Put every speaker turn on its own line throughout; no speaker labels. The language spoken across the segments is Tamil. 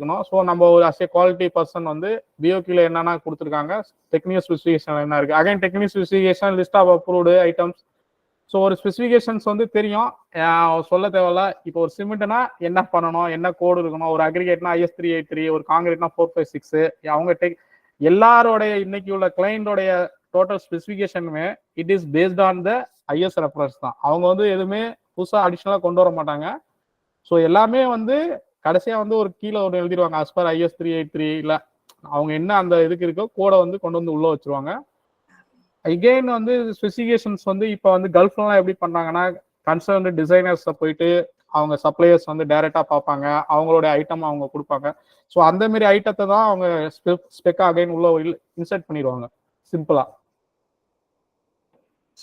இருக்கணும். ஸோ நம்ம ஒரு அஸ் ஏ குவாலிட்டி பர்சன் வந்து பிஓக்யூல என்னென்ன கொடுத்துருக்காங்க, டெக்னிக்கல் ஸ்பெசிஃபிகேஷன் என்ன இருக்கு, again technical specification, list of approved items. So ஒரு ஸ்பெசிஃபிகேஷன்ஸ் வந்து தெரியும், சொல்ல தேவையில்ல. இப்போ ஒரு சிமெண்ட்னா என்ன பண்ணணும், என்ன கோடு இருக்கணும், ஒரு அக்ரிகேட்னா IS383, ஒரு காங்கிரீட்னா 456. அவங்க எல்லாரோடைய இன்னைக்கு உள்ள கிளைண்டோடைய டோட்டல் ஸ்பெசிஃபிகேஷனுமே it is based on the IS reference தான். அவங்க வந்து எதுவுமே புதுசாக அடிஷ்னலாக கொண்டு வர மாட்டாங்க. ஸோ எல்லாமே வந்து கடைசியாக வந்து ஒரு கீழே ஒன்று எழுதிடுவாங்க, as per IS383. இல்லை அவங்க என்ன அந்த இதுக்கு இருக்கோ கோடை வந்து கொண்டு வந்து உள்ள வச்சிருவாங்க. அகெயின் வந்து ஸ்பெசிஃபிகேஷன்ஸ் வந்து இப்போ வந்து கல்ஃப்லாம் எப்படி பண்ணாங்கன்னா, கன்சர்ன்டு டிசைனர்ஸை போயிட்டு அவங்க சப்ளையர்ஸ் வந்து டைரக்டா பார்ப்பாங்க, அவங்களோட ஐட்டம் அவங்க கொடுப்பாங்க. ஸோ அந்த மாதிரி ஐட்டத்தை தான் அவங்க ஸ்பெக்கா அகைன் உள்ள இன்சர்ட் பண்ணிடுவாங்க சிம்பிளா.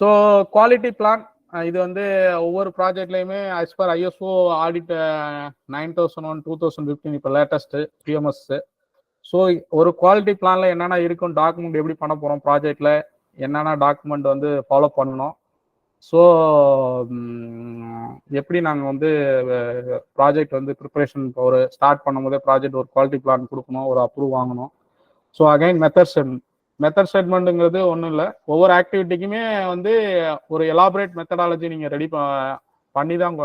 ஸோ குவாலிட்டி பிளான் இது வந்து ஒவ்வொரு ப்ராஜெக்ட்லையுமே as per ISO ஆடிட் 9001 2015 இப்போ லேட்டஸ்ட் PMS. ஸோ ஒரு குவாலிட்டி பிளான்ல என்னென்ன இருக்கும், டாக்குமெண்ட் எப்படி பண்ண போறோம், ப்ராஜெக்ட்ல என்னென்ன டாக்குமெண்ட் வந்து ஃபாலோ பண்ணணும், ஸோ எப்படி நாங்கள் வந்து ப்ராஜெக்ட் வந்து ப்ரிப்பரேஷன் ஒரு ஸ்டார்ட் பண்ணும்போதே ப்ராஜெக்ட் ஒரு குவாலிட்டி பிளான் கொடுக்கணும், ஒரு அப்ரூவ் வாங்கணும். ஸோ அகைன் மெத்தட் ஸ்டேட்மெண்ட்டுங்கிறது ஒன்றும் இல்லை, ஒவ்வொரு ஆக்டிவிட்டிக்குமே வந்து ஒரு எலாபரேட் மெத்தடாலஜி நீங்கள் ரெடி பண்ணி தான்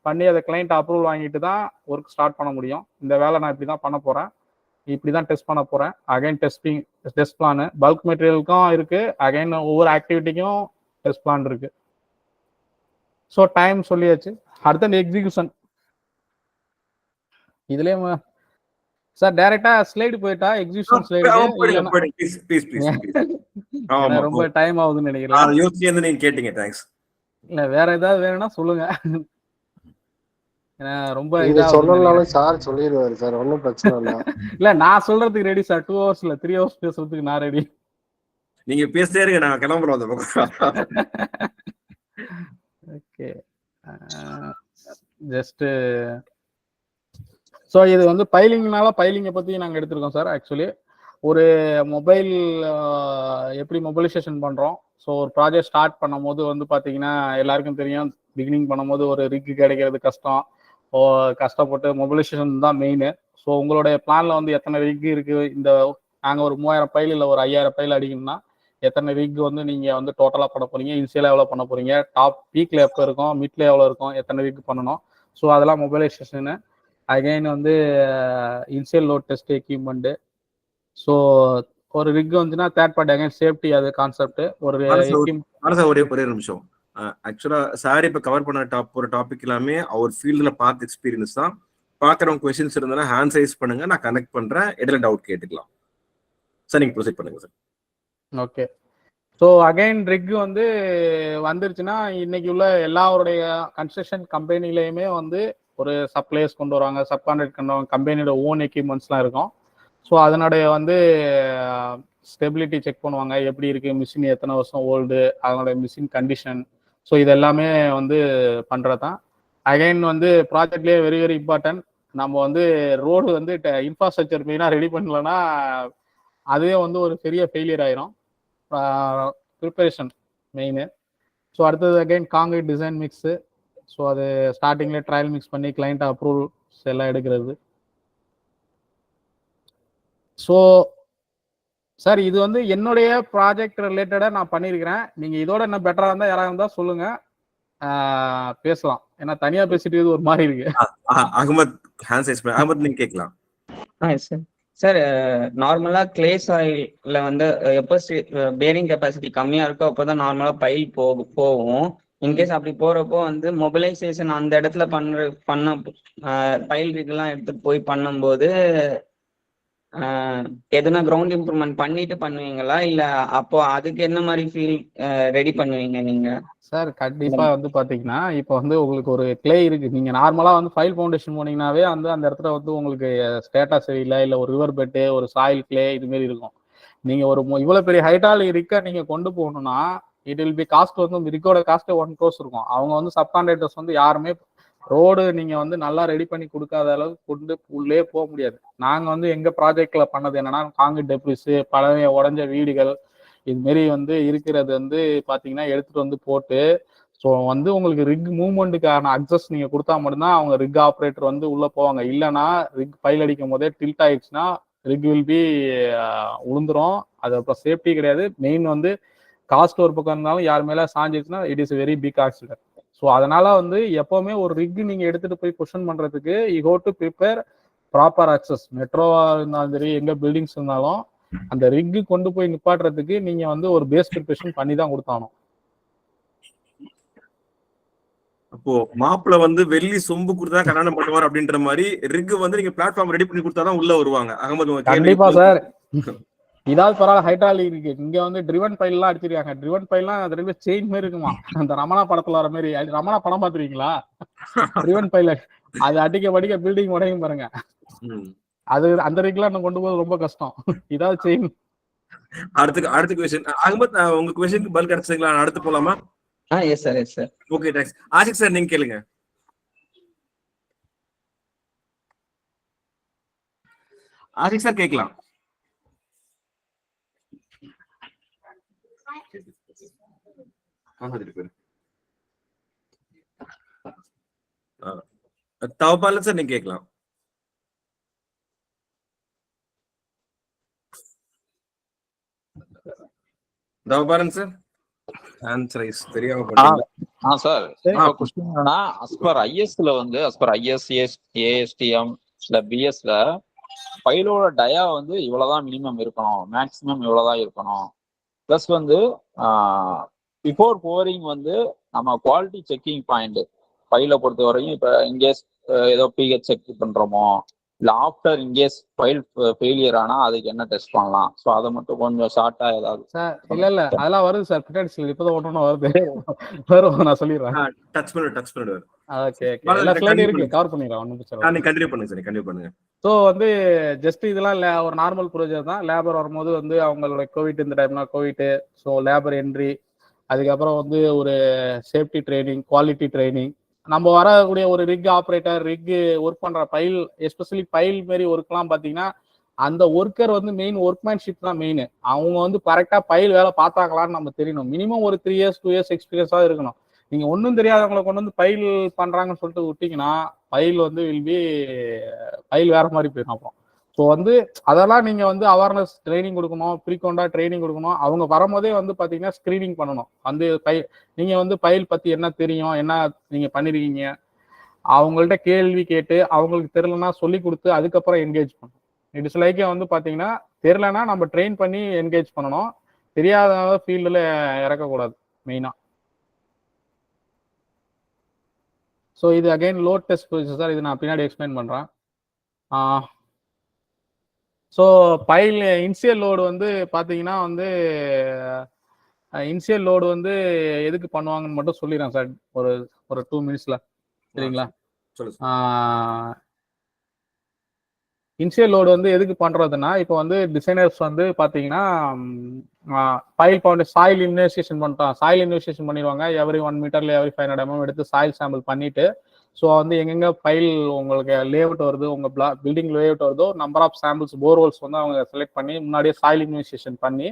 பண்ணி அதை கிளைண்ட் அப்ரூவல் வாங்கிட்டு தான் ஒர்க் ஸ்டார்ட் பண்ண முடியும். இந்த வேலை நான் இப்படி தான் பண்ண போகிறேன், இப்படி தான் டெஸ்ட் பண்ண போகிறேன். அகைன் டெஸ்ட் பிளானு பல்க் மெட்டீரியலுக்கும் இருக்குது, அகைன் ஒவ்வொரு ஆக்டிவிட்டிக்கும் டெஸ்ட் பிளான் இருக்குது. ஸோ டைம் சொல்லியாச்சு. அடுத்த எக்ஸிகியூஷன் இதுலேயே சார் டைரக்டா ஸ்லைடு போயிட்டா எக்ஸிகியூஷன் ஸ்லைடு ரொம்ப டைம் ஆகுதுன்னு நினைக்கிறேன்.
யோசிச்சு நீங்க கேட்டீங்க, தேங்க்ஸ்.
இல்ல வேற ஏதாவது வேணும்னா சொல்லுங்க. ரொம்ப
சொல்லலாம் சார் சொல்லிடுவாரு சார், ஒன்றும் பிரச்சனை இல்லை.
இல்ல நான் சொல்றதுக்கு ரெடி சார், 2 hours இல்ல 3 hours பேசுறதுக்கு நான் ரெடி.
நீங்க பேசிட்டே இருங்க, நான் கிளம்புறோம்.
ஓகே ஜஸ்ட் ஸோ இது வந்து பைலிங்கை பற்றி நாங்கள் எடுத்திருக்கோம் சார். ஆக்சுவலி ஒரு மொபைல் எப்படி மொபைலைசேஷன் பண்ணுறோம். ஸோ ஒரு ப்ராஜெக்ட் ஸ்டார்ட் பண்ணும் போது வந்து பார்த்தீங்கன்னா எல்லாருக்கும் தெரியும், பிகினிங் பண்ணும்போது ஒரு ரிக்கு கிடைக்கிறது கஷ்டம், கஷ்டப்பட்டு மொபைலைசேஷன் தான் மெயின். ஸோ உங்களுடைய பிளானில் வந்து எத்தனை ரிக் இருக்குது, இந்த நாங்கள் ஒரு 3000 ஃபைல் இல்லை ஒரு 5000 ஃபைல் அடிக்கணும்னா எத்தனை ரிக் வந்து நீங்கள் வந்து டோட்டலாக பண்ண போகிறீங்க, இனிஷியலாக எவ்வளோ பண்ண போகிறீங்க, டாப் பீக்கில் எப்போ இருக்கும், மிட்ல எவ்வளோ இருக்கும், எத்தனை ரிக் பண்ணணும். ஸோ அதெல்லாம் மொபைலைசேஷனு. அகைன் வந்து initial load test equipment. So ஒரு ரிக் வந்துச்சுன்னா தேர்ட் பார்ட்டி அகைன் சேஃப்டி, அது கான்செப்ட்.
ஒரே நிமிஷம். ஆக்சுவலா சார் இப்போ கவர் பண்ண ஒரு டாபிக் எல்லாமே அவர் ஃபீல்டில் பார்த்து எக்ஸ்பீரியன்ஸ் தான். பார்க்குறவங்க கொஸ்டின்ஸ் இருந்தாலும் ஹேண்ட் சைஸ் பண்ணுங்க, நான் கனெக்ட் பண்ணுறேன், இடையில டவுட் கேட்டுக்கலாம் சார். நீங்கள் ப்ரொசீட் பண்ணுங்க sir.
Okay. So again rig வந்து வந்துருச்சுன்னா இன்னைக்கு உள்ள எல்லாருடைய கன்ஸ்ட்ரக்ஷன் கம்பெனிலையுமே வந்து ஒரு சப்ளையர்ஸ் கொண்டு வருவாங்க, சப்கான்ட்ராக்ட் கொண்டு வருவாங்க, கம்பெனியோட ஓன் எக்யூப்மெண்ட்ஸ்லாம் இருக்கும். ஸோ அதனுடைய வந்து ஸ்டெபிலிட்டி செக் பண்ணுவாங்க, எப்படி இருக்குது மிஷின், எத்தனை வருஷம் ஓல்டு, அதனுடைய மிஷின் கண்டிஷன். ஸோ இது எல்லாமே வந்து பண்ணுறது தான். அகைன் வந்து ப்ராஜெக்ட்லேயே வெரி வெரி இம்பார்ட்டன்ட், நம்ம வந்து ரோடு வந்து இன்ஃப்ராஸ்ட்ரக்சர் மெயினாக ரெடி பண்ணலன்னா அதுவே வந்து ஒரு பெரிய ஃபெயிலியர் ஆயிரும். Preparation main. ஸோ அடுத்தது again concrete design mix. So அது ஸ்டார்டிங்லேயே ட்ரையல் மிக்ஸ் பண்ணி கிளைண்ட் அப்ரூவல்ஸ் எல்லாம் எடுக்கிறது. ஸோ சார் இது வந்து என்னுடைய ப்ராஜெக்ட் ரிலேட்டடாக நான் பண்ணியிருக்கிறேன். நீங்கள் இதோட என்ன பெட்டராக இருந்தால் யாராக இருந்தால் சொல்லுங்கள், பேசலாம். ஏன்னா தனியாக பேசிட்டு ஒரு மாதிரி இருக்கு.
அகமத் நீங்க கேட்கலாம்.
சார் நார்மலா கிளே சாயில்ல வந்து எப்போ பேரிங் கெப்பாசிட்டி கம்மியா இருக்கோ அப்போதான் நார்மலா பைல் போகும். இன்கேஸ் அப்படி போறப்போ வந்து மொபிலைசேஷன் அந்த இடத்துல பண்ண பைல் ரிக்லாம் எடுத்துட்டு போய் பண்ணும்போது எதுனா கிரவுண்ட் இம்ப்ரூவ்மெண்ட் பண்ணிட்டு பண்ணுவீங்களா, இல்ல அப்போ அதுக்கு என்ன மாதிரி ஃபீல் ரெடி பண்ணுவீங்க நீங்க?
சார் கண்டிப்பா வந்து பாத்தீங்கன்னா இப்போ வந்து உங்களுக்கு ஒரு கிளே இருக்கு, நீங்க நார்மலா வந்து ஃபைல் ஃபவுண்டேஷன் போனீங்கன்னாவே வந்து அந்த இடத்துல வந்து உங்களுக்கு ஸ்டேட்டா சரியில்லை, இல்ல ஒரு ரிவர் பெட்டு, ஒரு சாயில் கிளே இது மாதிரி இருக்கும். நீங்க ஒரு இவ்வளவு பெரிய ஹைட்டால் இருக்க நீங்க கொண்டு போகணும்னா இட் வில் பி காஸ்ட் வந்து ரிக்கோட காஸ்ட் 1 crore இருக்கும். அவங்க வந்து சப்கான்ட்ராக்டர்ஸ் வந்து யாருமே ரோடு நீங்க வந்து நல்லா ரெடி பண்ணி கொடுக்காத அளவுக்கு கொண்டு உள்ளே போக முடியாது. நாங்க வந்து எங்க ப்ராஜெக்ட்ல பண்ணது என்னன்னா, காங்கிரீட் டெப்ரிஸ், பழைய உடஞ்ச வீடுகள் இது மாரி வந்து இருக்கிறது வந்து பாத்தீங்கன்னா எடுத்துட்டு வந்து போட்டு, ஸோ வந்து உங்களுக்கு ரிக் மூவ்மெண்ட்டுக்கான அக்சஸ் நீங்க கொடுத்தா மட்டும்தான் அவங்க ரிக் ஆப்ரேட்டர் வந்து உள்ள போவாங்க. இல்லைன்னா ரிக் பைல் அடிக்கும் போதே டில்ட் ஆயிடுச்சுன்னா ரிக் வில் பி உளுந்துரும். அது அப்புறம் சேஃப்டி கிடையாது. மெயின் வந்து காஸ்ட் ஒரு பக்கம் இருந்தாலும் யார் மேல சாஞ்சிச்சுன்னா it is very big accident. So அதனால வந்து எப்பவுமே ஒரு ரிக் நீங்க எடுத்துட்டு போய் பொசிஷன் பண்றதுக்கு யூ ஹோ டு ப்ரிப்பேர் ப்ராப்பர் அக்சஸ். மெட்ரோவா இருந்தாலும் சரி, எங்க பில்டிங்ஸ் இருந்தாலும் அந்த ரிக்கு கொண்டு போய் நிப்பாட்டுறதுக்கு நீங்க வந்து ஒரு பேஸ் ப்ரிப்பரேஷன் பண்ணி தான் கொடுத்தாகணும்.
அப்போ மாப்பிள்ள வந்து வெள்ளி சொம்பு கொடுத்தா கல்யாணம் பண்ணுவார் அப்படின்ற மாதிரி ரிக் வந்து நீங்க பிளாட்ஃபார்ம் ரெடி பண்ணி கொடுத்தாதான் உள்ள வருவாங்க. அகமது
கண்டிப்பா சார். இதாவது பரவாயில்ல, ஹைட்ராலிக் இருக்கு. இங்க வந்து ட்ரிவன் பைல் எல்லாம் அடிச்சிருக்காங்க. ட்ரிவன் பைல்லாம் அது ரெண்டு செயின் மாதிரி இருக்குமா, அந்த ரமணா படத்துல வர மாதிரி. ரமணா படம் பாத்துருக்கீங்களா? ட்ரிவன் பைல அது அடிக்க படிக்க பில்டிங் உடையும் பாருங்க. அது அந்த ரிக்லாம் கொண்டு போது ரொம்ப கஷ்டம். இதாவது செயின்.
அடுத்த क्वेश्चन அகமத், உங்க क्वेश्चनக்கு பதில் கிடைச்சீங்களா? அடுத்து போலாமா?
Yes sir, yes sir.
Okay, thanks. Ashiq sir நீங்க கேளுங்க. ஆஷிக் சார் கேட்கலாம். தவபாலன் சார் நீங்க கேட்கலாம். தவபாலன் சார் ஆன்சர் இஸ் தெரியாம போட்டீங்க.
சார் क्वेश्चन என்னன்னா, அஸ்பர் ஐஎஸ்ல வந்து அஸ்பர் ஐஎஸ் ஏஎஸ்டிஎம் இல்ல பிஎஸ்ல ஃபைலோட டயா வந்து இவ்வளவுதான் மினிமம் இருக்கணும், மேக்ஸிமம் இவ்வளவுதான் இருக்கணும். பிளஸ் வந்து பிஃபோர் போரிங் வந்து நம்ம குவாலிட்டி செக்கிங் பாயிண்ட் ஃபைலை பொறுத்த வரையும் இப்ப இன்கேஸ் ஏதோ பிஹெச் செக் பண்றோமோ இல்ல ஆஃப்டர் இன்கேஸ் ஃபைல் ஃபெயிலியர் ஆனா அதுக்கு என்ன டெஸ்ட் பண்ணலாம்? ஸோ அதை மட்டும் கொஞ்சம் ஷார்ட்டா ஏதாவது.
சார் இல்ல அதெல்லாம் வருது சார். பின்னாடி இப்பதான் ஒண்ணு வருது. வரும், நான் சொல்லிடுறேன்.
டச் பண்ணு.
ஓகே, எல்லா ஸ்லைடும் இருக்கு, கவர் பண்ணிடுறேன். ஒன்றும் பிரச்சனை இல்லை.
நீங்க கண்டினியூ பண்ணுங்க சார், கண்டினியூ பண்ணுங்க.
ஸோ வந்து ஜஸ்ட் இதெல்லாம் ஒரு நார்மல் ப்ரொசீஜர் தான். லேபர் வரும்போது வந்து அவங்களோட கோவிட், இந்த டைம்னா கோவிட், ஸோ லேபர் என்ட்ரி, அதுக்கப்புறம் வந்து ஒரு சேஃப்டி ட்ரைனிங், குவாலிட்டி ட்ரைனிங். நம்ம வரக்கூடிய ஒரு ரிக் ஆப்ரேட்டர், ரிக் ஒர்க் பண்ற பைல், எஸ்பெஷலி பைல் மாரி ஒர்க்லாம் பார்த்தீங்கன்னா அந்த ஒர்க்கர் வந்து மெயின் ஒர்க்மேன்ஷிப் தான் மெயின். அவங்க வந்து கரெக்டாக பைல் வேலை பார்த்தாங்களான்னு நம்ம தெரியணும். மினிமம் ஒரு 3 years 2 years எக்ஸ்பீரியன்ஸாக இருக்கணும். நீங்க ஒன்றும் தெரியாதவங்களை கொண்டு வந்து பைல் பண்றாங்கன்னு சொல்லிட்டு விட்டீங்கன்னா பைல் வந்து பைல் வேற மாதிரி போயிடும் அப்புறம். ஸோ வந்து அதெல்லாம் நீங்க வந்து அவேர்னஸ் ட்ரைனிங் கொடுக்கணும், ஃப்ரீக்வெண்டா ட்ரைனிங் கொடுக்கணும். அவங்க வரும்போதே வந்து பாத்தீங்கன்னா ஸ்கிரீனிங் பண்ணணும். வந்து நீங்க வந்து பைல் பத்தி என்ன தெரியும், என்ன நீங்க பண்ணிருக்கீங்க, அவங்கள்ட்ட கேள்வி கேட்டு அவங்களுக்கு தெரியலன்னா சொல்லி கொடுத்து அதுக்கப்புறம் என்கேஜ் பண்ணணும். இட்ஸ் லைக் வந்து பாத்தீங்கன்னா தெரியலன்னா நம்ம ட்ரெயின் பண்ணி என்கேஜ் பண்ணணும். தெரியாத ஃபீல்டுல இறக்கக்கூடாது மெயினா. ஸோ இது again load test procedure sir. இது நான் பின்னாடி எக்ஸ்பிளைன் பண்ணுறேன். ஸோ பைல் இனிஷியல் லோடு வந்து பார்த்தீங்கன்னா வந்து இனிஷியல் லோடு வந்து எதுக்கு பண்ணுவாங்கன்னு மட்டும் சொல்லிடுறேன் சார் ஒரு 2 minutesல. சரிங்களா? இனிஷியல் லோடு வந்து எதுக்கு பண்ணுறதுன்னா, இப்போ வந்து டிசைனர்ஸ் வந்து பார்த்தீங்கன்னா பைல் பவுண்ட் சாயில் இன்வெஸ்டிகேஷன் பண்ணிட்டோம். சாயில் இன்வெஸ்டிகேஷன் பண்ணிடுவாங்க. எவ்ரி 1 meterல எவ்ரி 500 mm எடுத்து சாயில் சாம்பிள் பண்ணிட்டு, ஸோ வந்து எங்கெங்க பைல் உங்களுக்கு லேஅவுட் வருது, உங்க பில்டிங் லேஅவுட் வருதோ நம்பர் ஆஃப் சாம்பிள்ஸ் போர்ஹோல்ஸ் வந்து அவங்க செலக்ட் பண்ணி முன்னாடியே சாயில் இன்வெஸ்டிகேஷன் பண்ணி,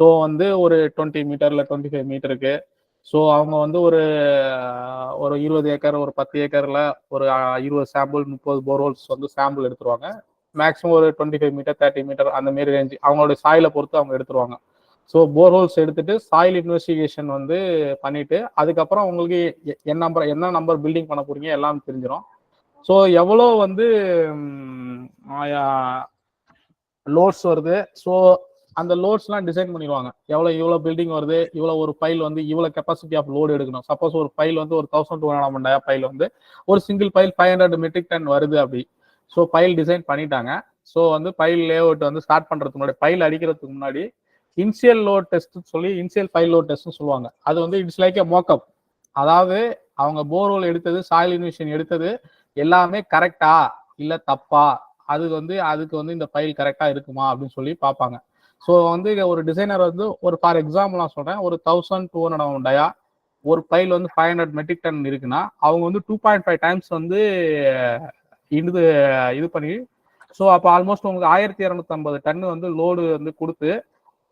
ஸோ வந்து ஒரு 20 மீட்டர்ல 25 மீட்டருக்கு, ஸோ அவங்க வந்து ஒரு 20 ஏக்கர் ஒரு 10 ஏக்கர்ல ஒரு 20 சாம்பிள் 30 போர்ஹோல்ஸ் வந்து சாம்பிள் எடுத்துருவாங்க. மேக்ஸிமம் ஒரு 25 மீட்டர் 30 மீட்டர் அந்த மாரி ரேஞ்சு அவங்களோட சாயிலை பொறுத்து அவங்க எடுத்துருவாங்க. ஸோ போர்ஹோல்ஸ் எடுத்துட்டு சாயில் இன்வெஸ்டிகேஷன் வந்து பண்ணிட்டு அதுக்கப்புறம் உங்களுக்கு என்ன நம்பர் பில்டிங் பண்ண போறீங்க எல்லாம் தெரிஞ்சிடும். ஸோ எவ்வளோ வந்து லோட்ஸ் வருது, ஸோ அந்த லோட்ஸ்லாம் டிசைன் பண்ணிடுவாங்க. இவ்வளோ பில்டிங் வருது, இவ்வளோ ஒரு பைல் வந்து இவ்வளோ கெப்பாசிட்டி ஆஃப் லோடு எடுக்கணும். சப்போஸ் ஒரு பைல் வந்து ஒரு 1200 பைல் வந்து ஒரு சிங்கிள் பைல் 500 metric ton வருது அப்படி. ஸோ பைல் டிசைன் பண்ணிட்டாங்க. ஸோ வந்து பைல் லேஅவுட் வந்து ஸ்டார்ட் பண்றதுக்கு முன்னாடி, பைல் அடிக்கிறதுக்கு முன்னாடி இனிஷியல் லோட் டெஸ்ட் சொல்லி இனிஷியல் பைல் லோட் டெஸ்ட்னு சொல்லுவாங்க. அது வந்து இட்ஸ் லைக் எ மோக்கப். அதாவது அவங்க போர்ஹோல் எடுத்தது, சாயில் இன்வெஸ்டிகேஷன் எடுத்தது எல்லாமே கரெக்டா இல்ல தப்பா, அதுக்கு வந்து இந்த பைல் கரெக்டா இருக்குமா அப்படின்னு சொல்லி பார்ப்பாங்க. ஸோ வந்து ஒரு டிசைனர் வந்து ஒரு ஃபார் எக்ஸாம்பிள் நான் சொல்றேன், ஒரு 1200 டயா ஒரு பைல் வந்து 500 metric ton இருக்குன்னா அவங்க வந்து 2.5 times வந்து இது பண்ணி, ஸோ அப்போ ஆல்மோஸ்ட் உங்களுக்கு 1250 டன் வந்து லோடு வந்து கொடுத்து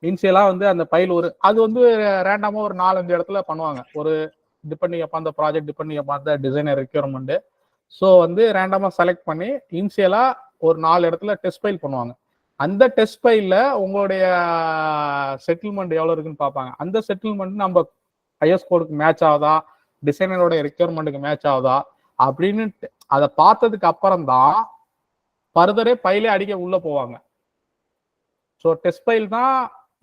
இனிஷியலா வந்து அந்த பைல் அது வந்து ரேண்டமா ஒரு 4-5 இடத்துல பண்ணுவாங்க. ஒரு depending upon the project, depending upon the designer requirement. So வந்து ரேண்டமாக செலக்ட் பண்ணி இனிஷியலாக ஒரு 4 இடத்துல டெஸ்ட் ஃபைல் பண்ணுவாங்க. அந்த டெஸ்ட் ஃபைலில் உங்களுடைய செட்டில்மெண்ட் எவ்வளோ இருக்குன்னு பார்ப்பாங்க. அந்த செட்டில்மெண்ட் நம்ம ஐஎஸ் கோடுக்கு மேட்ச் ஆகுதா, டிசைனரோட ரெக்யூர்மெண்ட்டுக்கு மேட்ச் ஆகுதா அப்படின்னு அதை பார்த்ததுக்கு அப்புறம் தான் ஃபர்தரே ஃபைலே அடிக்க உள்ள போவாங்க. ஸோ டெஸ்ட் ஃபைல் தான்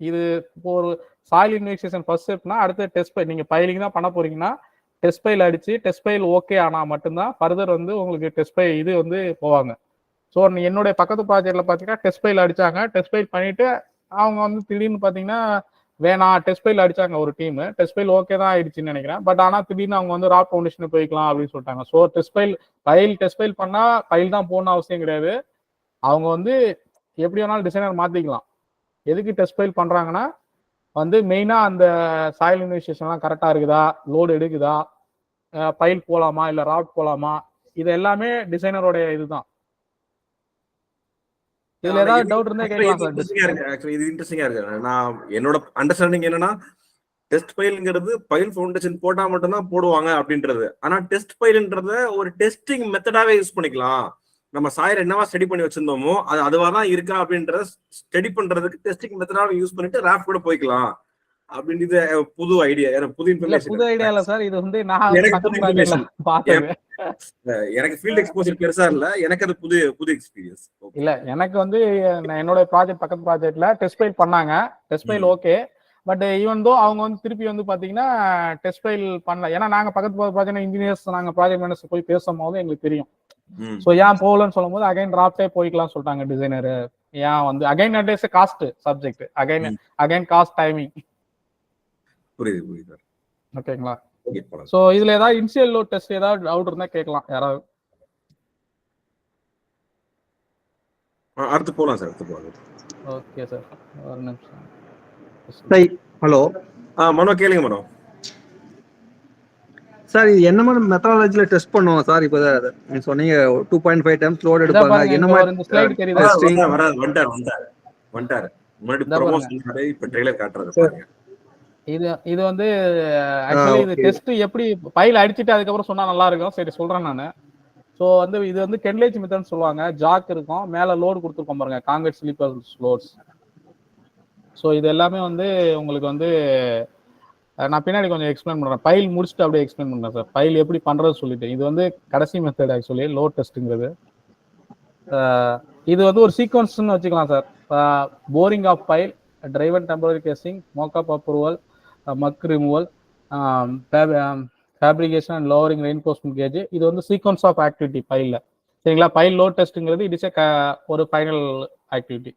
இது. இப்போ ஒரு சாயில் இன்வெஸ்டிகேஷன் ஃபர்ஸ்ட் ஸ்டெப்னா அடுத்து டெஸ்ட் ஃபைல். நீங்கள் ஃபைலிங் தான் பண்ண போறீங்கன்னா டெஸ்ட் ஃபைல் அடிச்சு டெஸ்ட் ஃபைல் ஓகே ஆனால் மட்டும்தான் ஃபர்தர் வந்து உங்களுக்கு டெஸ்ட் ஃபைல் இது வந்து போவாங்க. ஸோ என்னுடைய பக்கத்து ப்ராஜெக்ட்ல பார்த்தீங்கன்னா டெஸ்ட் ஃபைல் அடிச்சாங்க. டெஸ்ட் ஃபைல் பண்ணிட்டு அவங்க வந்து திடீர்னு பார்த்தீங்கன்னா வேணாம், டெஸ்ட் ஃபைல் அடிச்சாங்க ஒரு டீம். டெஸ்ட் ஃபைல் ஓகே தான் ஆயிடுச்சுன்னு நினைக்கிறேன். பட் ஆனால் திடீர்னு அவங்க வந்து ராக் ஃபவுண்டேஷன் போய்க்கலாம் அப்படின்னு சொல்லிட்டாங்க. ஸோ டெஸ்ட் ஃபைல் பண்ணா ஃபைல் தான் போகணும் அவசியம் கிடையாது. அவங்க வந்து எப்படி வேணாலும் டிசைனர் மாத்திக்கலாம். எதுக்கு டெஸ்ட் ஃபைல் பண்றாங்கன்னா வந்து மெயினா அந்த சாயில் இன்வெஸ்டிகேஷன்லாம் கரெக்டா இருக்குதா, லோடு எடுக்குதா, ஃபைல் போலாமா இல்ல ராட் போலாமா, இது எல்லாமே டிசைனரோட இதுதான். இதுல ஏதாவது டவுட் இருந்தா கேட்கலாம் சார்.
இது இன்ட்ரெஸ்டிங்கா இருக்கு. நான் என்னோட அண்டர்ஸ்டாண்டிங் என்னன்னா டெஸ்ட் ஃபைல்ங்கிறது ஃபைல் ஃபவுண்டேஷன் போட்டா மட்டும்தான் போடுவாங்க அப்படின்றது. ஆனா டெஸ்ட் ஃபைல்ன்றத ஒரு டெஸ்டிங் மெத்தடாவே யூஸ் பண்ணிக்கலாம். நம்ம சாயர் என்னவா ஸ்டடி பண்ணி வச்சிருந்தோமோ அது அதுவா தான் இருக்கா அப்படின்றத ஸ்டடி பண்றதுக்கு டெஸ்டிங் மெத்தடாவே யூஸ் பண்ணிட்டு ராஃப்ட் கூட போய்க்கலாம் அப்படின்றது புது ஐடியா. எனக்கு புது இன்ஃபர்மேஷன்.
புது ஐடியா இல்ல சார், இது வந்து நான்
எனக்கு ஃபீல்ட் எக்ஸ்போசர் பெருசா இல்ல, எனக்கு அது புது எக்ஸ்பீரியன்ஸ்.
இல்ல எனக்கு வந்து என்னோட ப்ராஜெக்ட் பக்கத்து ப்ராஜெக்ட்ல டெஸ்ட் ஃபைல் பண்ணாங்க. Test file okay. But even though அவங்க வந்து திருப்பி வந்து பாத்தீங்கன்னா டெஸ்ட் ஃபைல் பண்ணல. ஏன்னா நாங்க பக்கத்து ப்ராஜெக்ட் இன்ஜினியர்ஸ், நாங்க ப்ராஜெக்ட் மேனேஜர் போய் பேசும்போது எங்களுக்கு தெரியும். சோ ஏன் போகலன்னு சொல்லும் போது அகைன் டிராப்டே போய்க்கலாம் சொல்லிட்டாங்க டிசைனர். ஏன் வந்து again at is cost subject, again cost timing.
புரியுது.
ஓகேங்களா? சோ இதுல ஏதாவது இனிஷியல் லோட் டெஸ்ட் ஏதாவது டவுட் இருந்தா கேட்கலாம் யாராவது.
அடுத்து போலாம் சார், அடுத்து போலாம்.
ஓகே சார், ஒரு நிமிஷம்.
ஹலோ
மனோ, கேளுங்க மனோ.
சார் இது என்ன மாதிரி மெத்தடாலஜில டெஸ்ட் பண்ணுவோம் சார்? இப்போ நீங்க சொன்னீங்க 2.5 டைம்ஸ் லோட் எடுப்பாங்க. என்ன மாதிரி
இந்த ஸ்லைடு தெரியுதா?
வந்துட்டாரு. முன்னாடி ப்ரமோஷன் பண்ணி இப்ப ட்ரைலர் காட்றது பாருங்க.
இது வந்து ஆக்சுவலி இது டெஸ்ட் எப்படி ஃபைல் அடிச்சிட்டு அதுக்கு அப்புறம் சொன்னா நல்லா இருக்கும். சரி சொல்றேன் நானு. சோ வந்து இது வந்து கென்லேஜ் மெத்தட்னு சொல்லுவாங்க. ஜாக் இருக்கும், மேல லோட் கொடுத்துருக்கோம் பாருங்க, கான்கிரீட் ஸ்லீப்பர் லோட்ஸ். ஸோ இது எல்லாமே வந்து உங்களுக்கு வந்து நான் பின்னாடி கொஞ்சம் எக்ஸ்பிளைன் பண்றேன். ஃபைல் முடிச்சுட்டு அப்படியே எக்ஸ்பிளைன் பண்றேன் சார். ஃபைல் எப்படி பண்றது சொல்லிட்டு. இது வந்து கடைசி மெத்தட் ஆக்சுவலி லோட் டெஸ்ட்ங்கிறது. இது வந்து ஒரு சீக்வன்ஸ்னு வச்சுக்கலாம் sir. Boring of pile, driven temporary casing, mockup approval, muck removal, fabrication and lowering reinforcement cage. இது வந்து சீக்வன்ஸ் ஆஃப் ஆக்டிவிட்டி ஃபைலில். சரிங்களா? ஃபைல் லோட் டெஸ்ட்டுங்கிறது இட் இஸ் ஒரு ஃபைனல் ஆக்டிவிட்டி.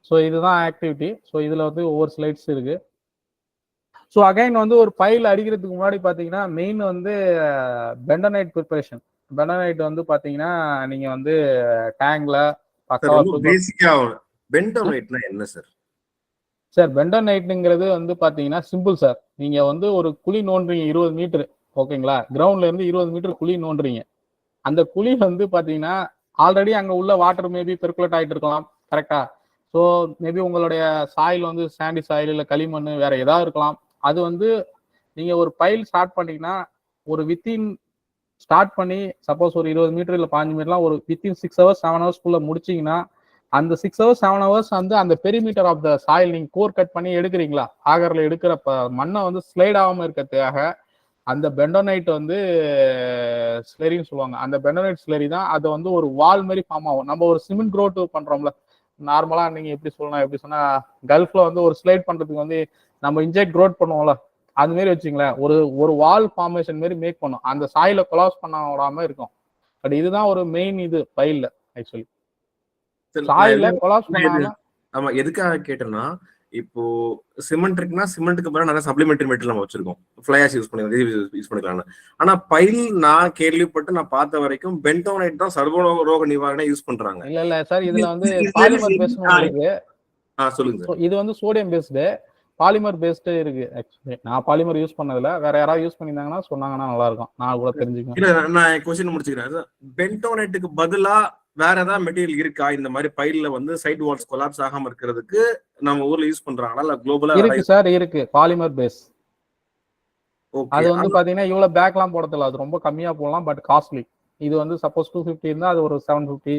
ஸோ இதுதான் ஆக்டிவிட்டி. ஸோ இதில் வந்து ஒவ்வொரு ஸ்லைட்ஸ் இருக்கு. ஸோ அகைன் வந்து ஒரு ஃபைல் அடிக்கிறதுக்கு முன்னாடி பார்த்தீங்கன்னா மெயின் வந்து பெண்டனைட் ப்ரிப்பரேஷன். பெண்டனைட் வந்து பார்த்தீங்கன்னா நீங்க வந்து டேங்க்ல
பெண்டனைட்னா என்ன சார்?
சார் பெண்டனைட்ங்கிறது வந்து பாத்தீங்கன்னா சிம்பிள் சார். நீங்க வந்து ஒரு குழி நோண்டுறீங்க 20 மீட்டர், ஓகேங்களா? கிரவுண்ட்ல இருந்து 20 மீட்டர் குழி நோண்டுறீங்க. அந்த குழி வந்து பாத்தீங்கன்னா ஆல்ரெடி அங்க உள்ள வாட்டர் மேபி பெர்குலேட் ஆகிட்டு இருக்கலாம், கரெக்டா? ஸோ மேபி உங்களுடைய சாயில் வந்து சாண்டி சாயில் இல்லை களிமண் வேற ஏதாவது இருக்கலாம். அது வந்து நீங்க ஒரு பைல் ஸ்டார்ட் பண்ணீங்கன்னா ஒரு வித்தின் ஸ்டார்ட் பண்ணி சப்போஸ் ஒரு 20 மீட்டர் இல்லை 5 மீட்டர்லாம் ஒரு வித்தின் 6 hours 7 hours முடிச்சிங்கன்னா அந்த 6 hours 7 hours வந்து அந்த பெரிமீட்டர் ஆஃப் த சாயில் நீங்க கோர் கட் பண்ணி எடுக்கிறீங்களா, ஆகரில் எடுக்கிற மண்ணை வந்து ஸ்லைட் ஆகாம இருக்கிறதுக்காக அந்த பெண்டோனைட் வந்து ஸ்லரின்னு சொல்லுவாங்க. அந்த பெண்டோனைட் ஸ்லரி தான் அது வந்து ஒரு வால் மாதிரி ஃபார்ம் ஆகும். நம்ம ஒரு சிமெண்ட் க்ரோட் பண்றோம்ல நார்மலா, நீங்க எப்படி சொன்னா கல்ஃப்ல வந்து ஒரு ஸ்லைட் பண்றதுக்கு வந்து நம்ம இன்ஜெக்ட் க்ரோட் பண்ணுவோம்ல, அது மாதிரி வச்சுங்களேன், ஒரு வால் ஃபார்மேஷன் மாதிரி மேக் பண்ணும். அந்த சாயில கொலாப்ஸ் பண்ண விடாம இருக்கும். பட் இதுதான் ஒரு மெயின் இது ஃபைல்ல ஆக்சுவலி. சாயில கொலாப்ஸ் பண்ணாம.
ஆமா, எதுக்காக கேட்டேன்னா இப்போ சிமெண்ட் இருக்குன்னா சிமெண்ட்டுக்கு பதிலா நிறைய சப்ளிமெண்டரி மெட்டீரியல் நம்ம வச்சிருக்கோம், ஃபிளையாஷ் யூஸ் பண்ணிக்கலாம். ஆனா பைல் நான் கேள்விப்பட்டு நான் பார்த்த வரைக்கும் பெண்டோனைட் தான் சர்வரோக நிவாரணம் யூஸ் பண்றாங்க.
இல்ல சார், இதுல வந்து பாலிமர் பேஸ்ட் இருக்கு.
சொல்லுங்க.
இது வந்து சோடியம் பேஸ்டு, பாலிமர் பேஸ்டு இருக்கு. ஆக்சுவலி நான் பாலிமர் யூஸ் பண்ணதுல, வேற யாராவது யூஸ் பண்ணிருந்தாங்கன்னா சொன்னாங்கன்னா நல்லா இருக்கும், நான் கூட தெரிஞ்சுக்கேன்.
இல்ல நான் क्वेश्चन முடிச்சுக்கிறேன். பெண்டோனைட்டுக்கு பதிலா வேற ஏதாவது மெட்டீரியல் இருக்கா இந்த மாதிரி பைல்ல வந்து சைடு வால்ஸ் கொலாப்ஸ் ஆகாம இருக்கிறதுக்கு நம்ம ஊர்ல யூஸ் பண்றாங்களா இல்ல குளோபலா?
இருக்கு சார், இருக்கு பாலிமர் பேஸ்.
ஓகே
அது வந்து பாத்தீங்கன்னா இவ்வளவு பேக்லாம் போடல, அது ரொம்ப கம்மியா போடலாம், பட் காஸ்ட்லி. இது வந்து சப்போஸ் 250 இருந்தா அது ஒரு 750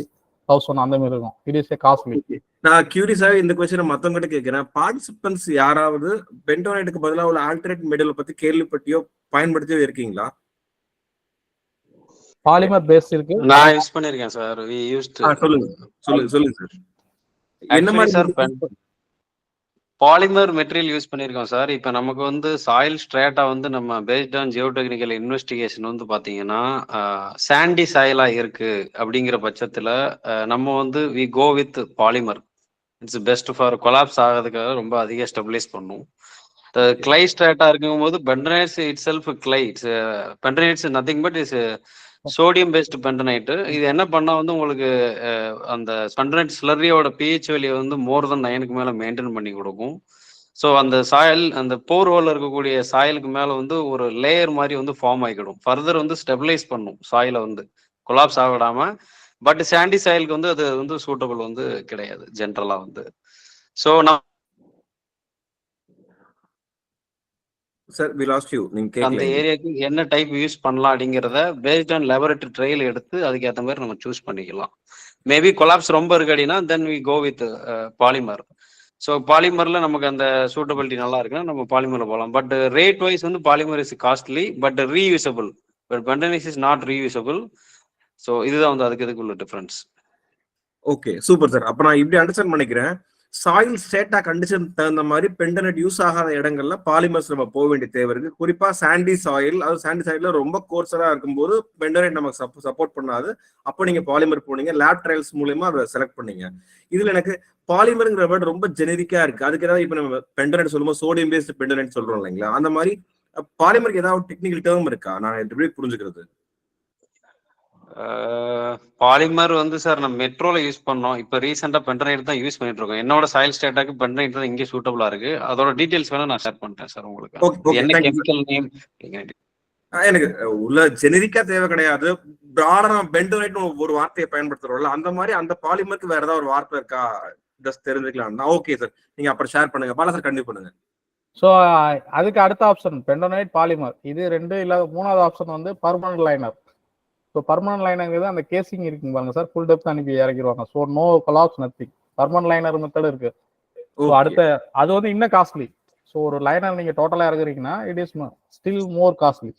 1000 அந்த மாதிரி இருக்கும். It is a costly.
நான் கியூரியஸாவே இந்த கொஸ்டினை மத்தவங்க கேட்கிறேன். பார்ட்டிசிபென்ட்ஸ் யாராவது பென்டோனைட்டுக்கு பதிலாக உள்ள ஆல்டர்னேட் மெட்டீரியல் பத்தி கேள்விப்பட்டியோ பயன்படுத்தியோ இருக்கீங்களா?
பாலிமர் பேஸ் இருக்கு.
நான் யூஸ் பண்ணிருக்கேன் சார். We used.
சொல்லுங்க சொல்லுங்க சார். என்ன
ஆக்சுவலி
மாதிரி
சார் பாலிமர் மெட்டீரியல் யூஸ் பண்ணியிருக்கோம் சார். இப்போ நமக்கு வந்து சாயில் ஸ்ட்ரேட்டா வந்து நம்ம based on geotechnical investigation வந்து பார்த்தீங்கன்னா சாண்டி சாயிலா இருக்கு அப்படிங்கிற பட்சத்தில் நம்ம வந்து we go with polymer. It's best for collapse ஆகிறதுக்காக ரொம்ப அதிக ஸ்டெபிலைஸ் பண்ணும். கிளை ஸ்ட்ரேட்டா இருக்கும்போது பெண்டனைட்ஸ் itself clay bentonites nothing but is sodium based bentonite. இது என்ன பண்ணா வந்து உங்களுக்கு அந்த பெண்டனைட் ஸ்லரியோட பிஹெச் வேல்யூ வந்து மோர் தென் 9க்கு மேல மெயின்டைன் பண்ணி கொடுக்கும். ஸோ அந்த சாயல் அந்த போர் ஹோல்ல இருக்கக்கூடிய சாயலுக்கு மேல வந்து ஒரு லேயர் மாதிரி வந்து ஃபார்ம் ஆகிக்கிடும். ஃபர்தர் வந்து ஸ்டெபிலைஸ் பண்ணும் சாயில வந்து கொலாப்ஸ் ஆகிடாம. பட் சாண்டி சாயலுக்கு வந்து அது வந்து சூட்டபிள் வந்து கிடையாது ஜென்ரலா வந்து. ஸோ நான்
சார் வி லாஸ்ட் யூ. நீங்க
அந்த ஏரியாக்கு என்ன டைப் யூஸ் பண்ணலாம் அப்படிங்கிறத பேஸ்ட் ஆன் லேபரேட்டரி ட்ரையல் எடுத்து அதுக்கேற்ற மாதிரி நம்ம சூஸ் பண்ணிக்கலாம். மேபி கொலாப்ஸ் ரொம்ப இருக்கு அப்படின்னா then we go with polymer. So பாலிமர்ல நமக்கு அந்த சூட்டபிலிட்டி நல்லா இருக்குன்னா நம்ம பாலிமர்ல போகலாம். பட் ரேட் வைஸ் வந்து polymer is costly but reusable. But bentonite is not reusable. So இதுதான் வந்து அதுக்கு இதுக்குள்ள டிஃபரன்ஸ்.
Okay super sir. அப்ப நான் இப்படி அண்டர்ஸ்டாண்ட் பண்ணிக்கிறேன், சாயில் ஸ்டேட்டா கண்டிஷன் தகுந்த மாதிரி பெண்டனைட் யூஸ் ஆகாத இடங்கள்ல பாலிமர்ஸ் நம்ம போக வேண்டிய தேவை இருக்கு. குறிப்பா சாண்டி சாயில், அது சாண்டி சாயில்ல ரொம்ப கோர்ஸரா இருக்கும்போது பெண்டனைட் நமக்கு சப்போர்ட் பண்ணாது. அப்போ நீங்க பாலிமர் போனீங்க, லேப் ட்ரையல்ஸ் மூலமா அதை செலக்ட் பண்ணீங்க. இதுல எனக்கு பாலிமருங்கிற வேர்டு ரொம்ப ஜெனரிக்கா இருக்கு. அதுக்கு ஏதாவது இப்ப நம்ம பெண்டனைட் சொல்லும்போது சோடியம் பேஸ்ட் பெண்டனைட் சொல்றோம் இல்லைங்களா, அந்த மாதிரி பாலிமருக்கு ஏதாவது டெக்னிக்கல் டேர்ம் இருக்கா? நான் எப்படி புரிஞ்சுக்கிறது?
பாலிமர் வந்து சார் நம்ம மெட்ரோல யூஸ் பண்ணோம். இப்போ ரீசெண்டா பெண்டனைட் தான் யூஸ் பண்ணிட்டு இருக்கோம். என்னோட சாயில் ஸ்டேட்டாக்கு பெண்டனைட் தான் இங்கே சூட்டபிளா இருக்கு. அதோட டீடைல்ஸ் வேணா நான் ஷேர் பண்ணிட்டேன் சார் உங்களுக்கு. என்ன கெமிக்கல் நேம்
எனக்கு உள்ள ஜெனரிக்கா தேவை கிடையாது. பிராடா பெண்டனைட் ஒரு வார்த்தையை பயன்படுத்துறோம்ல, அந்த மாதிரி அந்த பாலிமருக்கு வேற ஏதாவது ஒரு வார்த்தை இருக்கா ஜஸ்ட் தெரிஞ்சுக்கலாம். ஓகே சார், நீங்க அப்புறம் ஷேர் பண்ணுங்க. பாலா சார் கண்டிப்பா பண்ணுங்க.
ஸோ அதுக்கு அடுத்த ஆப்ஷன் பெண்டனைட் பாலிமர். இது ரெண்டு இல்லாத மூணாவது ஆப்ஷன் வந்து பர்மனன்ட் லைனர். ஸோ பர்மனன்ட் லைனருங்கிறது அந்த கேசிங் இருக்குங்க பாருங்க சார், ஃபுல் டெப்த் அனுப்பி இறக்கிடுவாங்க. So no collapse nothing. Permanent liner method இருக்கு. ஸோ அடுத்த அது வந்து இன்னும் காஸ்ட்லி. ஸோ ஒரு லைனர் நீங்க டோட்டலா இறக்குறீங்கன்னா it is still more costly.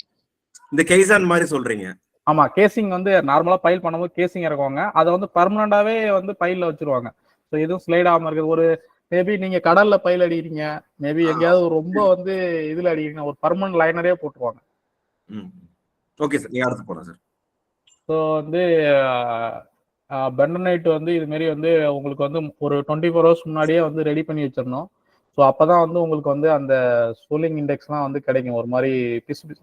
இந்த கேசான் மாதிரி சொல்றீங்க?
ஆமா, கேசிங் வந்து நார்மலா பைல் பண்ணும்போது கேசிங் இறக்குவாங்க, அதை வந்து பர்மனண்டாவே வந்து பைல்ல வச்சிருவாங்க. ஸோ எதுவும் ஸ்லைட் ஆகாம இருக்குது. ஒரு மேபி நீங்க கடல்ல பைல் அடிக்கிறீங்க, மேபி எங்கேயாவது ரொம்ப வந்து இதுல அடிக்கிறீங்க, ஒரு பர்மனன்ட் லைனரே போட்டுருவாங்க.
ஓகே சார், நீங்க அடுத்து போறேன் சார்.
ஸோ வந்து பெண்டனைட் வந்து இது மாரி வந்து உங்களுக்கு வந்து ஒரு 24 hours முன்னாடியே வந்து ரெடி பண்ணி வச்சிடணும். ஸோ அப்போதான் வந்து உங்களுக்கு வந்து அந்த சோலிங் இண்டெக்ஸ்லாம் வந்து கிடைக்கும். ஒரு மாதிரி பிசு பிசு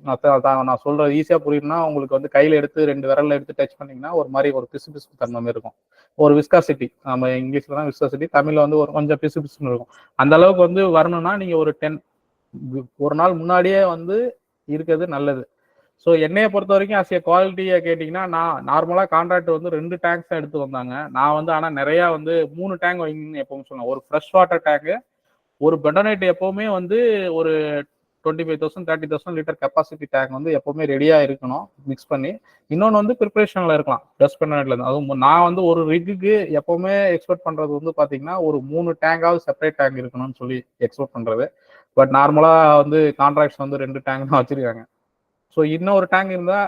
நான் சொல்றது ஈஸியாக புரியுதுன்னா, உங்களுக்கு வந்து கையில் எடுத்து 2 விரல்ல எடுத்து டச் பண்ணிங்கன்னா ஒரு மாதிரி ஒரு பிசு பிசு தன்மை இருக்கும். ஒரு விஸ்காசிட்டி, நம்ம இங்கிலீஷ்ல தான் விஸ்காசிட்டி, தமிழ்ல வந்து ஒரு கொஞ்சம் பிசு பிசுன்னு இருக்கும். அந்த அளவுக்கு வந்து வரணும்னா நீங்க ஒரு நாள் முன்னாடியே வந்து இருக்கிறது நல்லது. ஸோ என்னையை பொறுத்த வரைக்கும் அஸ் ஏ குவாலிட்டியை கேட்டிங்கன்னா, நான் நார்மலாக கான்ட்ராக்ட் வந்து 2 டேங்க்ஸ் தான் எடுத்து வந்தாங்க. நான் வந்து ஆனால் நிறையா வந்து 3 டேங்க் வைங்கன்னு எப்பவும் சொன்னேன். ஒரு ஃப்ரெஷ் வாட்டர் டேங்கு, ஒரு பெண்டனைட் எப்பவுமே வந்து ஒரு 25,000 30,000 லிட்டர் கெப்பாசிட்டி டேங்க் வந்து எப்பவுமே ரெடியா இருக்கணும் மிக்ஸ் பண்ணி. இன்னொன்று வந்து ப்ரிப்பரேஷன்ல இருக்கலாம் டஸ்ட் பெண்டனைட்ல இருந்து. அதுவும் நான் வந்து ஒரு ரிக்குக்கு எப்பவுமே எக்ஸ்பெக்ட் பண்றது வந்து பாத்தீங்கன்னா ஒரு 3 டேங்காவது செப்பரேட் டேங்க் இருக்கணும்னு சொல்லி எக்ஸ்பெக்ட் பண்றது. பட் நார்மலா வந்து கான்ட்ராக்ட்ஸ் வந்து 2 டேங்க் தான் வச்சிருக்காங்க. ஸோ இன்னொரு டேங்க் இருந்தா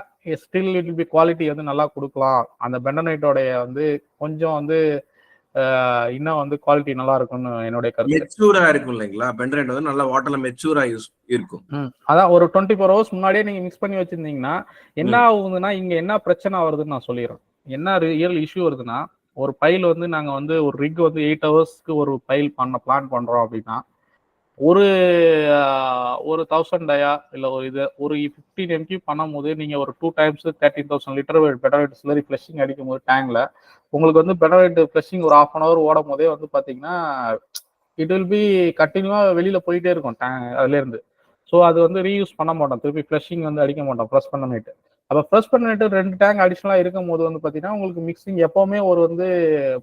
still it will B quality வந்து நல்லா கொடுக்கலாம். அந்த பெண்டனைட்டோடைய வந்து கொஞ்சம் வந்து இன்னும் வந்து குவாலிட்டி நல்லா இருக்கும்னு என்னுடைய கருத்து.
மெச்சூரா இருக்கும் இல்லைங்களா, பெண்டனைட் வந்து நல்லா வாட்டர்ல மெச்சூரா இருக்கும்.
அதான் ஒரு 24 hours முன்னாடியே நீங்க மிக்ஸ் பண்ணி வச்சிருந்தீங்கன்னா என்ன ஆகுதுன்னா, இங்க என்ன பிரச்சனை வருதுன்னு நான் சொல்லிடுறேன். என்ன ரியல் இஷ்யூ வருதுன்னா, ஒரு பைல் வந்து நாங்க வந்து ஒரு ரிக் வந்து 8 hours ஒரு பைல் பிளான் பண்றோம் அப்படின்னா, ஒரு 1000 டயா இல்ல ஒரு 15 mq பண்ணும் போது நீங்க ஒரு 2 times 13,000 லிட்டர் பெண்டனைட் ஸ்லரி ஃபிளஷிங் அடிக்கும் போது டேங்க்ல உங்களுக்கு வந்து பெண்டனைட் ஃபிளஷிங் ஒரு 1/2 hour ஓடும் போதே வந்து பாத்தீங்கன்னா இட் வில் பி கண்டினியூவா வெளியில போயிட்டே இருக்கும் அதுல இருந்து. ஸோ அது வந்து ரீயூஸ் பண்ண மாட்டோம், திருப்பி ஃபிளஷிங் வந்து அடிக்க மாட்டோம் ஃப்ரெஷ் பெண்டனைட். அப்போ ஃப்ரெஷ் பெண்டனைட் 2 டேங்க் அடிஷனலா இருக்கும் போது வந்து பாத்தீங்கன்னா உங்களுக்கு மிக்சிங் எப்பவுமே ஒரு வந்து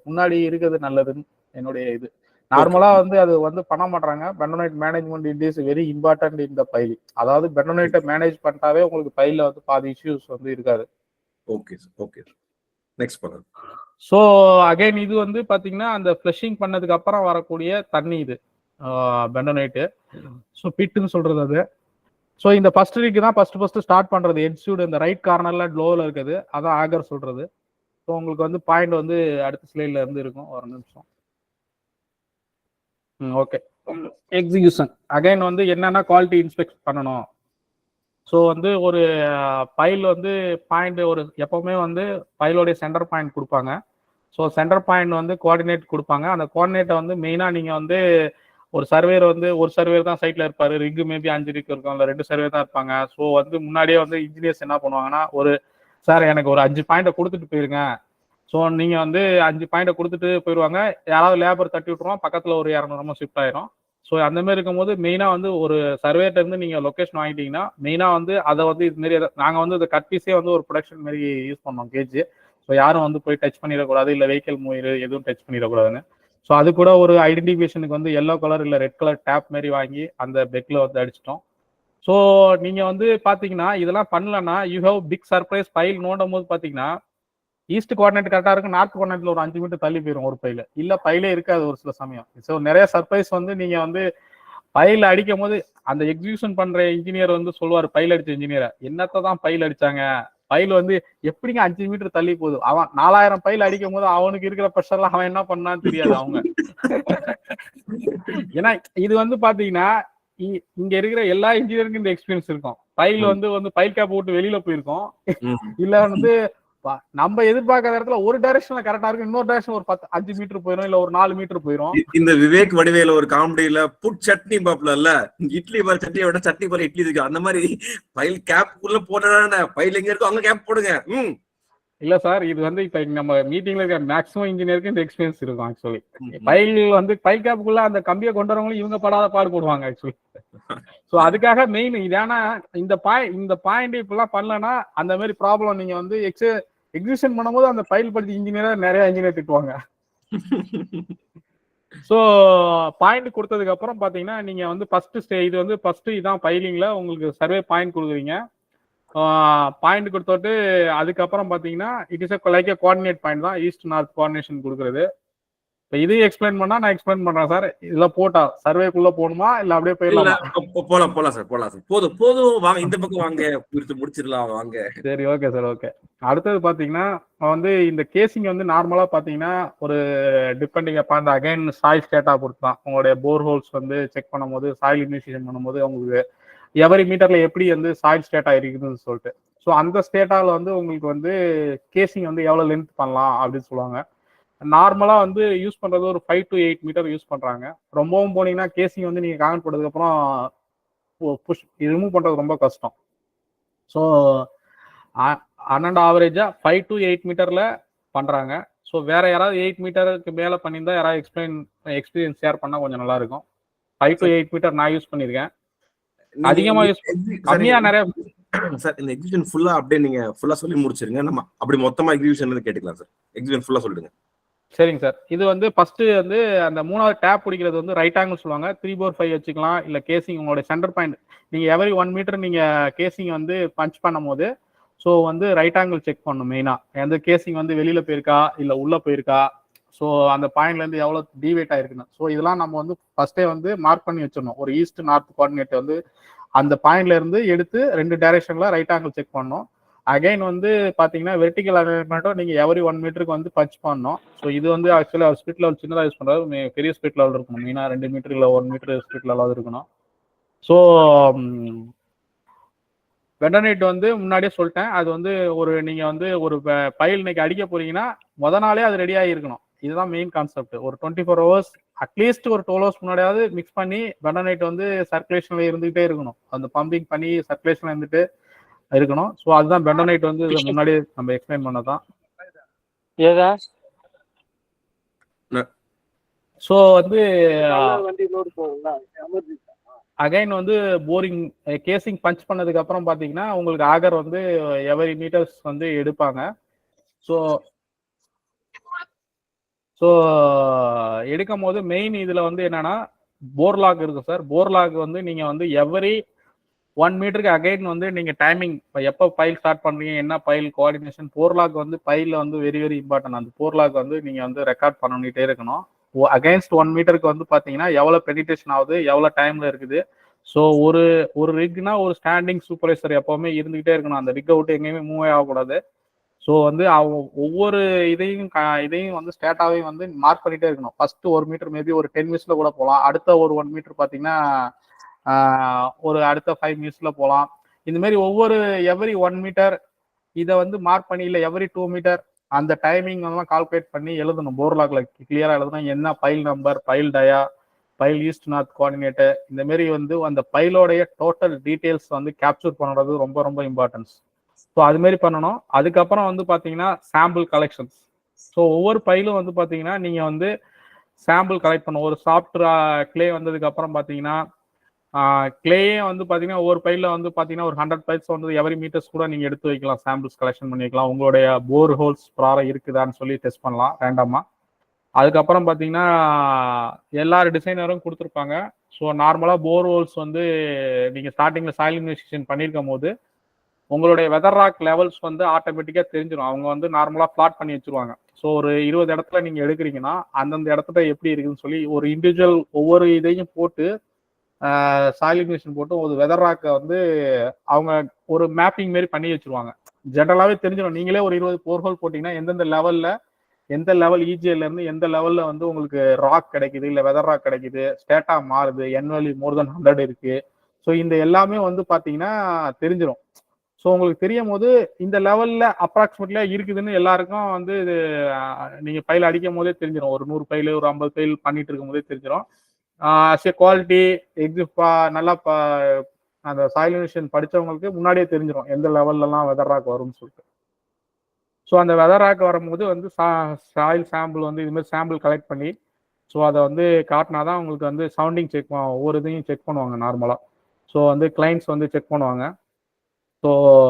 முன்னாடி இருக்கிறது நல்லதுன்னு என்னுடைய இது. நார்மலா வந்து அது வந்து பண்ண மாட்டாங்க. Bentonite management it is very important in the file. அதாவது பெண்டோனைட்டை மேனேஜ் பண்ணிட்டாவே உங்களுக்கு பைல வந்து பாதி இஷ்யூஸ் வந்து இருக்காது.
Okay sir, okay. நெக்ஸ்ட் பண்ணுங்க.
ஸோ அகைன் இது வந்து பாத்தீங்கன்னா அந்த ஃப்ளஷிங் பண்ணதுக்கு அப்புறம் வரக்கூடிய தண்ணி இது பெண்டோனைட்டு. ஸோ பிட்டுன்னு சொல்றது அது. ஸோ இந்த ஃபர்ஸ்ட் ரீக்கு தான் ஃபர்ஸ்ட் ஸ்டார்ட் பண்றது. எட்ஜூட் இந்த ரைட் கார்னர்ல லோவில் இருக்குது, அதான் ஆகர் சொல்றது. ஸோ உங்களுக்கு வந்து பாயிண்ட் வந்து அடுத்த ஸ்லைட்ல இருந்து இருக்கும். ஒரு நிமிஷம். ஓகே. எக்ஸிகியூஷன் அகைன் வந்து என்னன்னா குவாலிட்டி இன்ஸ்பெக்ட் பண்ணணும். ஸோ வந்து ஒரு பைல் வந்து பாயிண்ட் ஒரு எப்பவுமே வந்து பைலோடைய சென்டர் பாயிண்ட் கொடுப்பாங்க. ஸோ சென்டர் பாயிண்ட் வந்து கோஆர்டினேட் கொடுப்பாங்க. அந்த கோஆர்டினேட்டை வந்து மெயினாக நீங்கள் வந்து ஒரு சர்வேர் வந்து ஒரு சர்வேர் தான் சைட்டில் இருப்பார். ரிக்கு மேபி 5 ரிக்கு இருக்கும், இல்லை 2 சர்வேர் தான் இருப்பாங்க. ஸோ வந்து முன்னாடியே வந்து இன்ஜினியர்ஸ் என்ன பண்ணுவாங்கன்னா, ஒரு சார் எனக்கு ஒரு 5 பாயிண்ட்டை கொடுத்துட்டு போயிருங்க. ஸோ நீங்கள் வந்து 5 பாயிண்ட்டை கொடுத்துட்டு போயிடுவாங்க. யாராவது லேபர் தட்டி விட்டுருவோம், பக்கத்தில் ஒரு 200 ஷிஃப்ட் ஆயிரும். ஸோ அந்த மாதிரி இருக்கும்போது மெயினாக வந்து ஒரு சர்வேட்ட இருந்து நீங்கள் லொக்கேஷன் வாங்கிட்டீங்கன்னா மெயினாக வந்து அதை வந்து இது மாரி நாங்கள் வந்து இந்த கட் பீஸே வந்து ஒரு ப்ரொடக்ஷன் மாரி யூஸ் பண்ணோம் கேஜ். ஸோ யாரும் வந்து போய் டச் பண்ணிடக்கூடாது, இல்லை வெஹிக்கல் மூவிரு எதுவும் டச் பண்ணிடக்கூடாதுன்னு. ஸோ அது கூட ஒரு ஐடென்டிஃபிகேஷனுக்கு வந்து எல்லோ கலர் இல்லை ரெட் கலர் டேப் மாரி வாங்கி அந்த பெக்கில் வந்து அடிச்சிட்டோம். ஸோ நீங்கள் வந்து பார்த்தீங்கன்னா இதெல்லாம் பண்ணலன்னா you have big surprise. Pile நோண்டும் போது பார்த்தீங்கன்னா ஈஸ்ட் கோஆர்டினேட் கரெக்டாக இருக்கும், நார்த் கோஆர்டினேட்ல ஒரு 5 மீட்டர் தள்ளி போயிடும் ஒரு பைல, இல்லை பைலே இருக்காது ஒரு சில சமயம். ஸோ நிறைய சர்ப்ரைஸ் வந்து நீங்கள் வந்து பைல அடிக்கும் போது அந்த எக்ஸிகியூஷன் பண்ற இன்ஜினியர் வந்து சொல்லுவார், பைல் அடிச்ச இன்ஜினியரை, என்னத்தை தான் பைல் அடிச்சாங்க, பைல் வந்து எப்படிங்க 5 மீட்டர் தள்ளி போகுது, அவன் 4000 பைல் அடிக்கும் போது அவனுக்கு இருக்கிற ப்ரெஷர்லாம் அவன் என்ன பண்ணான்னு தெரியாது அவங்க. ஏன்னா இது வந்து பாத்தீங்கன்னா இங்க இருக்கிற எல்லா இன்ஜினியருக்கும் இந்த எக்ஸ்பீரியன்ஸ் இருக்கும். பைல் வந்து பைல் கேப் விட்டு வெளியில போயிருக்கோம், இல்ல வந்து நம்ம எதிர்பார்க்காத இடத்துல ஒரு டைரக்ஷன்ல கரெக்டா இருக்கும், இன்னொரு டைரக்ஷன் ஒரு 5 மீட்டர் போயிடும், இல்ல ஒரு 4 மீட்டர் போயிடும்.
இந்த விவேக் வடிவேல ஒரு காமெடியில புட் சட்னி பாப்புல இட்லி பால் சட்னியை விட சட்னி பால் இட்லி இருக்கு, அந்த மாதிரி பைல் கேப் உள்ள போனா பைல் எங்க இருக்கோ அங்க கேப் போடுங்க.
இல்ல சார், இது வந்து இப்ப நம்ம மீட்டிங்ல இருக்க மேக்ஸிமம் இன்ஜினியருக்கு இந்த எக்ஸ்பீரியன்ஸ் இருக்கும். ஆக்சுவலி பைல் வந்து பைல் கேப்புக்குள்ள அந்த கம்பியை கொண்டு வரவங்களும் இவங்க படாத பாடு போடுவாங்க ஆக்சுவலி. ஸோ அதுக்காக மெயின் இது. ஏன்னா இந்த பாயிண்ட் இப்பெல்லாம் பண்ணலன்னா அந்த மாதிரி ப்ராப்ளம் நீங்க வந்து எக்ஸிகியூஷன் பண்ணும்போது அந்த பைல் படிச்ச இன்ஜினியரா நிறைய இன்ஜினியர் திட்டுவாங்க. ஸோ பாயிண்ட் கொடுத்ததுக்கு அப்புறம் பாத்தீங்கன்னா நீங்க வந்து இது வந்து ஃபர்ஸ்ட் இதான் பைலிங்ல உங்களுக்கு சர்வே பாயிண்ட் கொடுக்குறீங்க. பாயிண்ட் கொடுத்தோட்டு அதுக்கப்புறம் பாத்தீங்கன்னா it is like coordinate point தான், ஈஸ்ட் நார்த் கோஆர்டினேஷன் கொடுக்குறது. இப்போ இதையும் எக்ஸ்பிளைன் பண்ணா நான் எக்ஸ்பிளைன் பண்றேன் சார். இதெல்லாம் போட்டா சர்வேக்குள்ள போகணுமா இல்ல அப்படியே போயிடலாம்?
போலாம் சார். போதும் வாங்க, இந்த பக்கம் வாங்க, முடிச்சிடலாம் வாங்க.
சரி, ஓகே சார், ஓகே. அடுத்தது பாத்தீங்கன்னா வந்து இந்த கேசிங் வந்து நார்மலா பாத்தீங்கன்னா ஒரு டிபெண்டிங் அப்பா அந்த அகைன் சாயில் ஸ்டேட்டா பொறுத்து தான். உங்களுடைய போர் ஹோல்ஸ் வந்து செக் பண்ணும்போது, சாயில் இன்வெஸ்டிகேஷன் பண்ணும்போது உங்களுக்கு எவரி மீட்டர்ல எப்படி வந்து சாயில் ஸ்டேட்டா இருக்குதுன்னு சொல்லிட்டு, ஸோ அந்த ஸ்டேட்டால வந்து உங்களுக்கு வந்து கேசிங் வந்து எவ்வளவு லென்த் பண்ணலாம் அப்படின்னு சொல்லுவாங்க. நார்மலா வந்து யூஸ் பண்றது ஒரு 5 to 8 மீட்டர் யூஸ் பண்றாங்க. ரொம்பவும் போனீங்கன்னா கேசிங் வந்து நீங்க கான்ட் போட்டதுக்கு அப்புறம் புஷ் ரிமூவ் பண்றது ரொம்ப கஷ்டம். ஸோ ஆவரேஜா 5 to 8 மீட்டர்ல பண்றாங்க. ஸோ வேற யாராவது 8 மீட்டருக்கு மேல பண்ணியிருந்தா யாராவது எக்ஸ்பீரியன்ஸ் ஷேர் பண்ணா கொஞ்சம் நல்லா இருக்கும். 5 to 8 மீட்டர் நான் யூஸ் பண்ணிருக்கேன். அதிகமா யூஸ் கம்மியா நிறைய
சார். இந்த எக்ஸிகியூஷன் ஃபுல்லா அப்படியே நீங்க ஃபுல்லா சொல்லி முடிச்சிருங்க, நம்ம அப்படி மொத்தமா எக்ஸிகியூஷன் கேட்டுக்கலாம் சார். எக்ஸிகியூஷன் ஃபுல்லா சொல்லுங்க.
சரிங்க சார். இது வந்து ஃபர்ஸ்ட் வந்து அந்த 3வது டேப் பிடிக்கிறது வந்து ரைட் ஆங்கிள் சொல்லுவாங்க. 3/4/5 வச்சுக்கலாம், இல்ல கேசிங் உங்களுடைய சென்டர் பாயிண்ட் நீங்க எவரி 1 மீட்டர் நீங்க கேசிங் வந்து பஞ்ச் பண்ணும் போது ஸோ வந்து ரைட் ஆங்கிள் செக் பண்ணணும் மெயினா. எந்த கேசிங் வந்து வெளியில போயிருக்கா இல்ல உள்ள போயிருக்கா, ஸோ அந்த பாயிண்ட்ல இருந்து எவ்வளவு டிவேட் ஆயிருக்குன்னு. ஸோ இதெல்லாம் நம்ம வந்து ஃபர்ஸ்டே வந்து மார்க் பண்ணி வச்சிடணும். ஒரு ஈஸ்ட் நார்த் கோஆர்டினேட் வந்து அந்த பாயிண்ட்ல இருந்து எடுத்து 2 டைரக்ஷன்ல ரைட் ஆங்கிள் செக் பண்ணணும். அகைன் வந்து பாத்தீங்கன்னா வெர்டிகல் அலைன்மெண்ட்டும் நீங்க எவரி 1 மீட்டருக்கு வந்து பஞ்ச் பண்ணணும். ஸோ இது வந்து ஆக்சுவலா ஸ்பிரிட் லெவல் சின்னதாக யூஸ் பண்றது, பெரிய ஸ்பிரிட் லெவல் இருக்கணும். மெயினா 2 மீட்டர் இல்லை 1 மீட்டர் ஸ்பிரிட் லெவலாவது இருக்கணும். ஸோ பெண்டனைட் வந்து முன்னாடியே சொல்லிட்டேன், அது வந்து நீங்க வந்து ஒரு பைல் இன்னைக்கு அடிக்க போறீங்கன்னா முத நாளே அது ரெடி ஆகி இருக்கணும். இதுதான் மெயின் கான்செப்ட். ஒரு 24 hours அட்லீஸ்ட் ஒரு 12 hours முன்னாடியாவது மிக்ஸ் பண்ணி பெண்டனைட் வந்து சர்க்குலேஷன்ல இருந்துகிட்டே இருக்கணும். அந்த பம்பிங் பண்ணி சர்க்குலேஷன்ல இருந்துட்டு இருக்கணும். ஸோ அதுதான் பெண்டனைட் வந்து முன்னாடி நம்ம எக்ஸ்பிளைன் பண்ணதான். ஸோ வந்து அகைன் வந்து போரிங் கேசிங் பஞ்ச் பண்ணதுக்கு அப்புறம் பாத்தீங்கன்னா உங்களுக்கு ஆகர் வந்து எவரி மீட்டர்ஸ் வந்து எடுப்பாங்க. ஸோ எடுக்கும் போது மெயின் இதுல வந்து என்னன்னா போர்லாக் இருக்கு சார். போர்லாக் வந்து நீங்க வந்து எவரி 1 மீட்டருக்கு அகைன் வந்து நீங்க டைமிங் எப்போ பைல் ஸ்டார்ட் பண்றீங்க, என்ன பைல் கோஆர்டினேஷன், போர்லாக் வந்து பைல வந்து வெரி வெரி இம்பார்ட்டன்ட். அந்த போர்லாக் வந்து நீங்க வந்து ரெக்கார்ட் பண்ணிட்டே இருக்கணும். அகைன்ஸ்ட் 1 மீட்டருக்கு வந்து பாத்தீங்கன்னா எவ்வளவு பெனிட்ரேஷன் ஆகுது, எவ்வளவு டைம்ல இருக்குது. ஸோ ஒரு ரிக்னா ஒரு ஸ்டாண்டிங் சூப்பர்வைசர் எப்பவுமே இருந்துகிட்டே இருக்கணும். அந்த ரிக்கை விட்டு எங்கேயுமே மூவ் ஆகக்கூடாது. ஸோ வந்து அவங்க ஒவ்வொரு இதையும் வந்து ஸ்டேட்டாவையும் வந்து மார்க் பண்ணிட்டே இருக்கணும். ஃபர்ஸ்ட் 1 மீட்டர் மேபி ஒரு 10 மினிட்ஸ்ல கூட போகலாம். அடுத்த ஒரு 1 மீட்டர் பார்த்தீங்கன்னா ஒரு அடுத்த 5 மினிட்ஸ்ல போகலாம். இந்த மாதிரி ஒவ்வொரு எவரி 1 மீட்டர் இதை வந்து மார்க் பண்ணி, இல்லை எவரி 2 மீட்டர் அந்த டைமிங் எல்லாம் கால்குலேட் பண்ணி எழுதணும். போர்லாக்ல கிளியரா எழுதணும். என்ன pile number, pile dia, pile east north coordinate, இந்த மாதிரி வந்து அந்த பைலோடைய டோட்டல் டீட்டெயில்ஸ் வந்து கேப்சர் பண்ணுறது ரொம்ப ரொம்ப இம்பார்ட்டன்ஸ். ஸோ அது மாதிரி பண்ணணும். அதுக்கப்புறம் வந்து பார்த்தீங்கன்னா சாம்பிள் கலெக்ஷன்ஸ். ஸோ ஒவ்வொரு பைலும் வந்து பார்த்தீங்கன்னா நீங்கள் வந்து சாம்பிள் கலெக்ட் பண்ணணும். ஒரு சாஃப்ட் கிளே வந்ததுக்கு அப்புறம் பார்த்தீங்கன்னா கிளேயே வந்து பார்த்தீங்கன்னா ஒவ்வொரு பைலில் வந்து பார்த்தீங்கன்னா ஒரு 100 பைல்ஸ் வந்து எவரி மீட்டர்ஸ் கூட நீங்கள் எடுத்து வைக்கலாம், சாம்பிள்ஸ் கலெக்ஷன் பண்ணி வைக்கலாம். உங்களுடைய போர் ஹோல்ஸ் ப்ராரம் இருக்குதான்னு சொல்லி டெஸ்ட் பண்ணலாம் ரேண்டமாக. அதுக்கப்புறம் பார்த்தீங்கன்னா எல்லாரும் டிசைனரும் கொடுத்துருப்பாங்க. ஸோ நார்மலாக போர் ஹோல்ஸ் வந்து நீங்கள் ஸ்டார்டிங்கில் சாயில் இன்வெஸ்டிகேஷன் பண்ணியிருக்கும் போது உங்களுடைய வெதர் ராக் லெவல்ஸ் வந்து ஆட்டோமேட்டிக்காக தெரிஞ்சிடும். அவங்க வந்து நார்மலாக பிளாட் பண்ணி வச்சிருவாங்க. ஸோ ஒரு 20 இடத்துல நீங்கள் எடுக்கிறீங்கன்னா அந்தந்த இடத்துல எப்படி இருக்குதுன்னு சொல்லி ஒரு இண்டிவிஜுவல் ஒவ்வொரு இதையும் போட்டு சாயில் இன்வெஸ்டிகேஷன் போட்டு ஒரு வெதர் ராக்கை வந்து அவங்க ஒரு மேப்பிங் மாரி பண்ணி வச்சிருவாங்க. ஜென்ரலாகவே தெரிஞ்சிடும். நீங்களே ஒரு 20 போர்ஹோல் போட்டிங்கன்னா எந்தெந்த லெவலில் எந்த லெவல் இஜிஎல்ல இருந்து எந்த லெவல்ல வந்து உங்களுக்கு ராக் கிடைக்குது, இல்லை வெதர் ராக் கிடைக்குது, ஸ்டேட்டா மாறுது, என்வெலி மோர் தென் 100 இருக்கு. ஸோ இந்த எல்லாமே வந்து பார்த்தீங்கன்னா தெரிஞ்சிடும். ஸோ உங்களுக்கு தெரியும் போது இந்த லெவல்ல அப்ராக்சிமேட்லியா இருக்குதுன்னு எல்லாருக்கும் வந்து இது நீங்க பைல் அடிக்கும் போதே தெரிஞ்சிடும். ஒரு 100 பைல் ஒரு 50 பைல் பண்ணிட்டு இருக்கும் போதே தெரிஞ்சிடும். குவாலிட்டி எக்ஸிப்பா நல்லா அந்த சாயில் இன்வெஸ்டிகேஷன் படிச்சவங்களுக்கு முன்னாடியே தெரிஞ்சிடும் எந்த லெவல்லலாம் வெதர் ராக் வரும்னு சொல்லிட்டு. ஸோ அந்த வெதர் ராக் வரும்போது வந்து சாயில் சாம்பிள் வந்து இது மாதிரி சாம்பிள் கலெக்ட் பண்ணி ஸோ அதை வந்து காட்டினா தான் உங்களுக்கு வந்து சவுண்டிங் செக் ஒவ்வொரு இதையும் செக் பண்ணுவாங்க நார்மலாக. ஸோ வந்து கிளைண்ட்ஸ் வந்து செக் பண்ணுவாங்க. ஸோ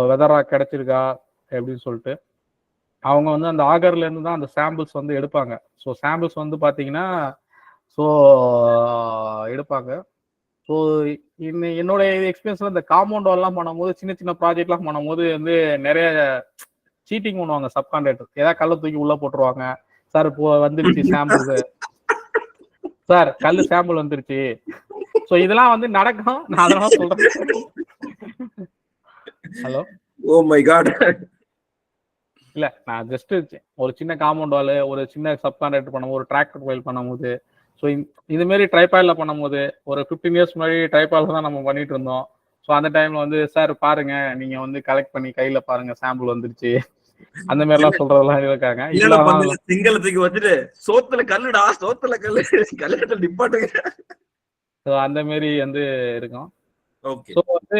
வெதர் ராக் கிடைச்சிருக்கா அப்படின்னு சொல்லிட்டு அவங்க வந்து அந்த ஆகர்லேருந்து தான் அந்த சாம்பிள்ஸ் வந்து எடுப்பாங்க. ஸோ சாம்பிள்ஸ் வந்து பார்த்தீங்கன்னா ஸோ எடுப்பாங்க. ஸோ என்னோட எக்ஸ்பீரியன்ஸ்ல இந்த காம்பவுண்ட் வால்லாம் பண்ணும்போது சின்ன சின்ன ப்ராஜெக்ட்லாம் பண்ணும்போது வந்து நிறைய சீட்டிங் பண்ணுவாங்க. சப்கான்ட்ராக்டர் ஏதாவது கல்லை தூக்கி உள்ள போட்டுருவாங்க. சார் இப்போ வந்துருச்சு சாம்பிள், சார் கல் சாம்பிள் வந்துருச்சு. ஸோ இதெல்லாம் வந்து நடக்கும். நான் அதனால சொல்றேன். Hello,
oh my god.
இல்ல நான் ஜஸ்ட் ஒரு சின்ன காம்பவுண்ட் வால், ஒரு சின்ன சப்கான்ட்ராக்டர் பண்ணும்போது, ஒரு டிராக்டர் ஃபைல் பண்ணும்போது, ஸோ இது மாதிரி ட்ரைபாயில பண்ணும்போது ஒரு 15 இயர்ஸ் முன்னாடி ட்ரைபாயில தான் நம்ம பண்ணிட்டு இருந்தோம். ஸோ அந்த டைம்ல வந்து சார் பாருங்க நீங்க வந்து கலெக்ட் பண்ணி கையில பாருங்க சாம்பிள் வந்துருச்சு, அந்த மாதிரி எல்லாம் சொல்றதெல்லாம் இருக்காங்க.
சிங்களத்துக்கு வந்துட்டு சோத்துல கல்லுடா, சோத்துல கல்லு, கல்லுல நிப்பாட்டுங்க.
ஸோ அந்த மாதிரி வந்து இருக்கும்.
ஓகே.
ஸோ வந்து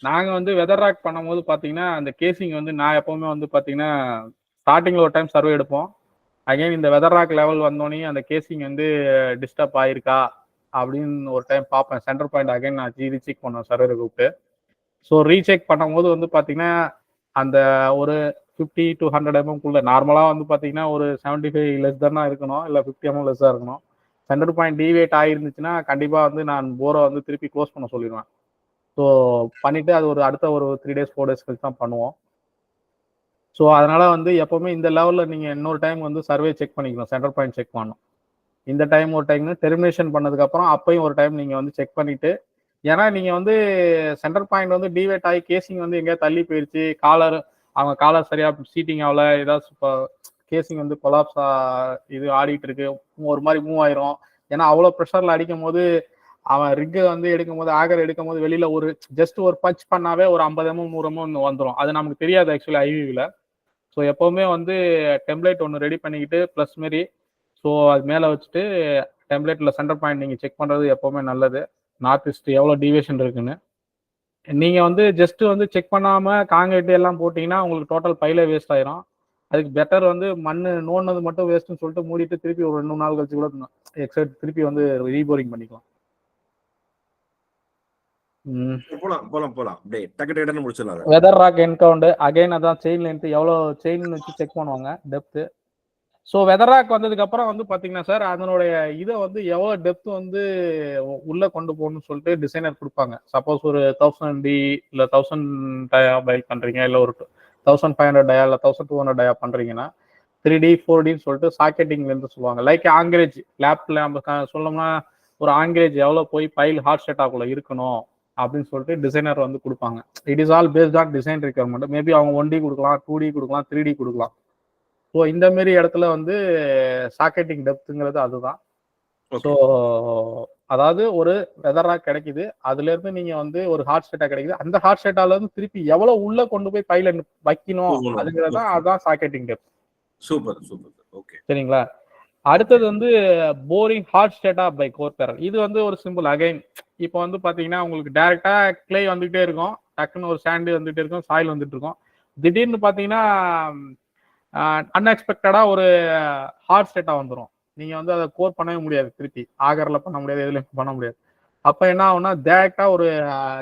நாங்கள் வந்து வெதர் ராக் பண்ணும்போது பார்த்தீங்கன்னா அந்த கேசிங் வந்து நான் எப்பவுமே வந்து பார்த்தீங்கன்னா ஸ்டார்டிங்கில் ஒரு டைம் சர்வே எடுப்போம். அகைன் இந்த வெதர் ராக் லெவல் வந்தோடனே அந்த கேசிங் வந்து டிஸ்டர்ப் ஆயிருக்கா அப்படின்னு ஒரு டைம் பார்ப்பேன். சென்டர் பாயிண்ட் அகைன் நான் ரீசெக் பண்ணுவேன் சர்வரை கூப்பிட்டு. ஸோ ரீசெக் பண்ணும்போது வந்து பார்த்தீங்கன்னா அந்த ஒரு 50 to 100 mm நார்மலாக வந்து பார்த்தீங்கன்னா ஒரு 75 லெஸ் தானே இருக்கணும், இல்லை 50 mm லெஸ்ஸாக இருக்கணும். சென்டர் பாயிண்ட் டிவேட் ஆகிருந்துச்சுன்னா கண்டிப்பாக வந்து நான் போரை வந்து திருப்பி க்ளோஸ் பண்ண சொல்லிடுவேன். ஸோ பண்ணிவிட்டு அது ஒரு அடுத்த ஒரு 3 days 4 days கழிச்சு தான் பண்ணுவோம். ஸோ அதனால் வந்து எப்போவுமே இந்த லெவலில் நீங்கள் இன்னொரு டைம் வந்து சர்வே செக் பண்ணிக்கணும், சென்டர் பாயிண்ட் செக் பண்ணணும். இந்த டைம் ஒரு டைம்னு டெர்மினேஷன் பண்ணதுக்கப்புறம் அப்பையும் ஒரு டைம் நீங்கள் வந்து செக் பண்ணிவிட்டு, ஏன்னா நீங்கள் வந்து சென்டர் பாயிண்ட் வந்து டிவேட் ஆகி கேசிங் வந்து எங்கேயா தள்ளி போயிடுச்சு, அவங்க காலர் சரியாக சீட்டிங் ஆகல, ஏதாவது கேசிங் வந்து கொலாப்ஸ் இது ஆடிட்டு இருக்கு, ஒரு மாதிரி மூவ் ஆயிரும். ஏன்னா அவ்வளோ ப்ரெஷரில் அடிக்கும் போது அவன் ரிக்கை வந்து எடுக்கும் போது ஆகர் எடுக்கும் போது வெளியில ஒரு ஜஸ்ட் ஒரு பஞ்ச் பண்ணாவே ஒரு 50 mm 100 mm வந்துடும். அது நமக்கு தெரியாது ஆக்சுவலி ஐவிவில். ஸோ எப்போவுமே வந்து டெம்ப்ளேட் ஒன்று ரெடி பண்ணிக்கிட்டு ப்ளஸ் மாரி ஸோ அது மேலே வச்சுட்டு டெம்ப்ளேட்டில் சென்டர் பாயிண்ட் நீங்கள் செக் பண்ணுறது எப்போவுமே நல்லது. நார்த் ஈஸ்ட் எவ்வளோ டிவியேஷன் இருக்குன்னு நீங்கள் வந்து ஜஸ்ட்டு வந்து செக் பண்ணாமல் காங்கிரீட் எல்லாம் போட்டிங்கன்னா உங்களுக்கு டோட்டல் பைலே வேஸ்ட் ஆயிரும். அதுக்கு பெட்டர் வந்து மண் நோண்டது மட்டும் வேஸ்ட்டுன்னு சொல்லிட்டு மூடிட்டு திருப்பி ஒரு 2 நாள் கழிச்சு கூட எக்ஸைட் திருப்பி வந்து ரீபோரிங் பண்ணிக்கலாம். வெதர் ராக் என்கவுண்ட் அகைன் அதான் செயின் லென்த் எவ்வளோ செயின் வச்சு செக் பண்ணுவாங்க, டெப்த் ஸோ வெதராக் வந்ததுக்கு அப்புறம் வந்து பாத்தீங்கன்னா சார் அதனுடைய இதை வந்து எவ்வளவு டெப்த் வந்து உள்ள கொண்டு போகணும்னு சொல்லிட்டு டிசைனர் கொடுப்பாங்க. சப்போஸ் ஒரு 1000D இல்ல 1000 டயா பை பண்றீங்க, இல்ல ஒரு 1500 டயா இல்ல 1200 டயா பண்றீங்கன்னா 3D 4Dன்னு சொல்லிட்டு சாக்கெட்டிங்ல இருந்து சொல்லுவாங்க. லைக் ஆங்கிரேஜ் லேப்ல நம்ம சொல்லணும்னா ஒரு ஆங்கிரேஜ் எவ்வளவு போய் பைல் ஹார்ட் செட்டாக்குள்ள இருக்கணும் அப்படின்னு சொல்லிட்டு டிசைனர் வந்து கொடுப்பாங்க. It is all based on design requirement. Maybe அவங்க 1D கொடுக்கலாம், 2D கொடுக்கலாம், 3D கொடுக்கலாம். ஸோ இந்த மாரி இடத்துல வந்து சாக்கெட்டிங் டெப்த்துங்கிறது அதுதான். ஸோ அதாவது ஒரு வெதரா கிடைக்குது, அதுல இருந்து நீங்க வந்து ஒரு ஹார்ட் செட்டா கிடைக்குது, அந்த ஹார்ட் செட்டால இருந்து திருப்பி எவ்வளவு உள்ள கொண்டு போய் பைல வைக்கணும் அதுங்கிறது தான் அதுதான் socketing depth.
Super super. Okay
சரிங்களா. அடுத்தது வந்து boring hard strata by core barrel. இது வந்து ஒரு சிம்பிள். அகைன் இப்போ வந்து பாத்தீங்கன்னா உங்களுக்கு டைரக்டா கிளே வந்துகிட்டே இருக்கும், டக்குன்னு ஒரு சாண்டு வந்துட்டே இருக்கும், சாயில் வந்துட்டு இருக்கும். திடீர்னு பாத்தீங்கன்னா அன்எக்ஸ்பெக்டடா ஒரு ஹார்ட் ஸ்டேட்டா வந்துடும். நீங்க வந்து அதை கோர் பண்ணவே முடியாது, திருப்பி ஆகர்ல பண்ண முடியாது, எதுலையும் பண்ண முடியாது. அப்ப என்ன ஆகும்னா டைரக்டா ஒரு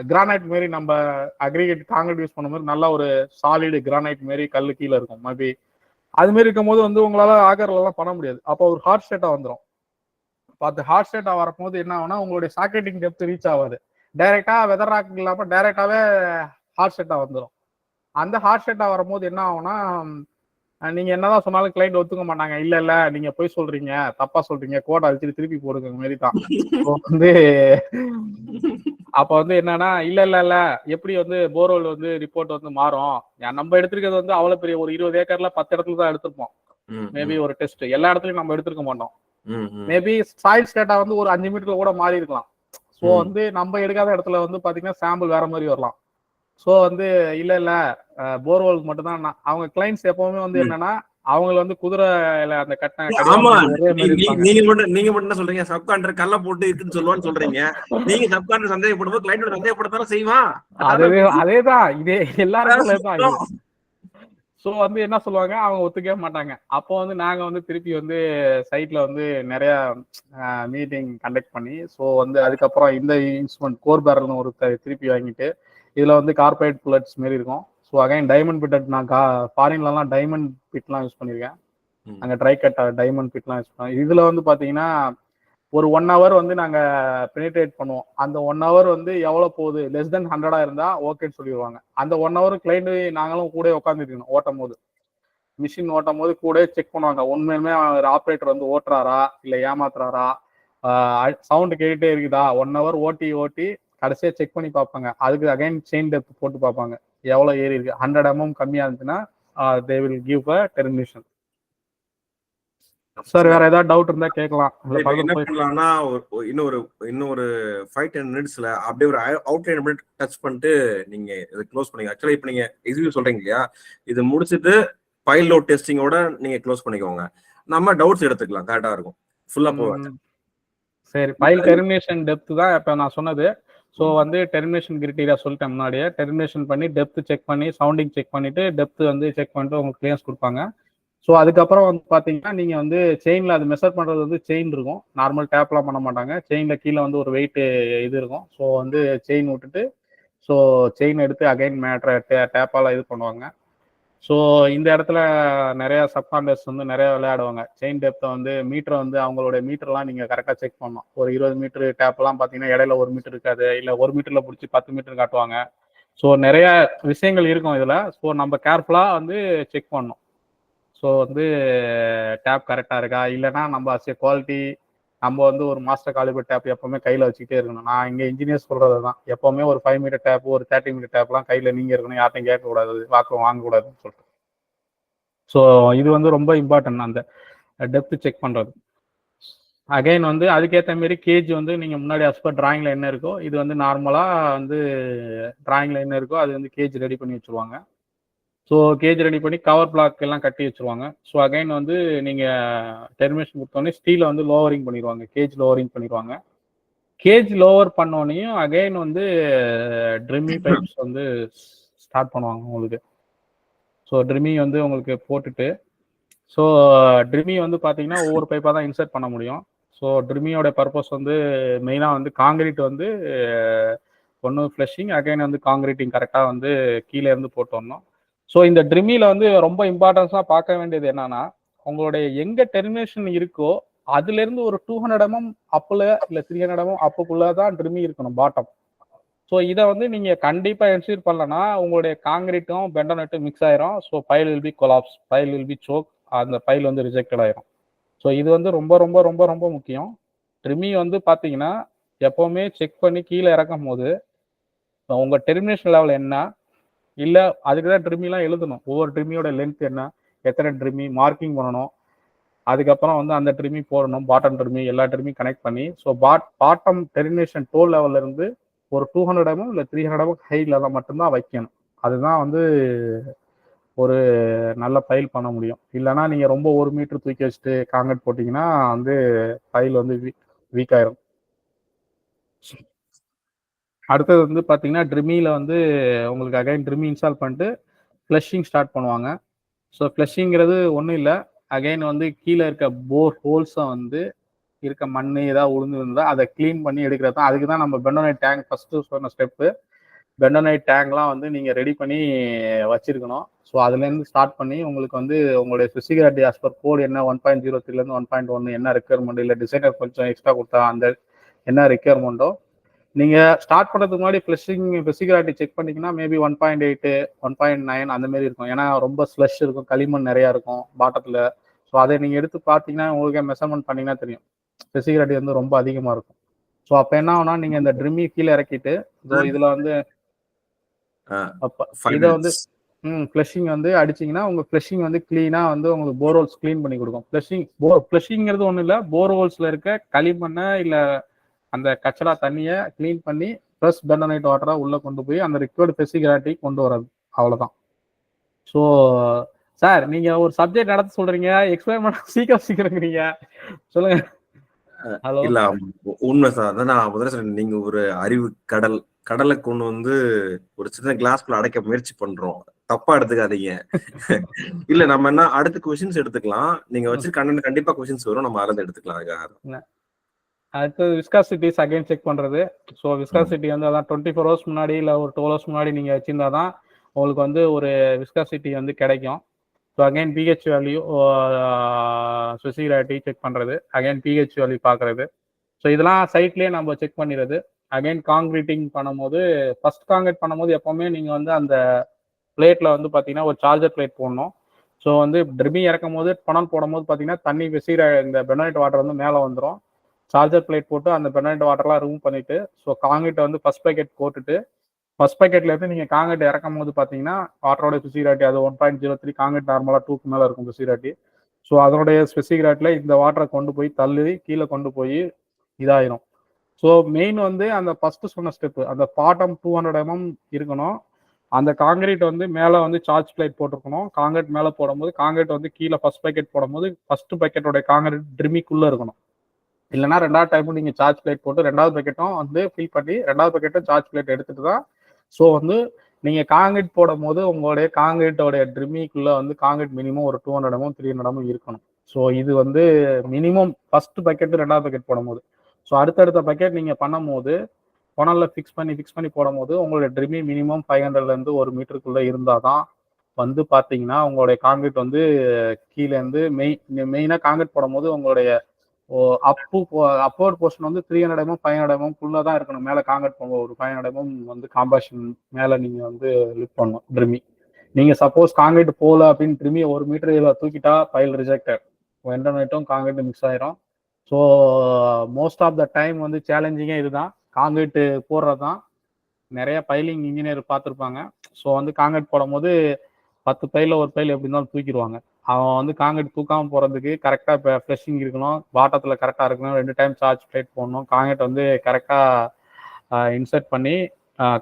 கிரானைட் மாரி நம்ம அக்ரிகேட் காங்கிரீட் யூஸ் பண்ண மாதிரி நல்ல ஒரு சாலிடு கிரானைட் மாரி கல்லு கீழே இருக்கும் மேபி. அது மாதிரி இருக்கும் போது வந்து உங்களால ஆகர்ல எல்லாம் பண்ண முடியாது. அப்போ ஒரு ஹார்ட் ஸ்டேட்டா வந்துடும். பார்த்து ஹார்ட் ஸ்டேட்டா வரப்போது என்ன ஆகும்னா உங்களுடைய சாக்கெட்டிங் டெப்த் ரீச் ஆகாது. டைரக்டா வெதர் ராக் இல்லாம டைரக்டாவே ஹார்ட் ஸ்டேட்டா வந்துடும். அந்த ஹார்ட் ஸ்டேட்டா வரும்போது என்ன ஆகும்னா நீங்க என்னதான் சொன்னாலும் கிளைண்ட் ஒத்துக்க மாட்டாங்க. இல்ல இல்ல நீங்க போய் சொல்றீங்க, தப்பா சொல்றீங்க, கோட் அழிச்சிட்டு திருப்பி போடுங்க மாரி தான். வந்து அப்ப வந்து என்னன்னா இல்ல இல்ல இல்ல எப்படி வந்து போர்வெல் வந்து ரிப்போர்ட் வந்து மாறும். நம்ம எடுத்திருக்கிறது வந்து அவ்வளவு பெரிய ஒரு 20 ஏக்கர்ல 10 இடத்துல தான் எடுத்திருப்போம். மேபி ஒரு டெஸ்ட் எல்லா இடத்துலயும் நம்ம எடுத்திருக்க மாட்டோம். மேபி சாயில் ஸ்டேட்டா வந்து ஒரு 5 மீட்டர்ல கூட மாறி இருக்கலாம். ஸோ வந்து நம்ம எடுக்காத இடத்துல வந்து பாத்தீங்கன்னா சாம்பிள் வேற மாதிரி வரலாம். ஸோ வந்து இல்ல இல்ல போர்வெல் மட்டும் தான் அவங்க கிளைண்ட்ஸ் எப்பவுமே வந்து என்னன்னா அவங்கள வந்து குதிரையில அந்த
நீங்க மட்டும் என்ன சொல்றீங்க, சப்கான்ட்ராக்டர் கல்ல போட்டு இருக்குன்னு சொல்லுவான்னு சொல்றீங்க. நீங்க சப்கான்ட்ராக்டர் சந்தேகப்படும்போது கிளைண்ட் சந்தேகப்படத்தானே செய்வான்.
அதேதான் இதே எல்லாரும். ஸோ வந்து என்ன சொல்லுவாங்க, அவங்க ஒத்துக்கவே மாட்டாங்க. அப்போ வந்து நாங்க வந்து திருப்பி வந்து சைட்ல வந்து நிறைய மீட்டிங் கண்டக்ட் பண்ணி ஸோ வந்து அதுக்கப்புறம் இந்த இன்ஸ்ட்ருமெண்ட் கோர் பேரல்னு ஒரு திருப்பி வாங்கிட்டு இதுல வந்து கார்பரேட் புல்லட்ஸ் மாரி இருக்கும். ஸோ அகைன் டைமண்ட் பிட் நான் ஃபாரின்லாம் டைமண்ட் பிட்லாம் யூஸ் பண்ணியிருக்கேன். அங்கே ட்ரை கட் டைமண்ட் பிட்லாம் யூஸ் பண்ணுவோம். இதுல வந்து பாத்தீங்கன்னா ஒரு 1 hour வந்து நாங்க பெனிட்ரேட் பண்ணுவோம். அந்த 1 hour வந்து எவ்வளவு போகுது, லெஸ் தென் 100 இருந்தா ஓகேன்னு சொல்லிடுவாங்க. அந்த 1 hour கிளைண்ட் நாங்களும் கூட உட்காந்துருக்கணும். ஓட்டும் போது மிஷின் ஓட்டும் போது கூட செக் பண்ணுவாங்க, உண்மையுமே ஆப்ரேட்டர் வந்து ஓட்டுறாரா இல்ல ஏமாத்துறாரா, சவுண்ட் கேட்டுட்டே இருக்குதா. 1 hour ஓட்டி ஓட்டி கடைசியா செக் பண்ணி பார்ப்பாங்க. அதுக்கு அகைன் செயின் டெப்த் போட்டு பார்ப்பாங்க எவ்வளவு ஏறி இருக்கு. 100 mm கம்மியா இருந்துச்சுன்னா they will give a termination. Sir வேற ஏதாவது டவுட் இருந்தா கேட்கலாம்.
என்ன பண்ணலாம்னா இன்னொரு 5-10 minutesல அப்படியே ஒரு அவுட்லைன் மட்டும் டச் பண்ணிட்டு நீங்க இதை க்ளோஸ் பண்ணீங்க. ஆக்சுவலா இப்போ நீங்க எக்ஸிக்யூட் சொல்றீங்க இல்லையா, இது முடிச்சுட்டு ஃபைல் லோட் டெஸ்டிங்கோட நீங்க க்ளோஸ் பண்ணிக்கோங்க. நம்ம டவுட்ஸ் எடுத்துக்கலாம், கரெக்டா இருக்கும். ஃபுல்லா போவாங்க.
சரி, ஃபைல் டெர்மினேஷன் டெப்த் தான் இப்ப நான் சொன்னது. ஸோ வந்து டெர்மினேஷன் கிரிட்டீரியா சொல்லிட்டேன் முன்னாடியே. டெர்மினேஷன் பண்ணி டெப்த் செக் பண்ணி சவுண்டிங் செக் பண்ணிட்டு டெப்த் வந்து செக் பண்ணிட்டு உங்களுக்கு கிளியர்ஸ் கொடுப்பாங்க. ஸோ அதுக்கப்புறம் வந்து பார்த்தீங்கன்னா நீங்கள் வந்து செயினில் அது மெஷர் பண்ணுறது வந்து செயின் இருக்கும். நார்மல் டேப்லாம் பண்ண மாட்டாங்க. செயினில் கீழே வந்து ஒரு வெயிட் இது இருக்கும். ஸோ வந்து செயின் விட்டுட்டு ஸோ செயின் எடுத்து அகைன் டேப்பால் இது பண்ணுவாங்க. ஸோ இந்த இடத்துல நிறைய சப்கான்டர்ஸ் வந்து நிறைய விளையாடுவாங்க. செயின் டெப்த்தை வந்து மீட்டரை வந்து அவங்களுடைய மீட்டர்லாம் நீங்கள் கரெக்டாக செக் பண்ணணும். ஒரு 20 மீட்டர் டேப்லாம் பார்த்தீங்கன்னா இடையில 1 மீட்டர் இருக்காது, இல்லை 1 மீட்டரில் பிடிச்சி 10 மீட்டர் காட்டுவாங்க. ஸோ நிறைய விஷயங்கள் இருக்கும் இதில். ஸோ நம்ம கேர்ஃபுல்லாக வந்து செக் பண்ணணும். ஸோ வந்து டேப் கரெக்டாக இருக்கா இல்லைன்னா நம்ம குவாலிட்டி நம்ம வந்து ஒரு மாஸ்டர் காலிபர் டேப் எப்பவுமே கையில் வச்சுக்கிட்டே இருக்கணும். நான் இங்கே இன்ஜினியர் சொல்கிறது தான், எப்பவுமே ஒரு 5 மீட்டர் டேப் ஒரு 30 மீட்டர் டேப்லாம் கையில் நீங்கள் இருக்கணும், யார்ட்டையும் கேட்கக்கூடாது, வாங்கக்கூடாதுன்னு சொல்லிட்டு. ஸோ இது வந்து ரொம்ப இம்பார்ட்டன்ட் அந்த டெப்த் செக் பண்ணுறது. அகைன் வந்து அதுக்கேற்ற மாரி கேஜ் வந்து நீங்கள் முன்னாடி அஸ்பர் டிராயிங்கில் என்ன இருக்கோ இது வந்து நார்மலாக வந்து டிராயிங்கில் என்ன இருக்கோ அது வந்து கேஜ் ரெடி பண்ணி வச்சுருவாங்க. ஸோ கேஜ் ரெடி பண்ணி கவர் பிளாக் எல்லாம் கட்டி வச்சுருவாங்க. ஸோ அகைன் வந்து நீங்கள் டெர்மினேஷன் கொடுத்தோடனே ஸ்டீலை வந்து லோவரிங் பண்ணிடுவாங்க, கேஜ் லோவரிங் பண்ணிடுவாங்க. கேஜ் லோவர் பண்ணோடனையும் அகைன் வந்து ட்ரிம்மி பைப்ஸ் வந்து ஸ்டார்ட் பண்ணுவாங்க உங்களுக்கு. ஸோ ட்ரிம்மி வந்து உங்களுக்கு போட்டுட்டு ஸோ ட்ரிம்மி வந்து பார்த்தீங்கன்னா ஒவ்வொரு பைப்பாக தான் இன்சர்ட் பண்ண முடியும். ஸோ ட்ரிம்மியோட பர்பஸ் வந்து மெயினாக வந்து காங்கிரீட் வந்து ஒன்று ஃப்ளஷிங், அகைன் வந்து காங்கிரீட்டிங் கரெக்டாக வந்து கீழே இருந்து போட்டு வரணும். ஸோ இந்த ட்ரிம்மியில் வந்து ரொம்ப இம்பார்ட்டன்ஸாக பார்க்க வேண்டியது என்னன்னா உங்களுடைய எங்க டெர்மினேஷன் இருக்கோ அதுல இருந்து ஒரு 200 mm அப்புல இல்ல 300 mm அப்புக்குள்ளதான் ட்ரிம்மி இருக்கணும் பாட்டம். ஸோ இதை வந்து நீங்க கண்டிப்பா என்ஷூர் பண்ணலன்னா உங்களுடைய காங்கிரீட்டும் பெண்டோனைட்டும் மிக்ஸ் ஆயிரும். So pile will be collapse, pile will be choke, அந்த பைல் வந்து ரிஜெக்டட் ஆயிரும். ஸோ இது வந்து ரொம்ப ரொம்ப ரொம்ப ரொம்ப முக்கியம். ட்ரிம்மி வந்து பாத்தீங்கன்னா எப்பவுமே செக் பண்ணி கீழே இறக்கும் போது உங்க டெர்மினேஷன் லெவல் என்ன, இல்ல அதுக்குதான் ட்ரிம்மிலாம் எழுதணும். ஒவ்வொரு ட்ரிம்மியோட லென்த் என்ன, எத்தனை ட்ரிம்மி மார்க்கிங் பண்ணணும். அதுக்கப்புறம் வந்து அந்த ட்ரிம்மி போடணும், பாட்டம் ட்ரிம்மி எல்லா ட்ரிம்மி கனெக்ட் பண்ணி. ஸோ பாட்டம் டெர்மினேஷன் டோ லெவல்ல இருந்து ஒரு 200 mm இல்லை 300 mm ஹைட்ல தான் மட்டும்தான் வைக்கணும். அதுதான் வந்து ஒரு நல்ல பைல் பண்ண முடியும். இல்லைன்னா நீங்க ரொம்ப 1 மீட்டர் தூக்கி வச்சுட்டு காங்கிரீட் போட்டீங்கன்னா வந்து பைல் வந்து வீக் ஆயிரும். அடுத்தது வந்து பாத்தீங்கன்னா ட்ரிம்மியில வந்து உங்களுக்கு அகைன் ட்ரிம்மி இன்ஸ்டால் பண்ணிட்டு ஃப்ளஷிங் ஸ்டார்ட் பண்ணுவாங்க. ஸோ ஃப்ளஷிங்கிறது ஒன்றும் இல்லை, அகைன் வந்து கீழே இருக்க போர் ஹோல்ஸை வந்து இருக்க மண் ஏதாவது உளுந்து இருந்தால் அதை க்ளீன் பண்ணி எடுக்கிறது தான். அதுக்கு தான் நம்ம பெண்டோனைட் டேங்க் ஃபஸ்ட்டு சொன்ன ஸ்டெப்பு. பெண்டோனைட் டேங்க்லாம் வந்து நீங்கள் ரெடி பண்ணி வச்சிருக்கணும். ஸோ அதுலேருந்து ஸ்டார்ட் பண்ணி உங்களுக்கு வந்து உங்களுடைய ஃபிசிகாலிட்டி ஆஸ் பர் கோட் என்ன 1.03 1.1 என்ன ரெக்யர்மெண்ட், இல்லை டிசைனர் கொஞ்சம் எக்ஸ்ட்ரா கொடுத்தா அந்த என்ன ரெக்யர்மெண்ட்டோ நீங்கள் ஸ்டார்ட் பண்ணுறதுக்கு முன்னாடி ஃபிசிகாலிட்டி செக் பண்ணிங்கன்னா மேபி 1.8 1.9 அந்த மாதிரி இருக்கும். ஏன்னா ரொம்ப ஸ்லஷ் இருக்கும், களிமண் நிறையா இருக்கும் பாட்டத்தில். ஸோ அதை நீங்கள் எடுத்து பார்த்தீங்கன்னா உங்களுக்கு மெஷர்மெண்ட் பண்ணிங்கன்னா தெரியும் ஃபிசிகாலிட்டி வந்து ரொம்ப அதிகமாக இருக்கும். ஸோ அப்போ என்ன ஆகுனா நீங்கள் இந்த ட்ரிம்மி கீழே இறக்கிட்டு இதில் வந்து இதை வந்து ஃப்ளஷிங் வந்து அடிச்சிங்கன்னா உங்கள் ஃப்ளஷிங் வந்து க்ளீனாக வந்து உங்களுக்கு போர்ஹோல்ஸ் க்ளீன் பண்ணி கொடுக்கும். ஃப்ளஷிங்கிறது ஒன்றும் இல்லை, போர்ஹோல்ஸில் இருக்க களிமண்ணை இல்லை அந்த கச்சடா தண்ணியை க்ளீன் பண்ணி ப்ளஸ் பெண்டோனைட் வாட்டரை உள்ளே கொண்டு போய் அந்த ரிக்வயர்டு ஃபிசிகாலிட்டி கொண்டு வர்றது, அவ்வளோதான். ஸோ சார் நீங்கள் ஒரு சப்ஜெக்ட் நடத்த சொல்கிறீங்க, எக்ஸ்பிளைன் பண்ண சீக்கிரங்கிறீங்க, சொல்லுங்க. ஹலோ.
இல்ல உண்மை சார், அதான் நான் முதல்ல சொன்னேன், நீங்க ஒரு அறிவு கடலை கொண்டு வந்து ஒரு சின்ன கிளாஸ்குள்ள அடைக்க முயற்சி பண்றோம், தப்பா எடுத்துக்காதீங்க. இல்ல நம்ம என்ன அடுத்த கொஸ்டின்ஸ் எடுத்துக்கலாம், நீங்க வச்சு கண்டென்ட் கண்டிப்பா கொஸ்டின்ஸ் வரும், நம்ம அதை எடுத்துக்கலாம். அதுக்காக
அடுத்து விஸ்காசிட்டிஸ் அகைன் செக் பண்றது. ஸோ விஸ்காசிட்டி வந்து அதான் 24 hours முன்னாடி இல்லை ஒரு 12 hours முன்னாடி நீங்க வச்சிருந்தா தான் உங்களுக்கு வந்து ஒரு விஸ்காசிட்டி வந்து கிடைக்கும். ஸோ அகைன் பிஹெச் வேல்யூ ஸ்பெசிஃபிகாலிட்டி செக் பண்றது, அகைன் பிஹெச் வேல்யூ பார்க்கறது. ஸோ இதெல்லாம் சைட்லேயே நம்ம செக் பண்ணிடுறது. அகைன் காங்கிரீட்டிங் பண்ணும்போது ஃபர்ஸ்ட் காங்கிரீட் பண்ணும்போது எப்பவுமே நீங்கள் வந்து அந்த பிளேட்டில் வந்து பார்த்தீங்கன்னா ஒரு சார்ஜர் பிளேட் போடணும். ஸோ வந்து ட்ரிம்மி இறக்கும் போது பணம் போடும்போது பார்த்தீங்கன்னா தண்ணி இந்த பெண்டோனைட் வாட்டர் வந்து மேலே வந்துடும். சார்ஜர் பிளேட் போட்டு அந்த பெண்டோனைட் வாட்டர்லாம் ரிமூவ் பண்ணிட்டு ஸோ காங்கிரீட்டை வந்து ஃபர்ஸ்ட் பேக்கெட் போட்டுட்டு ஃபர்ஸ்ட் பேக்கெட்ல இருந்து நீங்கள் காங்கிரீட் இறக்கும் போது பார்த்தீங்கன்னா வாட்டரோட ஃபிசிகாலிட்டி அது 1.03 காங்கிரீட் நார்மலாக 2க்கு மேலே இருக்கும் ஃபிசிகாலிட்டி. ஸோ அதனுடைய ஸ்பெசிஃபிகாலிட்டியில் இந்த வாட்டரை கொண்டு போய் தள்ளி கீழே கொண்டு போய் இதாயிரும். ஸோ மெயின் வந்து அந்த ஃபர்ஸ்ட் சொன்ன ஸ்டெப்பு, அந்த பாட்டம் 200 mm இருக்கணும். அந்த காங்கிரீட் வந்து மேலே வந்து சார்ஜ் பிளேட் போட்டிருக்கணும். காங்கிரீட் மேலே போடும்போது காங்கிரீட் வந்து கீழே ஃபர்ஸ்ட் பேக்கெட் போடும்போது ஃபர்ஸ்ட் பேக்கெட்டோட காங்கிரீட் ட்ரிம்மிக்குள்ளே இருக்கணும். இல்லைனா ரெண்டாவது டைமும் நீங்கள் சார்ஜ் பிளேட் போட்டு ரெண்டாவது பேக்கெட்டும் வந்து ஃபில் பண்ணி ரெண்டாவது பேக்கெட்டும் சார்ஜ் பிளேட் எடுத்துட்டு தான். ஸோ வந்து நீங்கள் காங்கிரீட் போடும் போது உங்களுடைய காங்கிரீட்டோடைய ட்ரிம்மிக்குள்ளே வந்து காங்கிரீட் மினிமம் ஒரு 200 mm 300 mm இருக்கணும். ஸோ இது வந்து மினிமம் ஃபர்ஸ்ட் பக்கெட்டு ரெண்டாவது பக்கெட் போடும் போது. ஸோ அடுத்தடுத்த பக்கெட் நீங்கள் பண்ணும் போது கொனலில் ஃபிக்ஸ் பண்ணி போடும் போது உங்களுடைய ட்ரிம்மி மினிமம் 500லேருந்து 1 மீட்டருக்குள்ளே இருந்தால் தான் வந்து பார்த்தீங்கன்னா உங்களுடைய காங்கிரீட் வந்து கீழேருந்து மெயினாக காங்கிரீட் போடும் போது உங்களுடைய அப்போர்ட் போர்ஷன் வந்து 300 mm 500 mm தான் இருக்கணும். மேலே காங்கிரீட் போகும்போது ஒரு 500 mm வந்து காம்பாஷன் மேலே நீங்கள் வந்து லிஃப்ட் பண்ணணும் ட்ரிம்மி. நீங்கள் சப்போஸ் காங்கிரீட் போகல அப்படின்னு ட்ரிம்மி 1 மீட்டர் இதில் தூக்கிட்டா பைல் ரிஜெக்டட், பெண்டோனைட்டும் காங்கிரீட்டும் மிக்ஸ் ஆயிரும். So most of the time வந்து சேலஞ்சிங்கே இதுதான், காங்கிரீட்டு போடுறது தான். நிறைய பைலிங் இன்ஜினியர் பார்த்துருப்பாங்க. ஸோ வந்து காங்கிரீட் போடும் போது 10 பைலில் ஒரு பைல் எப்படி இருந்தாலும் தூக்கிடுவாங்க. அவன் வந்து காங்கிரீட் தூக்காமல் போகிறதுக்கு கரெக்டாக இப்போ ஃப்ளஷிங் இருக்கணும், பாட்டத்தில் கரெக்டாக இருக்கணும், 2 டைம் சார்ஜ் பிளேட் போடணும், காங்கிரீட் வந்து கரெக்டாக இன்சர்ட் பண்ணி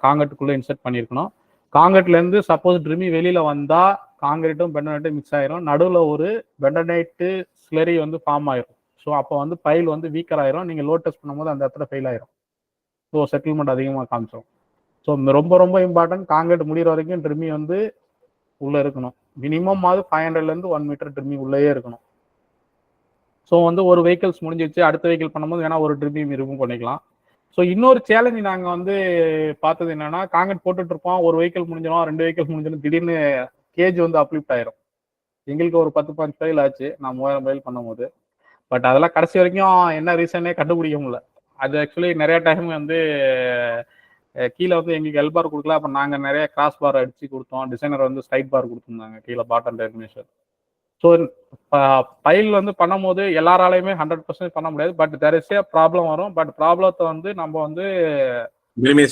காங்கிரீட்டுக்குள்ளே இன்சர்ட் பண்ணியிருக்கணும். காங்கிரீட்லேருந்து சப்போஸ் ட்ரிம்மி வெளியில் வந்தால் காங்கிரீட்டும் பெண்டோனைட்டும் மிக்ஸ் ஆயிரும், நடுவில் ஒரு பெண்டோனைட்டு ஸ்லரி வந்து ஃபார்ம் ஆயிரும். ஸோ அப்போ வந்து பைல் வந்து வீக்கர் ஆயிரும், நீங்கள் லோட் டெஸ்ட் பண்ணும்போது அந்த இடத்துல ஃபெயில் ஆயிரும். ஸோ செட்டில்மெண்ட் அதிகமாக காமிச்சிடும். ஸோ ரொம்ப ரொம்ப இம்பார்ட்டன்ட், காங்கிரீட் முடிகிற வரைக்கும் ட்ரிம்மி வந்து உள்ளே இருக்கணும். மினிமம் அது 500லேருந்து 1 மீட்டர் ட்ரிம்மி உள்ளேயே இருக்கணும். ஸோ வந்து ஒரு வெஹிக்கிள்ஸ் முடிஞ்சிச்சு, அடுத்த வெஹிக்கிள் பண்ணும்போது வேணா ஒரு ட்ரிம்மி ரிமூவ் பண்ணிக்கலாம். ஸோ இன்னொரு சேலஞ்சு நாங்கள் வந்து பார்த்தது என்னன்னா, காங்கிரீட் போட்டுட்டு இருப்போம், ஒரு வெஹிக்கிள் முடிஞ்சிடும் 2 வெஹிக்கிள் முடிஞ்சிடும், திடீர்னு கேஜ் வந்து அப்லிஃப்ட் ஆயிரும். எங்களுக்கு ஒரு 10 ஃபைல் ஆச்சு நான் 3000 ஃபைல் பண்ணும்போது. பட் அதெல்லாம் கடைசி வரைக்கும் என்ன ரீசனே கண்டுபிடிக்க முடியல. அது ஆக்சுவலி நிறைய டைம் வந்து கீழே வந்து எங்களுக்கு எல் பார் கொடுக்கல. அப்போ நாங்கள் நிறைய கிராஸ் பார் அடிச்சு கொடுத்தோம். டிசைனர் வந்து ஸ்ட்ரைட் பார் கொடுத்துருந்தாங்க கீழே பாட்டம் டெர்மினேஷன். ஸோ ஃபைல் வந்து பண்ணும்போது எல்லாராலையுமே 100% பண்ண முடியாது. But there is a problem வரும். பட் ப்ராப்ளத்தை வந்து நம்ம வந்து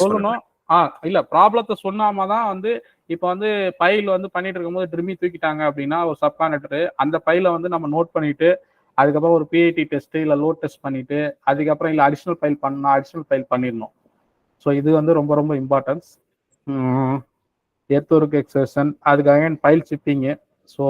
சொல்லணும். இல்ல ப்ராப்ளத்தை சொன்னாம தான் வந்து இப்போ வந்து ஃபைல் வந்து பண்ணிட்டு இருக்கும்போது ட்ரிம்மி தூக்கிட்டாங்க அப்படின்னா ஒரு சப்கான்ட்ராக்டர் அந்த ஃபைலை வந்து நம்ம நோட் பண்ணிட்டு அதுக்கப்புறம் ஒரு பிஐடி டெஸ்ட் இல்லை லோட் டெஸ்ட் பண்ணிட்டு அதுக்கப்புறம் இல்லை அடிஷ்னல் ஃபைல் பண்ணா அடிஷ்னல் ஃபைல் பண்ணிடணும். ஸோ இது வந்து ரொம்ப ரொம்ப இம்பார்ட்டன்ஸ். எர்த்ஒர்க் எக்ஸெஷன் அதுக்காக ஃபைல் ஷிப்பிங்கு. ஸோ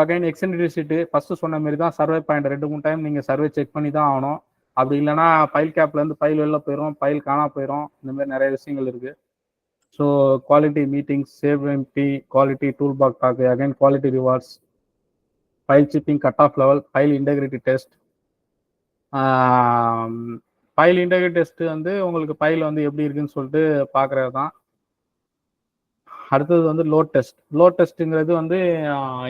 அகைன் எக்ஸ்டென்டிசிட்டி ஃபர்ஸ்ட் சொன்ன மாதிரி தான் சர்வே பாயிண்ட் 2-3 டைம் நீங்கள் சர்வே செக் பண்ணி தான் ஆகணும். அப்படி இல்லைன்னா ஃபைல் கேப்லேருந்து ஃபைல் வெளில போயிடும், ஃபைல் காணா போயிடும். இந்த மாதிரி நிறைய விஷயங்கள் இருக்குது. ஸோ குவாலிட்டி மீட்டிங்ஸ், சேவ் எம்பி, quality tool box talk, again quality rewards, pile chipping, cut off level, pile integrity test. Pile integrity test வந்து உங்களுக்கு ஃபைல் வந்து எப்படி இருக்குன்னு சொல்லிட்டு பார்க்குறது தான். அடுத்தது வந்து லோட் டெஸ்ட். லோட் டெஸ்ட்டுங்கிறது வந்து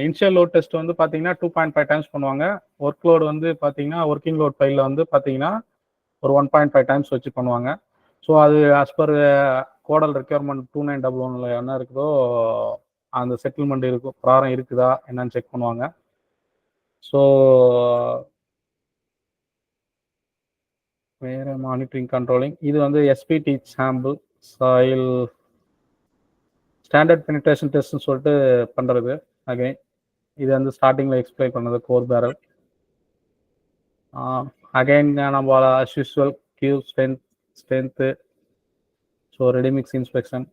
இனிஷியல் லோட் டெஸ்ட் வந்து பார்த்தீங்கன்னா 2.5 டைம்ஸ் பண்ணுவாங்க. ஒர்க் லோடு வந்து பார்த்தீங்கன்னா ஒர்க்கிங் லோட் ஃபைலில் வந்து பார்த்தீங்கன்னா ஒரு 1.5 டைம்ஸ் வச்சு பண்ணுவாங்க. ஸோ அது ஆஸ் பர் கோடல் ரெக்யர்மெண்ட் 2911 என்ன இருக்குதோ அந்த செட்டில்மெண்ட் இருக்கும் ப்ராரம் இருக்குதா என்னன்னு செக் பண்ணுவாங்க. ஸோ வேறு மானிட்டரிங் கண்ட்ரோலிங் இது வந்து SPT sample soil standard penetration டெஸ்ட்னு சொல்லிட்டு பண்ணுறது. அகைன் இது வந்து ஸ்டார்டிங்கில் எக்ஸ்பிளைன் பண்ணது கோர் பேரல். அகைன் நம்ம as usual cube strength. So readymix inspection,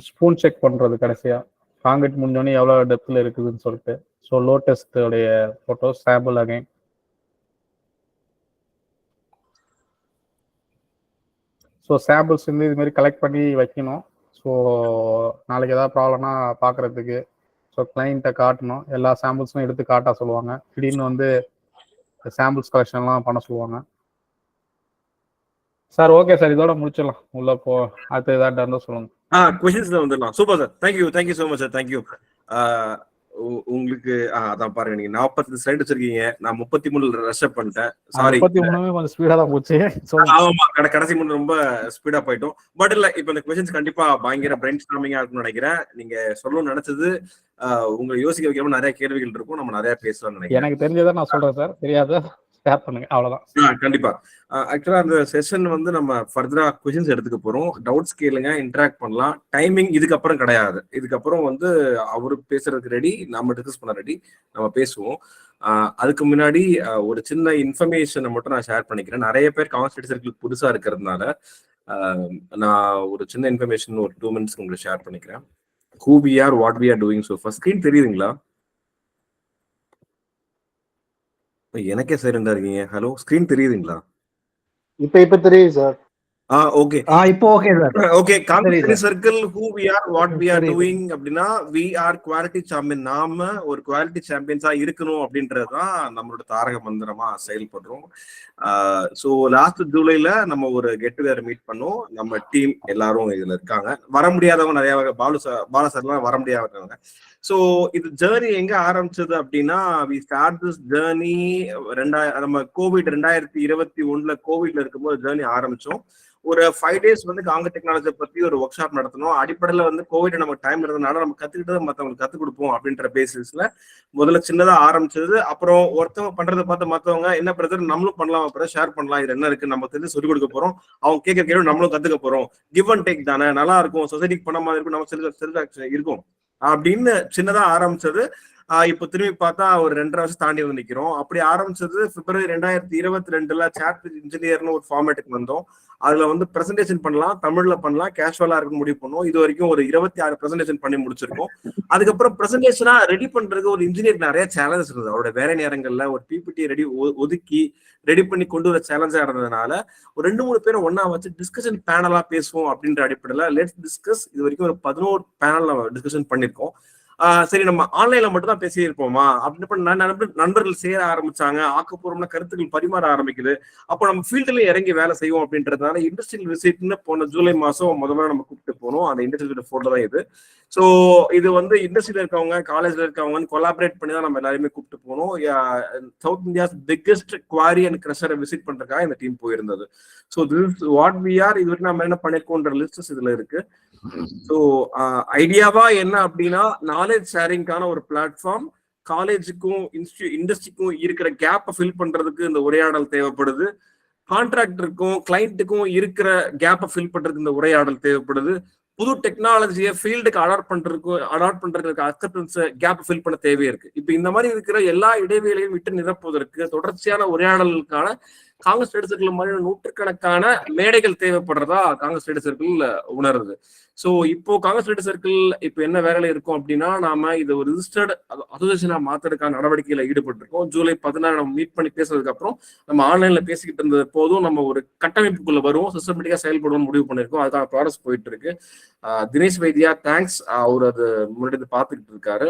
spoon check பண்ணுறது கடைசியாக காங்கிரீட் முடிஞ்சோடனே எவ்வளோ டெப்த்தில் இருக்குதுன்னு சொல்லிட்டு. ஸோ லோ டெஸ்ட்டோடைய photos sample. Again so samples வந்து இது மாதிரி கலெக்ட் பண்ணி வைக்கணும். ஸோ நாளைக்கு ஏதாவது ப்ராப்ளம்னா பார்க்குறதுக்கு ஸோ கிளைண்ட்டை காட்டணும். எல்லா சாம்பிள்ஸும் எடுத்து காட்ட சொல்லுவாங்க. திடீர்னு வந்து சாம்பிள்ஸ் கலெக்ஷன்லாம் பண்ண சொல்லுவாங்க. சார் ஓகே சார், இதோட முடிச்சிடலாம். உள்ள போ அடுத்து ஏதாவது இருந்தால் சொல்லுங்க.
கொஸ்டின்ஸ்ல வந்துடலாம். Super sir, thank you so much sir, thank you. உங்களுக்கு அதான் பாருங்க, நீங்க 40 ஸ்லைடு வச்சிருக்கீங்க, நான் 33 ரஷ் அப் பண்ணிட்டேன். சாரி,
33 கொஞ்சம் ஸ்பீடா தான் போச்சு.
ஆமா, கடைசி 3 ரொம்ப ஸ்பீடா போயிட்டோம். பட் இல்ல, இப்ப இந்த கொஸ்டின்ஸ் கண்டிப்பா பயங்கர பிரெயின் ஸ்டார்மிங்கா இருக்கும்னு நினைக்கிறேன். நீங்க சொல்லணும்னு நினைச்சது உங்களை யோசிக்க வைக்காம நிறைய கேள்விகள் இருக்கும், நம்ம நிறைய பேசலாம்னு நினைக்கிறேன்.
எனக்கு தெரிஞ்சதை நான் சொல்றேன் சார், தெரியாத ஷேர் பண்ணுங்க, அவ்வளவுதான்.
கண்டிப்பா. ஆக்சுவலா அந்த செஷன் வந்து நம்ம ஃபர்தரா கொஸ்டின்ஸ் எடுத்துக்க போறோம். டவுட்ஸ் கேளுங்க, இன்டராக்ட் பண்ணலாம். டைமிங் இதுக்கப்புறம் கிடையாது. இதுக்கப்புறம் வந்து அவரு பேசுறதுக்கு ரெடி, நம்ம டிஸ்கஸ் பண்ண ரெடி, நம்ம பேசுவோம். அதுக்கு முன்னாடி ஒரு சின்ன இன்ஃபர்மேஷனை மட்டும் நான் ஷேர் பண்ணிக்கிறேன். நிறைய பேர் கான்ஸ்டன்ட் சர்க்கிளுக்கு புதுசா இருக்கிறதுனால நான் ஒரு சின்ன இன்ஃபர்மேஷன் ஒரு 2 minutes உங்களுக்கு ஷேர் பண்ணிக்கிறேன். Who we are, what we are doing. So first screen தெரியுதுங்களா? எனக்கே சைலண்டா இருக்கீங்க. ஹலோ, ஸ்கிரீன் தெரியுதுங்களா?
இப்ப தெரியுது சார்.
ஓகே,
இப்போ okay sir.
Okay. Constant circle who we are, what we are doing அப்படின்னா we are குவாலிட்டி சாம்பியன். நாம ஒரு குவாலிட்டி சாம்பியன்ஸா இருக்கணும் அப்படின்றதுதான் நம்மளோட தாரக மந்திரமா செயல்படுறோம். ஸோ லாஸ்ட் ஜூலைல நம்ம ஒரு கெட் டுகெதர் மீட் பண்ணோம். நம்ம டீம் எல்லாரும் இதுல இருக்காங்க. வர முடியாதவங்க நிறைய, பாலா சார்லாம் வர முடியாதவங்க. ஸோ இது ஜேர்னி எங்க ஆரம்பிச்சது அப்படின்னா, வி ஸ்டார்ட் திஸ் ஜேர்னி நம்ம கோவிட் 2021 கோவிட்ல இருக்கும்போது ஜேர்னி ஆரம்பிச்சோம். ஒரு 5 days வந்து காங்கிரீட் டெக்னாலஜி பத்தி ஒரு ஒர்க் ஷாப் நடத்தணும். அடிப்படையில வந்து கோவிட் நமக்கு டைம் இருந்ததுனால நம்ம கத்துக்கிட்டதை மற்றவங்களுக்கு கத்துக் கொடுப்போம் அப்படின்ற பேசிஸ்ல முதல்ல சின்னதா ஆரம்பிச்சது. அப்புறம் ஒருத்தவங்க பண்றதை பார்த்து மற்றவங்க என்ன பிரதர் நம்மளும் பண்ணலாம், அப்புறம் ஷேர் பண்ணலாம், இது என்ன இருக்கு நம்ம தெரிஞ்சு சொல்லிக் கொடுக்க போறோம், அவங்க கேட்க கேள்வி நம்மளும் கத்துக்க போறோம், கிவ் அண்ட் டேக் தானே, நல்லா இருக்கும், சொசைட்டிக்கு பண்ண மாதிரி இருக்கும், நம்ம செல்ஃப் இருக்கும் அப்படின்னு சின்னதா ஆரம்பிச்சது. இப்போ திரும்பி பார்த்தா ஒரு 2.5 வருஷம் தாண்டி வந்து நிக்கிறோம். அப்படி ஆரம்பிச்சது பிப்ரவரி 2022 சாட் இன்ஜினியர்னு ஒரு ஃபார்மேட்டுக்கு வந்தோம். அதுல வந்து பிரசன்டேஷன் பண்ணலாம், தமிழ்ல பண்ணலாம், கேஷுவலா இருக்கு முடிவு பண்ணோம். இது வரைக்கும் ஒரு 26 பிரசன்டேஷன் பண்ணி முடிச்சிருக்கோம். அதுக்கப்புறம் பிரசன்டேஷனா ரெடி பண்றதுக்கு ஒரு இன்ஜினியர் நிறைய சேலஞ்சஸ் இருக்குது. அவரோட வேலை நேரங்கள்ல ஒரு பிபிடி ஒதுக்கி ரெடி பண்ணி கொண்டு வர சேலஞ்சா இருந்ததுனால ஒரு 2-3 பேரை ஒன்னா வச்சு டிஸ்கஷன் பேனலா பேசுவோம் அப்படின்ற அடிப்படையில லெட்ஸ் டிஸ்கஸ் இது வரைக்கும் ஒரு 11 பேனல் டிஸ்கஷன் பண்ணிருக்கோம். சரி நம்ம ஆன்லைன்ல மட்டும் தான் பேசியிருப்போமா அப்படின்னு நண்பர்கள் சேர ஆரம்பிச்சாங்க, ஆக்கப்பூர்வமான கருத்துக்கள் பரிமாற ஆரம்பிக்குது. அப்போ நம்ம ஃபீல்டுல இறங்கி வேலை செய்வோம் அப்படின்றதுனால இண்டஸ்ட்ரியல் விசிட்னு போன ஜூலை மாசம் முதல்ல நம்ம கூப்பிட்டு போனோம். அந்த இண்டஸ்ட்ரியல் போட்டோ தான் இது. ஸோ இது வந்து இண்டஸ்ட்ரியில இருக்கவங்க, காலேஜ்ல இருக்கவங்க கொலாபரேட் பண்ணி தான் நம்ம எல்லாருமே கூப்பிட்டு போனோம். South India's biggest quarry and கிரஷரை விசிட் பண்றதுக்காக இந்த டீம் போயிருந்தது. So this what we are. இது வரைக்கும் நம்ம என்ன பண்ணிருக்கோன்ற லிஸ்டஸ் இதுல இருக்கு. ஸோ ஐடியாவா என்ன அப்படின்னா, நாலேஜ் ஷேரிங்கான ஒரு பிளாட்ஃபார்ம். காலேஜுக்கும் இண்டஸ்ட்ரிக்கும் இருக்கிற கேப்பை ஃபில் பண்றதுக்கு இந்த உரையாடல் தேவைப்படுது. கான்ட்ராக்டருக்கும் கிளைண்ட்டுக்கும் இருக்கிற கேப்பை ஃபில் பண்றதுக்கு இந்த உரையாடல் தேவைப்படுது. புது டெக்னாலஜியை ஃபீல்டுக்கு அடாப்ட் பண்றதுக்கு அக்செப்டன்ஸ் கேப் ஃபில் பண்ண தேவையா இருக்கு. இப்ப இந்த மாதிரி இருக்கிற எல்லா இடைவேளையும் விட்டு நிரப்புவதற்கு தொடர்ச்சியான உரையாடலுக்கான காங்கிரஸ் ஸ்டேட் சர்க்கிள் மாதிரி நூற்றுக்கணக்கான மேடைகள் தேவைப்படுறதா காங்கிரஸ் ஸ்டேட் சர்க்கிள் உணருது. ஸோ இப்போ காங்கிரஸ் ஸ்டேட் சர்க்கிள் இப்போ என்ன வேலையில இருக்கும் அப்படின்னா, நாம இது ஒரு ரிஜிஸ்டர்ட் அசோசியேஷனா மாத்துறதுக்கான நடவடிக்கையில ஈடுபட்டிருக்கோம். ஜூலை 16 நம்ம மீட் பண்ணி பேசுறதுக்கு அப்புறம் நம்ம ஆன்லைன்ல பேசிக்கிட்டு இருந்தது போதும் நம்ம ஒரு கட்டமைப்புக்குள்ள வருவோம், சிஸ்டமேட்டிக்கா செயல்படுவோம்னு முடிவு பண்ணிருக்கோம். அதுக்கான ப்ராசஸ் போயிட்டு இருக்கு. தினேஷ் வைத்தியா தேங்க்ஸ், அவர் அது முன்னாடி பார்த்துக்கிட்டு இருக்காரு.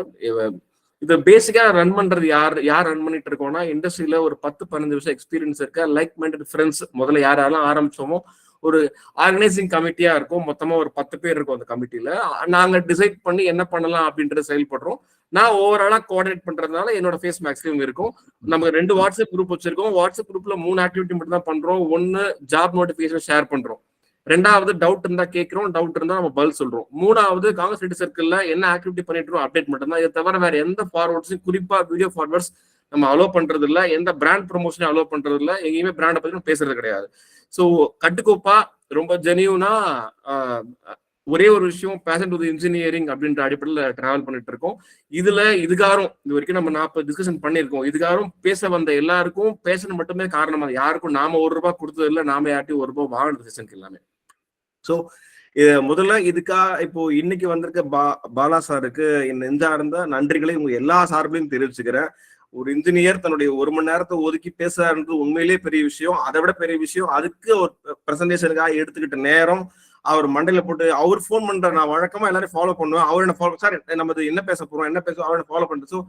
இது பேசிக்கா ரன் பண்றது யார் ரன் பண்ணிட்டு இருக்கோம்னா, இண்டஸ்ட்ரியில ஒரு 10-15 வருஷம் எக்ஸ்பீரியன்ஸ் இருக்க லைக் மைண்டட் ஃப்ரெண்ட்ஸ். முதல்ல யாரெல்லாம் ஆரம்பிச்சோமோ ஒரு ஆர்கனைசிங் கமிட்டியா இருக்கும். மொத்தமா ஒரு 10 பேர் இருக்கும் அந்த கமிட்டியில. நாங்க டிசைட் பண்ணி என்ன பண்ணலாம் அப்படின்றத செயல்படுறோம். நான் ஓவராலா கோஆர்டினேட் பண்றதுனால என்னோட ஃபேஸ் மேக்ஸிமம் இருக்கும். நம்ம 2 வாட்ஸ்அப் குரூப் வச்சிருக்கோம். வாட்ஸ்அப் குரூப்ல 3 ஆக்டிவிட்டி மட்டும் தான் பண்றோம். 1 ஜாப் நோட்டிபிகேஷன் ஷேர் பண்றோம். 2வது டவுட் இருந்தா கேட்கிறோம், டவுட் இருந்தா நம்ம பதில் சொல்றோம். 3வது காங்கிரஸ் ஸ்டேட் சர்க்கிள்ல என்ன ஆக்டிவிட்டி பண்ணிட்டு இருக்கோம் அப்டேட் மட்டும் தான். இதை தவிர வேற எந்த ஃபார்வர்ட்ஸும், குறிப்பா வீடியோ ஃபார்வர்ட்ஸ் நம்ம அலோவ் பண்றது இல்ல. எந்த பிராண்ட் ப்ரொமோஷனையும் அலோவ் பண்றது இல்ல. எங்கேயுமே பிராண்டை பத்தி நம்ம பேசுறது கிடையாது. ஸோ கட்டுக்கோப்பா ரொம்ப ஜெனியூனா ஒரே ஒரு விஷயம், பேஷன் டு இன்ஜினியரிங் அப்படின்ற அடிப்படையில் டிராவல் பண்ணிட்டு இருக்கோம். இதுகாரும் இது வரைக்கும் நம்ம 40 டிஸ்கஷன் பண்ணியிருக்கோம். இதுகாரும் பேச வந்த எல்லாருக்கும் பேஷன் மட்டுமே காரணமா, யாருக்கும் நாம ₹1 கொடுத்தது இல்லை, நாம யார்ட்டையும் ₹1 வாங்கின டிசிஷனுக்கு எல்லாமே. ஸோ முதல்ல இப்போ இன்னைக்கு வந்திருக்க பாலா சாருக்கு நெஞ்சார்ந்த நன்றிகளை உங்க எல்லா சார்பிலையும் தெரிவிச்சுக்கிறேன். ஒரு இன்ஜினியர் தன்னுடைய 1 மணி நேரத்தை ஒதுக்கி பேசுறாருன்றது உண்மையிலேயே பெரிய விஷயம். அதை விட பெரிய விஷயம், அதுக்கு ஒரு பிரசன்டேஷனுக்காக எடுத்துக்கிட்ட நேரம், அவர் மண்டையில போட்டு அவர் ஃபோன் பண்ற, நான் வழக்கமா எல்லாரும் ஃபாலோ பண்ணுவேன். அவர் என்ன ஃபாலோ, சார் நம்ம என்ன பேச போறோம், என்ன பேசுவோம், அவரை ஃபாலோ பண்றது. ஸோ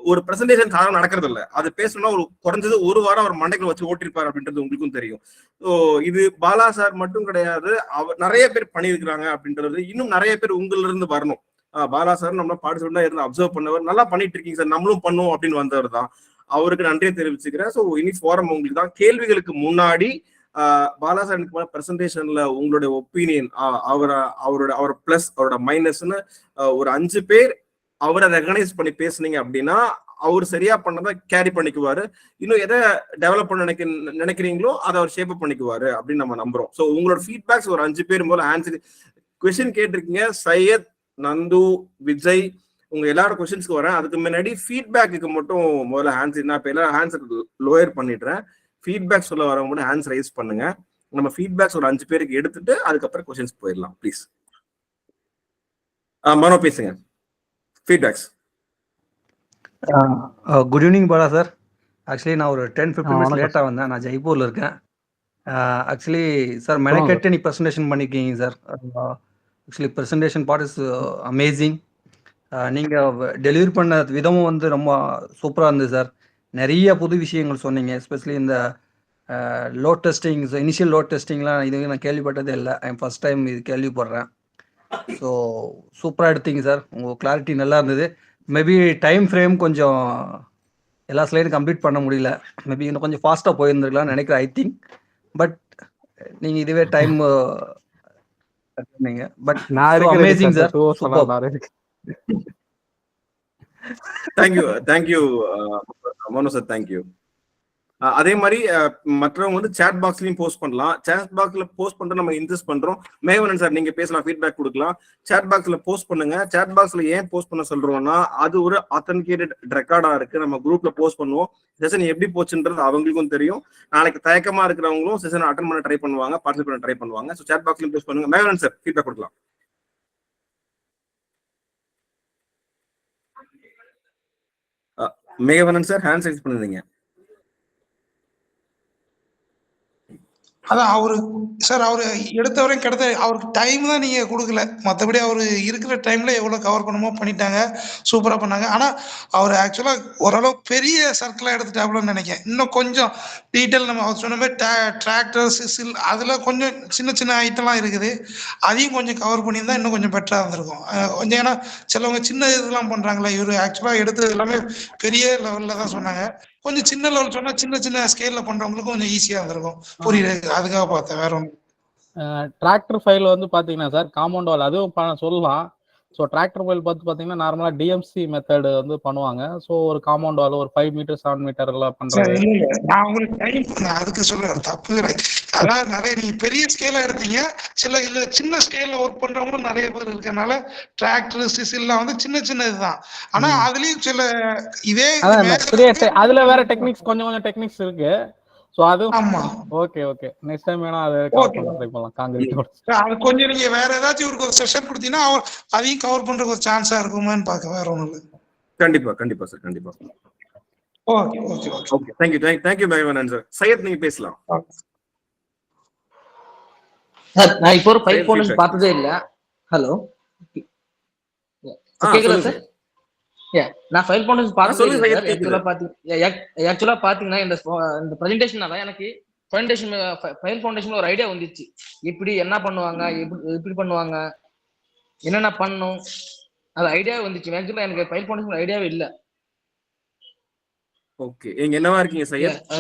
ஒரு பிரசன்டேஷன் சாதாரண நடக்கிறது இல்லை. அது பேசணும்னா ஒரு குறைஞ்சது 1 வாரம் அவர் மண்டைகளை வச்சு ஓட்டிருப்பாரு அப்படின்றது உங்களுக்கும் தெரியும். ஸோ இது பாலா சார் மட்டும் கிடையாது, அவர் நிறைய பேர் பண்ணியிருக்கிறாங்க அப்படின்றது இன்னும் நிறைய பேர் உங்கள இருந்து வரணும். பாலா சார் நம்ம பார்ட்டிசிபெண்டா இருந்து அப்சர்வ் பண்ணவர், நல்லா பண்ணிட்டு இருக்கீங்க சார், நம்மளும் பண்ணுவோம் அப்படின்னு வந்தவர் தான். அவருக்கு நன்றியை தெரிவிச்சுக்கிறேன். ஸோ இனி ஃபாரம் உங்களுக்கு தான். கேள்விகளுக்கு முன்னாடி பாலா சார் பிரசன்டேஷன்ல உங்களுடைய ஒப்பீனியன், அவரோட பிளஸ் அவரோட மைனஸ்ன்னு ஒரு 5 பேர் அவரை ரெகனைஸ் பண்ணி பேசுனீங்க அப்படின்னா அவர் சரியா பண்ணதை கேரி பண்ணிக்குவாரு. இன்னும் எதை டெவலப் பண்ண நினைக்கிறீங்களோ அதை அவர் ஷேப் அப் பண்ணிக்குவாரு அப்படின்னு நம்ம நம்புறோம். ஸோ உங்களோட ஃபீட்பேக்ஸ் ஒரு 5 பேர் முதல்ல ஆன்சர் கொஸ்டின் கேட்டிருக்கீங்க. சையத், நந்து, விஜய், உங்க எல்லாரும் கொஸ்டின்ஸ்க்கு வரேன். அதுக்கு முன்னாடி ஃபீட்பேக்கு மட்டும் முதல்ல ஆன்சர், நான் இப்போ எல்லாரும் ஆன்சர் லோயர் பண்ணிடுறேன். ஃபீட்பேக் சொல்ல வரவங்க மட்டும் ஹேண்ட்ஸ் ரைஸ் பண்ணுங்க. நம்ம ஃபீட்பேக்ஸ் ஒரு 5 பேருக்கு எடுத்துட்டு அதுக்கப்புறம் கொஸ்டின்ஸ் போயிடலாம் ப்ளீஸ். மனோ பேசுங்க. Feedbacks.
Good evening Bala sir. Actually நான் ஒரு 10-15 மினிட்ஸ் லேட்டாக வந்தேன். நான் ஜெய்ப்பூரில் இருக்கேன். ஆக்சுவலி சார் மெனக்கெட்டு நீ ப்ரெசன்டேஷன் பண்ணியிருக்கீங்க sir. Actually presentation part is amazing. நீங்கள் டெலிவரி பண்ண விதமும் வந்து ரொம்ப சூப்பராக இருந்தது சார். நிறைய புது விஷயங்கள் சொன்னீங்க. எஸ்பெஷலி இந்த லோட் டெஸ்டிங், இனிஷியல் லோட் டெஸ்டிங்லாம் இது நான் கேள்விப்பட்டதே இல்லை. ஃபர்ஸ்ட் டைம் இது கேள்விப்படுறேன். ஸோ சூப்பராக எடுத்தீங்க சார். உங்கள் கிளாரிட்டி நல்லா இருந்தது. மேபி டைம் ஃப்ரேம் கொஞ்சம் எல்லா ஸ்லைடும் கம்ப்ளீட் பண்ண முடியல. மேபி இன்னும் கொஞ்சம் ஃபாஸ்ட்டாக போயிருந்துருக்கலாம்னு நினைக்கிறேன் ஐ திங்க். பட் நீங்கள் இதுவே time but amazing sir. Super.
Thank you Mano sir, thank you. அதே மாதிரி மற்றவங்க வந்து சேட் பாக்ஸ்லயும் போஸ்ட் பண்ணலாம். சேட் பாக்ஸ்ல போஸ்ட் பண்ணிட்டு நம்ம இன்ட்ரெஸ்ட் பண்றோம். மேவனன் சார் நீங்க பேசலாம், ஃபீட்பேக் கொடுக்கலாம். சேட் பாக்ஸ்ல போஸ்ட் பண்ணுங்க. சேட் பாக்ஸ்ல ஏன் போஸ்ட் பண்ண சொல்றோம்னா, அது ஒரு ஆத்தென்டிகேட்டட் ரெக்கார்டா இருக்கு. நம்ம குரூப்ல போஸ்ட் பண்ணுவோம். செஷன் எப்படி போச்சுன்றது அவங்களுக்கும் தெரியும். நாளைக்கு தயக்கமா இருக்கிறவங்களும் செஷன் அட்டன் பண்ண ட்ரை பண்ணுவாங்க, பார்ட்டிசிபேட் பண்ண ட்ரை பண்ணுவாங்க. ஸோ சேட் பாக்ஸ்லயும் போஸ்ட் பண்ணுங்க. மேவனன் சார் ஃபீட்பேக் கொடுக்கலாம். மேகவனன் சார் ஹேண்ட் ரைஸ் பண்ணுங்க.
அதான் அவரு சார் அவரு எடுத்தவரையும் கிடைத்த அவருக்கு டைம் தான் நீங்க கொடுக்கல. மற்றபடி அவரு இருக்கிற டைம்ல எவ்வளவு கவர் பண்ணுமோ பண்ணிட்டாங்க. சூப்பரா பண்ணாங்க. ஆனா அவர் ஆக்சுவலா ஓரளவு பெரிய சர்க்கிளா எடுத்துட்டாப்லன்னு நினைக்கிறேன். இன்னும் கொஞ்சம் டீட்டெயில் நம்ம அவர் சொன்ன மாதிரி டிராக்டர், சிசில் அதுல கொஞ்சம் சின்ன சின்ன ஐட்டம்லாம் இருக்குது. அதையும் கொஞ்சம் கவர் பண்ணியிருந்தா இன்னும் கொஞ்சம் பெட்டரா இருந்திருக்கும். கொஞ்சம் ஏன்னா சிலவங்க சின்ன இதெல்லாம் பண்றாங்களே, இவரு ஆக்சுவலா எடுத்தது எல்லாமே பெரிய லெவல்ல தான் சொன்னாங்க. கொஞ்சம் சின்ன லெவல் சொன்னா சின்ன சின்ன ஸ்கேல்ல பண்றவங்களுக்கு கொஞ்சம் ஈஸியா இருந்திருக்கும். புரியுது, அதுக்காக பார்த்தேன், வேற ஒன்றும்.
டிராக்டர் ஃபைல் வந்து பாத்தீங்கன்னா சார் காம்பவுண்ட் வால் அதுவும் சொல்லலாம். ஸோ டிராக்டர் ஃபைல் பார்த்து பார்த்தீங்கன்னா நார்மலாக டிஎம்சி மெத்தட் வந்து பண்ணுவாங்க. ஸோ ஒரு காம்பவுண்ட் வால் ஒரு 5 மீட்டர் 7 மீட்டர்லாம் பண்றது.
நான் உங்களுக்கு டைம் அதுக்கு சொல்ல தப்பு கிடையாது. அதான் நிறைய நீங்க பெரிய ஸ்கேலா எடுத்தீங்க, சின்ன ஸ்கேல்ல ஒர்க் பண்றவங்களும் நிறைய பேர் இருக்கனால டிராக்டர் சிசில்லாம் வந்து சின்ன சின்ன இதுதான். ஆனா அதுலயும் சில இதே
அதுல வேற டெக்னிக்ஸ் கொஞ்சம் டெக்னிக்ஸ் இருக்கு. சோ அது
ஆமா.
ஓகே நெக்ஸ்ட் டைம் வேணா அதை கவர் பண்ண ட்ரை பண்ணலாம். காங்கிரீட்டோட
அது கொஞ்சம் நீங்க வேற ஏதாச்சும் ஒரு செஷன் கொடுத்தீங்கன்னா அதையும் கவர் பண்றதுக்கு ஒரு சான்ஸா இருக்குமான்னு பார்க்க, வேற ஒண்ணும் இல்லை.
கண்டிப்பா சார், கண்டிப்பா.
ஓகே
தேங்க்யூ மேகவன் சார். சையத் நீங்க பேசலாம்
சார். நான் இப்போ ஒரு ஃபைல் ஃபவுண்டேஷன் பார்த்ததே இல்ல. ஹலோ கேக்குதா சார்? நான் ஃபைல் ஃபவுண்டேஷன் பார்த்ததே இல்ல சார். ஆக்சுவலா பாத்தீங்கன்னா இந்த பிரசன்டேஷனால எனக்கு ஃபைல் ஃபவுண்டேஷன்ல ஒரு ஐடியா வந்துச்சு. எப்படி என்ன பண்ணுவாங்க, எப்படி பண்ணுவாங்க, என்னென்ன பண்ணணும், அது ஐடியா வந்துச்சு. ஆக்சுவலா எனக்கு ஃபைல் ஃபவுண்டேஷன் ஐடியாவே இல்ல.
ஓகே, நீங்க என்னவா இருக்கீங்க சையத்?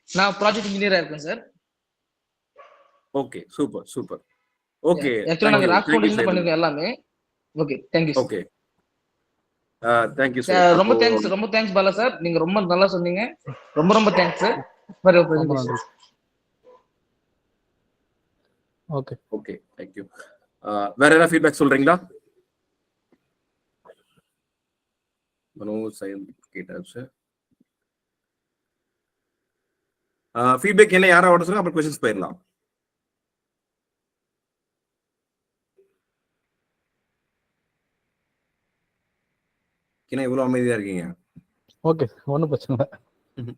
நான் ப்ராஜெக்ட் இன்ஜினியரா இருக்கேன் சார்.
Okay, super. ஓகே,
ஆக்சுவலா நாங்க ராக் ஃபவுண்டேஷன் பண்ணிருக்கோம் எல்லாமே. Okay, thank you.
Okay, thank you sir.
ரொம்ப தேங்க்ஸ் பாலா சார். நீங்க ரொம்ப நல்லா சொன்னீங்க. ரொம்ப thanks sir for your presentation.
Okay, thank you. வேற ஏதாவது ஃபீட்பேக் சொல்றீங்களா? மனோஜ் சையத் கேட்டாச்சு. ஃபீட்பேக் என்ன யாரா சொல்லுங்க, அப்புறம் क्वेश्चंस போயிடலாம். என்ன இவ்வளவு அமைதியா இருக்கீங்க?
ஓகே, ஒன்றும் பிரச்சனை இல்லை.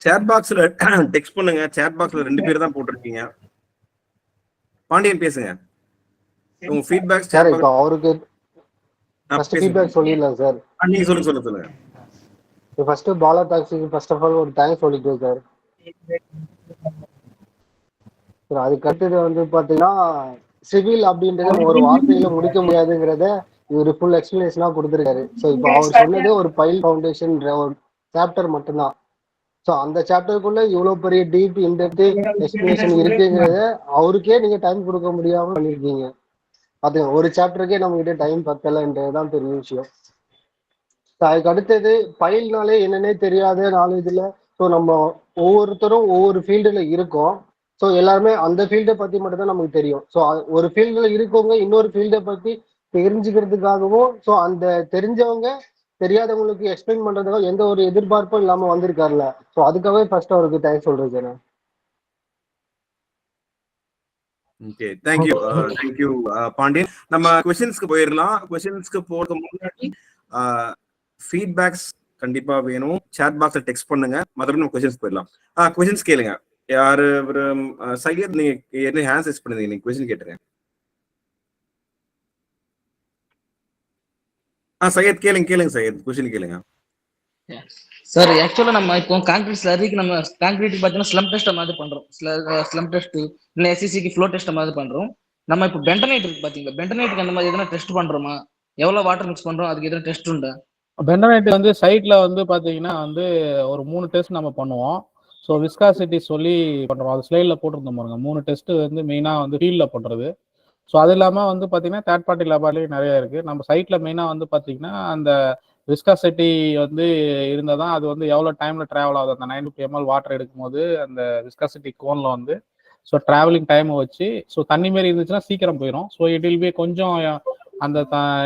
சேட் பாக்ஸ்ல டெக்ஸ்ட் பண்ணுங்க. சேட் பாக்ஸ்ல 2 பேர் தான் போட்டிருக்கீங்க. பாண்டியன் பேசுங்க. உங்க ஃபீட்பேக்
சார். இப்போ அவருக்கு ஃபர்ஸ்ட் ஃபீட்பேக் சொல்லிடலாம் சார்.
நீங்க சொல்லுங்க.
ஃபர்ஸ்ட் பாலா டாக்ஸிக்கு ஃபர்ஸ்ட் ஆஃப் ஆல் ஒரு தேங்க்ஸ் சொல்லிக்கிறேன் சார். அதுக்கு அடுத்தது வந்து பாத்தீங்கன்னா சிவில் அப்படின்றத ஒரு வார்த்தையில முடிக்க முடியாதுங்கிறத இவர் ஃபுல் எக்ஸ்பிளனேஷனா கொடுத்துருக்காரு. ஸோ இப்போ அவர் சொன்னது ஒரு பைல் ஃபவுண்டேஷன் ஒரு சாப்டர் மட்டும்தான். ஸோ அந்த சாப்டருக்குள்ள இவ்வளவு பெரிய டீப் இன்டெப்த் எக்ஸ்பிளனேஷன் இருக்குங்கிறத அவருக்கே நீங்க டைம் கொடுக்க முடியாம பண்ணிருக்கீங்க. பாத்துங்க, ஒரு சாப்டருக்கே நம்ம கிட்ட டைம் பத்தலைன்றதுதான் பெரிய விஷயம். அதுக்கு அடுத்தது பைல்னாலே என்னன்னே தெரியாத நாலேஜ்ல ஸோ நம்ம ஒவ்வொருத்தரும் ஒவ்வொரு ஃபீல்டுல இருக்கோம். ஸோ எல்லாருமே அந்த ஃபீல்டை பத்தி மட்டும் தான் நமக்கு தெரியும். ஸோ ஒரு ஃபீல்டுல இருக்கவங்க இன்னொரு ஃபீல்டை பத்தி தெரிஞ்சுக்கிறதுக்காகவும் ஸோ அந்த தெரிஞ்சவங்க தெரியாதவங்களுக்கு எக்ஸ்பிளைன் பண்றதுக்காக எந்த ஒரு எதிர்பார்ப்பும் இல்லாம வந்திருக்காருல்ல. ஸோ அதுக்காகவே ஃபர்ஸ்ட் அவருக்கு தேங்க்ஸ் சொல்றேன்.
Okay, thank you Pandian. நம்ம क्वेश्चंसக்கு போயிடலாம். क्वेश्चंसக்கு போறதுக்கு முன்னாடி ஃபீட்பேக்ஸ் கண்டிப்பா வேணும். சாட் பாக்ஸ்ல டெக்ஸ்ட் பண்ணுங்க. மத்தபடி நம்ம क्वेश्चंस போயிடலாம். क्वेश्चंस கேளுங்க. யாரு சையத் நீங்க என்ன ஹேண்ட் ரைஸ் பண்ணுங்க, நீங்க क्वेश्चन கேட்டுங்க. சையத் கேளுங்க சையத், क्वेश्चन கேளுங்க
சார். ஆக்சுவலா நம்ம இப்போ கான்கிரீட் ஸ்லரிக்கு நம்ம கான்கிரீட் பார்த்தீங்கன்னா ஸ்லம் டெஸ்ட் மாதிரி பண்றோம். ஸ்லம் டெஸ்ட் இல்லை எஸ்சிசிக்கு ஃப்ளோ டெஸ்ட் மாதிரி பண்றோம். நம்ம இப்போ பென்டனைட் இருக்கு பாத்தீங்களா, பென்டனைட்டுக்கு அந்த மாதிரி எதனா டெஸ்ட் பண்றோமா? எவ்வளவு வாட்டர் மிக்ஸ் பண்றோம், அதுக்கு எதனா டெஸ்ட் உண்டா?
பென்டனைட் வந்து சைட்ல வந்து பாத்தீங்கன்னா வந்து ஒரு 3 டெஸ்ட் நம்ம பண்ணுவோம். ஸோ விஸ்காசிட்டி சொல்லி பண்றோம். அது ஸ்லைட்ல போட்டிருந்தோம் பாருங்க. 3 டெஸ்ட் வந்து மெயினா வந்து ஃபீல்ட்ல பண்றது. ஸோ அது இல்லாமல் வந்து பார்த்தீங்கன்னா தேர்ட் பார்ட்டி லேபார்லேயும் நிறைய இருக்குது. நம்ம சைட்டில் மெயினாக வந்து பார்த்தீங்கன்னா அந்த விஸ்காசிட்டி வந்து இருந்தால் தான் அது வந்து எவ்வளோ டைமில் ட்ராவல் ஆகுது. அந்த 950 ml வாட்டர் எடுக்கும்போது அந்த விஸ்காசிட்டி கோனில் வந்து ஸோ ட்ராவலிங் டைமை வச்சு ஸோ தண்ணி மாரி இருந்துச்சுன்னா சீக்கிரம் போயிடும். ஸோ இட் வில் பி கொஞ்சம் அந்த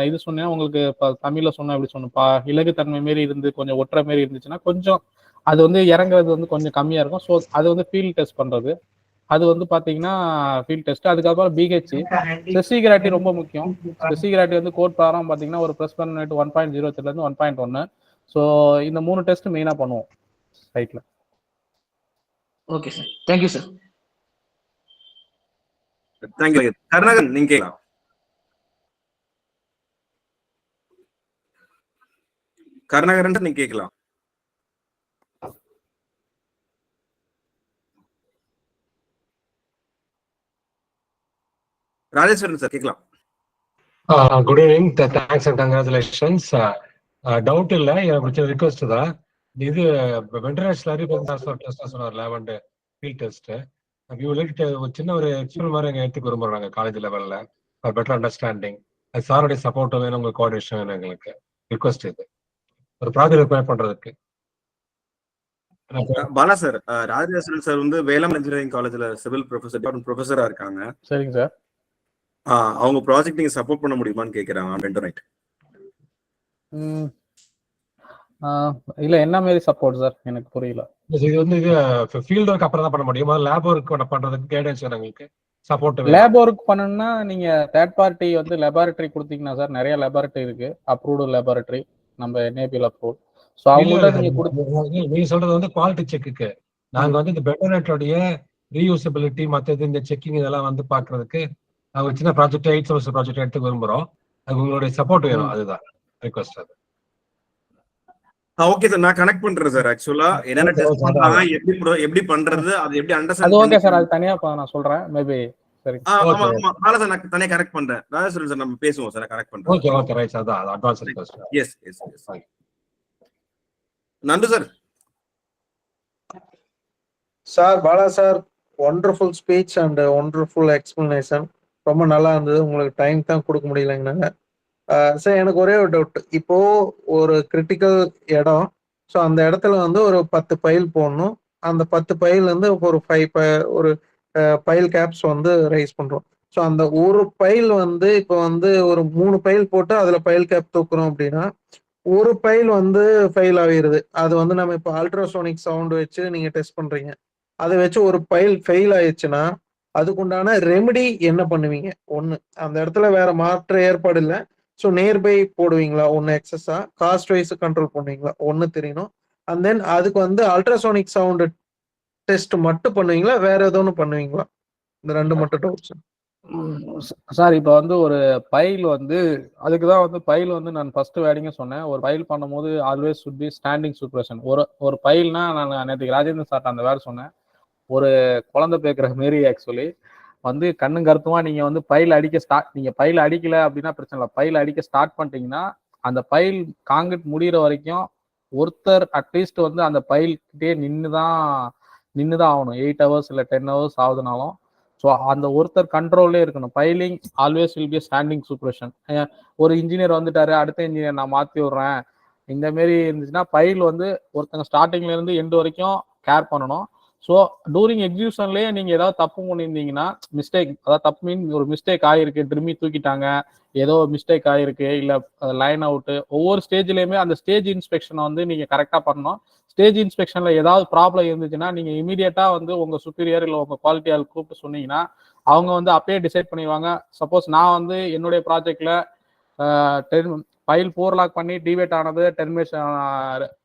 இது சொன்னீங்கன்னா உங்களுக்கு இப்போ தமிழில் சொன்னால் எப்படி சொன்னப்பா இலகு தன்மை மாரி இருந்து கொஞ்சம் ஒட்டுற மாரி இருந்துச்சுன்னா கொஞ்சம் அது வந்து இறங்குறது வந்து கொஞ்சம் கம்மியாக இருக்கும். ஸோ அது வந்து ஃபீல்ட் டெஸ்ட் பண்ணுறது. அது வந்து பாத்தீங்கன்னா ஃபீல்ட் டெஸ்ட். அதுக்கப்புறம் பிஹெச் ஸ்பெசிகிராட்டி ரொம்ப முக்கியம். ஸ்பெசிகிராட்டி வந்து கோட் பிரகாரம் பாத்தீங்கன்னா ஒரு ப்ளஸ் 1.03 1.1. ஸோ இந்த 3 டெஸ்ட் மெயினா பண்ணுவோம் சைட்ல.
Okay sir, thank you sir.
Thank you. Karunakaran நீங்க கேட்கலாம். கருணாகரன் நீங்க கேட்கலாம். ராஜேஸ்வரன் சார் கேட்கலாம்.
Good evening, thanks and congratulations. Doubt இல்லை, எனக்கு ரிக்வெஸ்ட் தான். இது வெண்டரேட் ஸ்லரி டெஸ்ட் சொன்னார், லேப் அண்ட் ஃபீல்ட் டெஸ்ட். ஒரு சின்ன ஒரு எக்ஸ்பிரிமெண்ட் மாதிரி எங்க எடுத்துக்க விரும்புறாங்க காலேஜ் லெவல்ல, பெட்டர் அண்டர்ஸ்டாண்டிங். அது சாரோடைய சப்போர்ட் வேணும், உங்க கோஆர்டினேஷன் வேணும். எங்களுக்கு ரிக்வெஸ்ட் இது ஒரு ப்ராஜெக்ட் ரிப்பேர் பண்றதுக்கு.
பாலா சார், ராஜேஸ்வரன் சார் வந்து வேளாண் இன்ஜினியரிங் காலேஜ்ல சிவில் ப்ரொஃபஸரா இருக்காங்க.
சரிங்க சார்.
அவங்க ப்ராஜெக்ட் நீங்க சப்போர்ட் பண்ண முடியுமான்னு கேக்குறாங்க. வெண்டரைட்
இல்ல, என்ன மாதிரி சப்போர்ட் சார்? எனக்கு புரியல.
இது வந்து இது ஃபீல்ட் ஒர்க் அப்புறம் தான் பண்ண முடியும். லேப் ஒர்க் பண்றதுக்கு கைடன்ஸ் வேணும் எங்களுக்கு, சப்போர்ட்.
லேப் ஒர்க் பண்ணணும்னா நீங்க தேர்ட் பார்ட்டி வந்து லெபார்டரி கொடுத்தீங்கன்னா சார், நிறைய லெபார்டரி இருக்கு, அப்ரூவ்டு லெபார்டரி, நம்ம NABL அப்ரூவ். ஸோ அவங்கள்ட்ட
நீங்க சொல்றது வந்து குவாலிட்டி செக்குக்கு. நாங்க வந்து இந்த பெட்டர்நெட்டோடைய ரீயூசபிலிட்டி மற்றது இந்த செக்கிங் இதெல்லாம் வந்து பாக்குறதுக்கு ஒரு சின்ன ப்ராஜெக்ட் 8 செமஸ்டர் ப்ராஜெக்ட் எடுத்து விரும்புறோம். அது உங்களுடைய சப்போர்ட் வேணும், அதுதான் ரிக்வெஸ்ட். அது
ஓகே சார், நான் கனெக்ட் பண்றேன் சார். ஆக்சுவலா என்னென்ன டெஸ்ட் பண்றாங்க, எப்படி பண்றது, அது எப்படி அண்டர்ஸ்டாண்ட்.
அது ஓகே சார், அது தனியா நான் சொல்றேன் மேபி. சரி,
ஆமா பாலா சார், நான் தனியா கனெக்ட் பண்றேன். ராஜேஸ்வரன் சார் நம்ம பேசுவோம் சார், கனெக்ட் பண்றேன்.
ஓகே ஓகே ரைட் சார், அது advance request.
Yes yes yes. Nandu sir.
Sir Bala sir, wonderful speech and wonderful explanation. ரொம்ப நல்லா இருந்தது. உங்களுக்கு டைம் தான் கொடுக்க முடியலைங்கன்னாங்க. சார் எனக்கு ஒரே ஒரு டவுட். இப்போ ஒரு கிரிட்டிக்கல் இடம், ஸோ அந்த இடத்துல வந்து ஒரு 10 பைல் போடணும். அந்த 10 பைல்லேருந்து ஒரு 5 பைல் கேப்ஸ் வந்து ரைஸ் பண்ணுறோம். ஸோ அந்த ஒரு பைல் வந்து இப்போ வந்து ஒரு 3 பைல் போட்டு அதில் பைல் கேப் தூக்குறோம் அப்படின்னா ஒரு பைல் வந்து ஃபெயில் ஆகிடுது. அது வந்து நம்ம இப்போ அல்ட்ராசோனிக் சவுண்ட் வச்சு நீங்கள் டெஸ்ட் பண்ணுறீங்க. அதை வச்சு ஒரு பைல் ஃபெயில் ஆயிடுச்சுன்னா அதுக்குண்டான ரெமெடி என்ன பண்ணுவீங்க? ஒன்று, அந்த இடத்துல வேற மாற்று ஏற்பாடு இல்லை, ஸோ நியர்பை போடுவீங்களா? ஒன்று எக்ஸஸா காஸ்ட் வைஸ் கண்ட்ரோல் பண்ணுவீங்களா? ஒன்று தெரியணும். அண்ட் தென் அதுக்கு வந்து அல்ட்ராசோனிக் சவுண்டு டெஸ்ட் மட்டும் பண்ணுவீங்களா, வேற ஏதோ ஒன்று பண்ணுவீங்களா? இந்த ரெண்டு மட்டும் டவுட்ஸ்
சார். இப்போ வந்து ஒரு பைல் வந்து அதுக்கு தான் வந்து பைல் வந்து நான் ஃபர்ஸ்ட் வேடிங்க சொன்னேன். ஒரு பைல் பண்ணும்போது always should be standing supervision. ஒரு பைல்னா நான் நேற்றுக்கு ராஜேந்திரன் சார்ட்ட அந்த வேலை சொன்னேன். ஒரு குழந்தை பேக்கிற மாரி ஆக்சுவலி வந்து கண்ணும் கருத்துமா நீங்க வந்து பைல் அடிக்க நீங்க பைல் அடிக்கல அப்படின்னா பிரச்சனை இல்லை. பைல் அடிக்க ஸ்டார்ட் பண்ணிட்டீங்கன்னா அந்த பைல் காங்கிரீட் முடிகிற வரைக்கும் ஒருத்தர் அட்லீஸ்ட் வந்து அந்த பைல்கிட்டே நின்று தான் ஆகணும். 8 hours இல்லை 10 hours ஆகுதுனாலும். ஸோ அந்த ஒருத்தர் கண்ட்ரோல்லே இருக்கணும். Piling always will be standing supervision. ஒரு இன்ஜினியர் வந்துட்டாரு, அடுத்த இன்ஜினியர் நான் மாற்றி விட்றேன், இந்த மாரி இருந்துச்சுன்னா பைல் வந்து ஒருத்தங்க ஸ்டார்டிங்ல இருந்து எண்டு வரைக்கும் கேர் பண்ணணும். ஸோ டூரிங் எக்ஸிகியூஷன்லேயே நீங்கள் ஏதாவது தப்பு பண்ணியிருந்தீங்கன்னா, மிஸ்டேக், அதாவது தப்பு மீன் ஒரு மிஸ்டேக் ஆகிருக்கு, ட்ரிம்மி தூக்கிட்டாங்க, ஏதோ மிஸ்டேக் ஆகிருக்கு, இல்லை லைன் அவுட்டு, ஒவ்வொரு ஸ்டேஜ்லேயுமே அந்த ஸ்டேஜ் இன்ஸ்பெக்ஷனை வந்து நீங்கள் கரெக்டாக பண்ணணும். ஸ்டேஜ் இன்ஸ்பெக்ஷனில் ஏதாவது ப்ராப்ளம் இருந்துச்சுன்னா நீங்கள் இமீடியட்டாக வந்து உங்கள் சுப்பீரியர் இல்லை உங்கள் குவாலிட்டி ஆள் கூப்பிட்டு சொன்னீங்கன்னா அவங்க வந்து அப்பயே டிசைட் பண்ணிடுவாங்க. சப்போஸ் நான் வந்து என்னுடைய ப்ராஜெக்டில் ஃபைல் 4 லாக் பண்ணி டிவேட் ஆனது டெர்மினேஷன்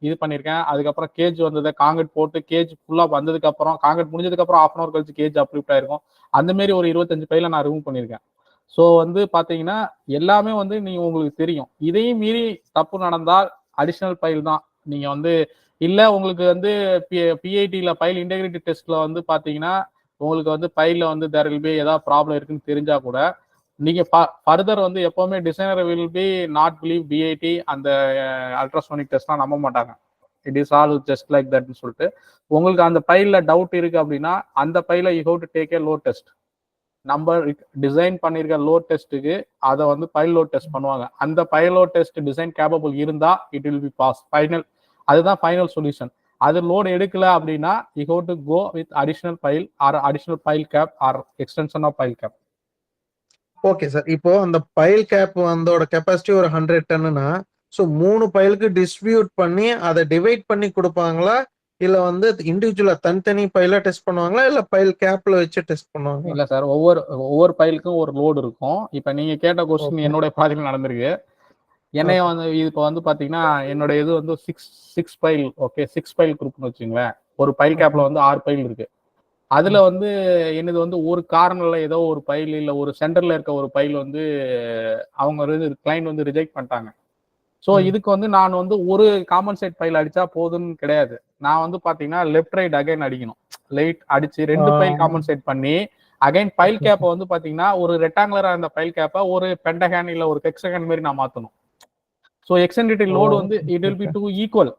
இது பண்ணியிருக்கேன். அதுக்கப்புறம் கேஜ் வந்தது, காங்கிரீட் போட்டு கேஜ் ஃபுல்லாக வந்ததுக்கப்புறம் காங்கிரீட் முடிஞ்சதுக்கப்புறம் 1/2 hour கழிச்சு கேஜ் அப்ரூவ் ஆயிருக்கும். அந்தமாரி ஒரு 25 ஃபைலை நான் ரிமூவ் பண்ணியிருக்கேன். ஸோ வந்து பார்த்தீங்கன்னா எல்லாமே வந்து நீங்கள் உங்களுக்கு தெரியும். இதையும் மீறி தப்பு நடந்தால் அடிஷ்னல் ஃபைல் தான். நீங்கள் வந்து இல்லை உங்களுக்கு வந்து பிஐடியில் ஃபைல் இன்டெகிரிட்டி டெஸ்ட்டில் வந்து பார்த்தீங்கன்னா உங்களுக்கு வந்து ஃபைலில் வந்து தேர் வில் பி ஏதாவது ப்ராப்ளம் இருக்குன்னு தெரிஞ்சால் கூட நீங்கள் ஃபர்தர் வந்து எப்போவுமே designer will be not believe PIT அந்த அல்ட்ராசோனிக் டெஸ்ட்லாம் நம்ப மாட்டாங்க. It is all just like தட்னு சொல்லிட்டு உங்களுக்கு அந்த ஃபைலில் டவுட் இருக்குது அப்படின்னா அந்த ஃபைலை you have to take a load test. நம்ம டிசைன் பண்ணியிருக்க லோட் டெஸ்ட்டுக்கு அதை வந்து ஃபைல் லோட் டெஸ்ட் பண்ணுவாங்க. அந்த pile load test design capable இருந்தால் it will B pass final. அதுதான் ஃபைனல் சொல்யூஷன். அது லோடு எடுக்கல அப்படின்னா you have to go with additional pile or additional pile cap or extension of pile cap.
Okay sir. இப்போ அந்த பைல் கேப் வந்தோட கெப்பாசிட்டி ஒரு 100 டன்னுனா ஸோ 3 பைலுக்கு டிஸ்ட்ரிபியூட் பண்ணி அதை டிவைட் பண்ணி கொடுப்பாங்களா, இல்ல வந்து இண்டிவிஜுவலா தனித்தனி பைலா டெஸ்ட் பண்ணுவாங்களா, இல்ல பைல் கேப்ல வச்சு டெஸ்ட் பண்ணுவாங்க?
இல்ல சார், ஒவ்வொரு பைலுக்கும் ஒரு லோடு இருக்கும். இப்ப நீங்க கேட்ட கொஸ்டின் என்னோட ப்ராஜெக்ட் நடந்திருக்கு. என்னைய வந்து இப்போ வந்து பாத்தீங்கன்னா என்னோட இது வந்து 6 பைல், ஓகே 6 பைல் குரூப்னு வச்சுங்களேன். ஒரு பைல் கேப்ல வந்து 6 பைல் இருக்கு. அதுல வந்து என்னது வந்து ஒரு கார்னர்ல ஏதோ ஒரு பைல் இல்ல ஒரு சென்டர்ல இருக்க ஒரு பைல் வந்து அவங்க கிளைண்ட் வந்து ரிஜெக்ட் பண்ணிட்டாங்க. ஸோ இதுக்கு வந்து நான் வந்து ஒரு காம்பன்சேட் பைல் அடிச்சா போதும்னு கிடையாது. நான் வந்து பாத்தீங்கன்னா லெஃப்ட் ரைட் அகைன் அடிக்கணும். லைட் அடிச்சு 2 பைல் காம்பன்சேட் பண்ணி அகைன் பைல் கேப்பை வந்து பாத்தீங்கன்னா ஒரு ரெக்டாங்குலரா இருந்த பைல் கேப்பை ஒரு பென்டகன் இல்ல ஒரு ஹெக்ஸகன் மாதிரி நான் மாத்தணும். ஸோ எக்ஸ்டென்டிட்டி லோடு வந்து it will be to equal.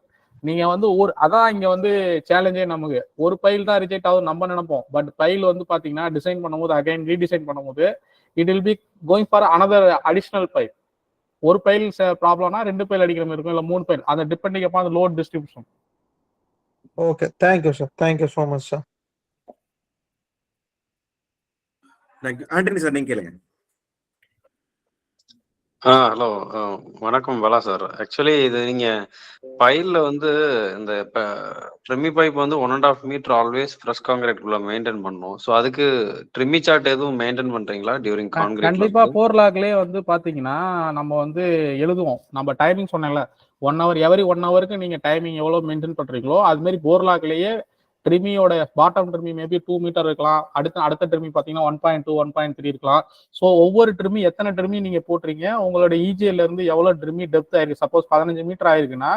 நீங்க வந்து அதான் இங்க வந்து சேலஞ்சே நமக்கு. ஒரு பைல் தான் ரிஜெக்ட் ஆகும் நம்ம நினைப்போம். பட் பைல் வந்து பாத்தீங்கன்னா டிசைன் பண்ணும்போது அகைன் ரீடிசைன் பண்ணும்போது it will be going for another additional file. ஒரு பைல் ப்ராப்ளம்னா 2 பைல் அடிக்கிற மாதிரி இருக்கும், இல்ல 3 பைல். அந்த depending upon load distribution.
Okay, thank you sir, thank you so much sir.
Antony sir நீங்க கேளுங்க.
ஹலோ, வணக்கம் பாலா சார். ஆக்சுவலி இது நீங்க பைல்ல வந்து இந்த ட்ரிம்மி பைப் வந்து 1.5 மீட்டர் ஆல்வேஸ் ஃப்ரெஷ் காங்கிரீட் குள்ள மெயின்டைன் பண்ணும். ஸோ அதுக்கு ட்ரிம்மி சார்ட் எதுவும் மெயின்டைன் பண்றீங்களா டியூரிங் காங்கிரீட்?
கண்டிப்பா போர்லாக்லயே வந்து பாத்தீங்கன்னா நம்ம வந்து எழுதுவோம். நம்ம டைமிங் சொன்னேன்ல 1 hour எவரி 1 hourக்கு நீங்க டைமிங் எவ்வளவு மெயின்டைன் பண்றீங்களோ அது மாதிரி போர்லாக்லயே ட்ரிமியோட பாட்டம் ட்ரிமி மேபி 2 மீட்டர் இருக்கலாம். அடுத்த ட்ரிமி பாத்தீங்கன்னா 1.2 1.3 இருக்கலாம். ஸோ ஒவ்வொரு ட்ரிமி எத்தனை ட்ரிமி நீங்க போட்டுறீங்க, உங்களோட இஜிஎல்ல இருந்து எவ்வளவு ட்ரிமி டெப்த் ஆயிருக்கு. சப்போஸ் 15 மீட்டர் ஆயிருக்குன்னா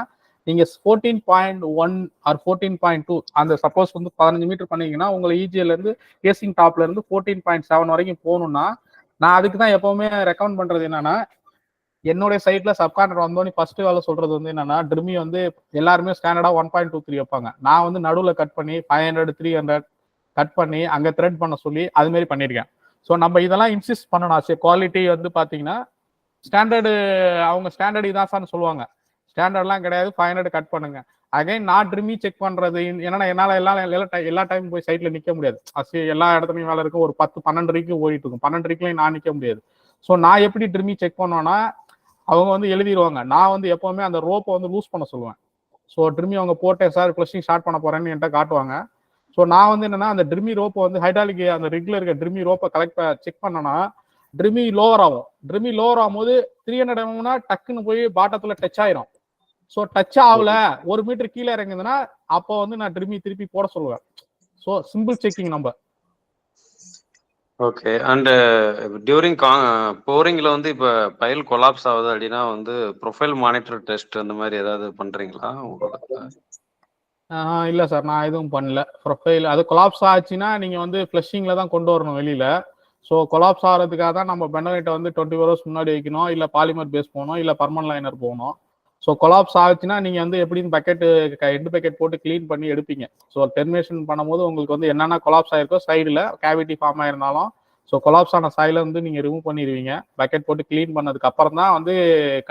நீங்க 14.1 ஆர் 14.2 அந்த சப்போஸ் வந்து 15 மீட்டர் பண்ணீங்கன்னா உங்களை இஜிஎல்ல இருந்து கேசிங் டாப்ல இருந்து 14.7 வரைக்கும் போகணும்னா நான் அதுக்கு தான் எப்பவுமே ரெக்கமெண்ட் பண்றது என்னன்னா, என்னுடைய சைட்ல சப்கான்ட்ராக்டர் வந்தோடனே ஃபர்ஸ்ட் வேலை சொல்றது வந்து என்னன்னா ட்ரிமி வந்து எல்லாருமே ஸ்டாண்டர்டா 1.23 வைப்பாங்க. நான் வந்து நடுவில் கட் பண்ணி 500 300 கட் பண்ணி அங்க த்ரெட் பண்ண சொல்லி அது மாதிரி பண்ணியிருக்கேன். ஸோ நம்ம இதெல்லாம் இன்சிஸ்ட் பண்ணணும். குவாலிட்டி வந்து பாத்தீங்கன்னா ஸ்டாண்டர்டு அவங்க ஸ்டாண்டர்டு இதான் சார்னு சொல்லுவாங்க. ஸ்டாண்டர்ட்லாம் கிடையாது, 500 கட் பண்ணுங்க. அகைன் நான் ட்ரிமி செக் பண்றது என்னன்னா என்னால எல்லா டைம் போய் சைட்ல நிக்க முடியாது. எல்லா இடத்துலயும் வேலை இருக்கும். ஒரு 10-12 வரைக்கும் ஓடிட்டு இருக்கும். 12 வரைக்கும் நான் நிக்க முடியாது. ஸோ நான் எப்படி ட்ரிமி செக் பண்ணுவேன்னா அவங்க வந்து எழுதிடுவாங்க. நான் வந்து எப்பவுமே அந்த ரோப்பை வந்து லூஸ் பண்ண சொல்லுவேன். ஸோ ட்ரிமி அவங்க போட்டேன் சார் ஃபிளஷிங் ஸ்டார்ட் பண்ண போறேன்னு என்கிட்ட காட்டுவாங்க. ஸோ நான் வந்து என்னன்னா அந்த ட்ரிமி ரோப்பை வந்து ஹைட்ராலிக் அந்த ரெகுலர் இருக்க ட்ரிமி ரோப்பை செக் பண்ணனா ட்ரிமி லோவர் ஆகும். ட்ரிமி லோவர் ஆகும்போது 300 mm டக்குன்னு போய் பாட்டத்துல டச் ஆயிரும். ஸோ டச் ஆகல 1 மீட்டர் கீழே இறங்குதுன்னா அப்போ வந்து நான் ட்ரிமி திருப்பி போட சொல்லுவேன். ஸோ சிம்பிள் செக்கிங் நம்ம.
ஓகே. அண்ட் டியூரிங் போரிங்ல வந்து இப்ப பைல் கொலாப்ஸ் ஆகுது அப்படின்னா வந்து ப்ரொஃபைல் மானிட்டர் டெஸ்ட் அந்த மாதிரி ஏதாவது பண்றீங்களா உங்களோட?
இல்ல சார், நான் எதுவும் பண்ணல. ப்ரொஃபைல் அது கொலாப்ஸ் ஆச்சுன்னா நீங்க வந்து ஃபிளஷிங்ல தான் கொண்டு வரணும் வெளியில. ஸோ கொலாப்ஸ் ஆகிறதுக்காக தான் நம்ம பெண்டலைட்டை வந்து 24 hours முன்னாடி வைக்கணும், இல்ல பாலிமர் பேஸ் போகணும், இல்ல பர்மனன்ட் லைனர் போகணும். ஸோ கொலாப்ஸ் ஆச்சுன்னா நீங்க வந்து எப்படின்னு எண்டு பக்கெட் போட்டு கிளீன் பண்ணி எடுப்பீங்க. ஸோ டெர்மினேஷன் பண்ணும்போது உங்களுக்கு வந்து என்னென்ன கொலாப்ஸ் ஆயிருக்கோ சைடில் கேவிட்டி ஃபார்ம் ஆயிருந்தாலும் ஸோ கொலாப்ஸ் ஆன சாயில வந்து நீங்க ரிமூவ் பண்ணிடுவீங்க. பக்கெட் போட்டு கிளீன் பண்ணதுக்கு அப்புறம் தான் வந்து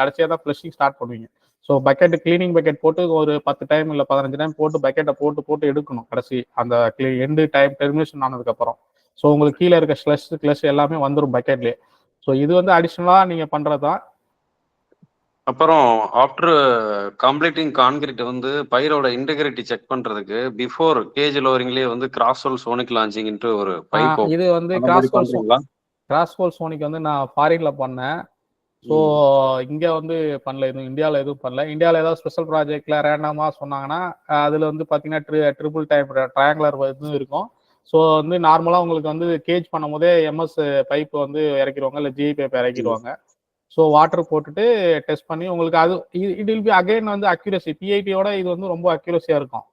கடைசியாக தான் ஃப்ளஷிங் ஸ்டார்ட் பண்ணுவீங்க. ஸோ பக்கெட் கிளீனிங் பக்கெட் போட்டு ஒரு 10 டைம் இல்லை 15 டைம் போட்டு பக்கெட்டை போட்டு எடுக்கணும் கடைசி அந்த எண்டு டைம் டெர்மினேஷன் ஆனதுக்கு அப்புறம். ஸோ உங்களுக்கு கீழே இருக்க கிளஷ் எல்லாமே வந்துடும் பக்கெட்லேயே. ஸோ இது வந்து அடிஷ்னலாக நீங்க பண்றதுதான்.
அப்புறம் ஆஃப்டர் கம்ப்ளீட்டிங் கான்கிரீட் வந்து பைரோட இன்டெகிரிட்டி செக் பண்றதுக்கு பிஃபோர் கேஜ் லோரிங்லேயே வந்து கிராஸ் ஹோல் சோனிக் லான்ச்சிங் ஒரு பைப்
இது வந்து கிராஸ் ஹோல் சோனிக் வந்து நான் ஃபாரின்ல பண்ணேன். ஸோ இங்க வந்து பண்ணல, எதுவும் இந்தியாவில் எதுவும் பண்ணல. இந்தியாவில் ஏதாவது ஸ்பெஷல் ப்ராஜெக்ட்ல ரேண்டமா சொன்னாங்கன்னா அதுல வந்து பாத்தீங்கன்னா ட்ரிபிள் டைப் ட்ரையாங்குலர் இதுவும் இருக்கும். ஸோ வந்து நார்மலா உங்களுக்கு வந்து கேஜ் பண்ணும் போதே எம்எஸ் பைப் வந்து இறக்கிடுவாங்க, இல்லை ஜிஐ பைப் இறக்கிடுவாங்க. ஸோ வாட்டர் போட்டுட்டு டெஸ்ட் பண்ணி உங்களுக்கு அது இட் வில் பி அகைன் வந்து அக்யூரசி பிஐடியோட இது வந்து ரொம்ப அக்யூரசியா இருக்கும்.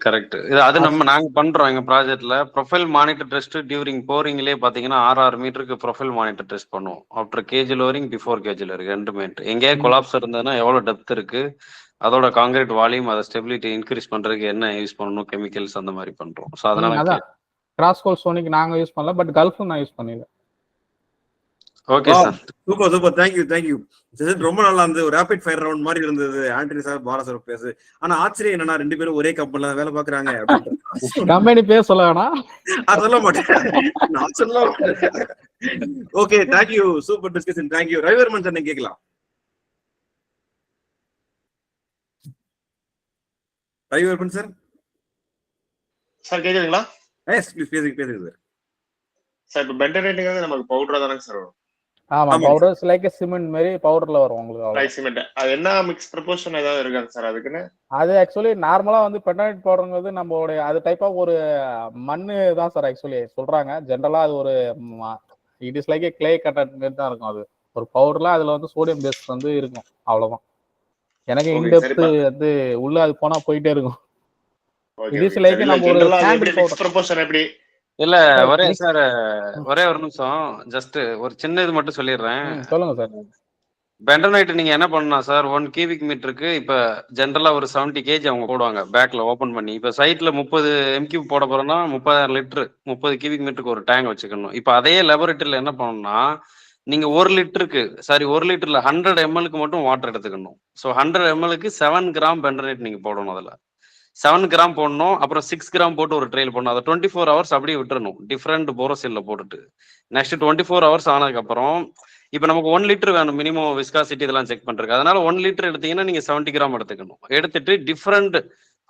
கரெக்ட். அது நாங்க பண்றோம் எங்க ப்ராஜெக்ட்ல. ப்ரொஃபைல் மானிட்டர் டெஸ்ட் டியூரிங் போரிங்லேயே பாத்தீங்கன்னா 6 மீட்டருக்கு ப்ரொஃபைல் மானிட்டர் டெஸ்ட் பண்ணுவோம். After cage lowering before cage lowering ரெண்டுமே. எங்கேயே கொலாப்ஸ் இருந்ததுன்னா எவ்வளவு டெப்த் இருக்கு, அதோட காங்கிரீட் வால்யூம், அதை ஸ்டெபிலிட்டி இன்க்ரீஸ் பண்றதுக்கு என்ன யூஸ் பண்ணணும், கெமிக்கல்ஸ் அந்த மாதிரி பண்றோம். ஸோ அதனால
கிராஸ் ஹோல் சோனிக் நாங்க யூஸ் பண்ணல, பட் கல்ஃபும் நான் யூஸ் பண்ணிடுறேன்.
Okay sir, super thank you. ரொம்ப நல்லா இருந்தது. ஒரு ரேபிட் ஃபயர் ரவுண்ட் மாதிரி இருந்தது. ஆண்டனி சார் பாலா சார் பேசு. ஆனா ஆச்சரியம் என்னன்னா 2 பேரும் ஒரே கம்பெனில வேலை பாக்குறாங்க.
கம்பெனி பேர் சொல்ல வேணாம்,
சொல்ல மாட்டேன், நான் சொல்ல மாட்டேன். Okay, thank you, super discussion, thank you. Ravivarman sir நீங்க கேட்கலாம். ரவிவர்மன் சார்.
சார் கேக்குதுங்களா?
எஸ் ப்ளீஸ் பேசுங்க சார்.
சார் இப்போ பெண்டர் ரேட்டிங் வந்து நமக்கு பவுடரா தானே சார் வரும்?
ஆமா
ஆமாங்க
பவுடர் லைக் சிமெண்ட் மாதிரி பவுடர்ல வரும் உங்களுக்கு அவ்வளவுதான்.
Like cement. அது என்ன மிக்ஸ் ப்ரொபோர்ஷன் ஏதாவது இருக்காங்க சார் அதுக்குன்னு?
அது ஆக்சுவலி நார்மலா வந்து பெர்மனன்ட் பவுடர்ங்கிறது நம்மளுடைய அது டைப் ஆஃப் ஒரு மண்ணு தான் சார் ஆக்சுவலி சொல்றாங்க. ஜென்ரலா அது ஒரு it is like clay content தான் இருக்கும். அது ஒரு பவுடர்ல அதுல வந்து சோடியம் பேஸ் வந்து இருக்கும் அவ்வளவுதான். எனக்கு
ஓகே சார்.
இன்டெப்த்
இப்ப
வந்து உள்ள அது போனா போயிட்டே இருக்கும்.
Okay
it is
okay sir.
Like
இல்ல
நம்ம ஒரு
ஜெனரலா அது
சாம்பிள்
எப்படி மிக்ஸ்
பவுடர்
ப்ரொபோர்ஷன் எப்படி?
இல்ல
சார்
ஒரே
மிக்ஸ்.
சார் ஒரே ஒரு நிமிஷம் ஜஸ்ட் ஒரு சின்ன இது மட்டும் சொல்லிடுறேன்.
சொல்லுங்க சார்.
பெண்டர்நைட் நீங்க என்ன பண்ணலாம் சார், 1 கியூபிக் மீட்டருக்கு இப்ப ஜென்ரலா ஒரு 70 கேஜி அவங்க போடுவாங்க பேக்ல ஓபன் பண்ணி. இப்ப சைட்ல 30 எம்கியூப் போட போறோம்னா 30,000 லிட்டர் 30 கியூபிக் மீட்டருக்கு ஒரு டேங்க் வச்சுக்கணும். இப்ப அதே லெபரட்டரியில என்ன பண்ணணும்னா நீங்க 1 லிட்டருக்கு 1 லிட்டர்ல 100 எம்எல்க்கு மட்டும் வாட்டர் எடுத்துக்கணும். ஸோ 100 எம்எல்க்கு 7 கிராம் பெண்டர்நைட் நீங்க போடணும். அதுல 7 கிராம் போடணும். அப்புறம் 6 கிராம் போட்டு ஒரு ட்ரெயில் போடணும். அதை 24 ஹவர்ஸ் அப்படியே விட்டுறணும் டிஃப்ரெண்ட் போரோசில்ல போட்டுட்டு. நெக்ஸ்ட் 24 ஹவர்ஸ் ஆனதுக்கு அப்புறம் இப்போ நமக்கு 1 லிட்டர் வேணும் மினிமம் விஸ்காசிட்டி இதெல்லாம் செக் பண்றதுக்கு. அதனால 1 லிட்டர் எடுத்தீங்கன்னா நீங்க 70 கிராம் எடுத்துக்கணும். எடுத்துட்டு டிஃப்ரெண்ட்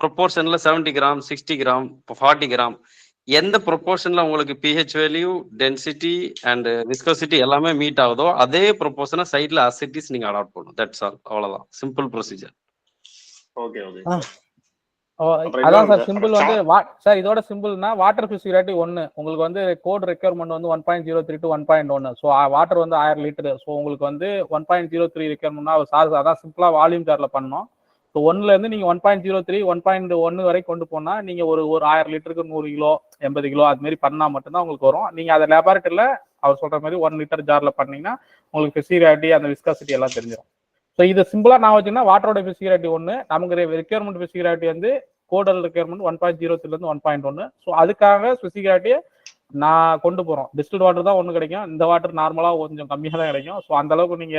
ப்ரொபோர்ஷன்ல 70 கிராம் 60 கிராம் 40 கிராம் எந்த ப்ரொபோர்ஷன்ல உங்களுக்கு pH value density and viscosity எல்லாமே மீட் ஆகுதோ அதே ப்ரொபோர்ஷனை சைட்ல அசிட்டிஸ் நீங்க அடாப்ட் பண்ணணும். That's all. அவ்வளவுதான் simple procedure.
Okay okay
ah.
Sir. அப்புறம்
அதான்
இன்னொன்று
சார்
சார்,
சிம்பிள்
அப்புறம்
வந்து சார் இதோட சிம்பிள்னா வாட்டர் பிசிகிராட்டி 1 உங்களுக்கு வந்து கோட் ரெக்யர்மெண்ட் வந்து 1.03 to 1.1. ஸோ வாட்டர் வந்து 1000 லிட்டர். ஸோ உங்களுக்கு வந்து 1.03 ரெக்யர்மெண்ட்னா சார்ஜ் அதான் சிம்பிளா வால்யூம் சார்ல பண்ணோம். ஸோ 1ல இருந்து நீங்க 1.03 1.1 வரை கொண்டு போனா நீங்க ஒரு 1000 லிட்டருக்கு 100 கிலோ 80 கிலோ அது மாதிரி பண்ணா மட்டும்தான் உங்களுக்கு வரும். நீங்க அதை லேபரட்டரியில அவர் சொல்ற மாதிரி 1 லிட்டர் ஜார்ல பண்ணீங்கன்னா உங்களுக்கு பிசிகிராட்டி அந்த விஸ்காசிட்டி எல்லாம் தெரிஞ்சிடும். ஸோ இது சிம்பிளா நான் வச்சுன்னா வாட்டரோட பிசிகிராட்டி 1 நமக்கு ரெக்யர்மெண்ட் பிசிகிராட்டி வந்து கோடல் ரெக்யர்மெண்ட் 1.03 இருந்து 1.1. ஸோ அதுக்காக ஸ்பெசிகிராட்டியை நான் கொண்டு போறோம். டிஸ்டில்ட் வாட்டர் தான் ஒன்று கிடைக்கும். இந்த வாட்டர் நார்மலா கொஞ்சம் கம்மியாக தான் கிடைக்கும். ஸோ அந்த அளவுக்கு நீங்க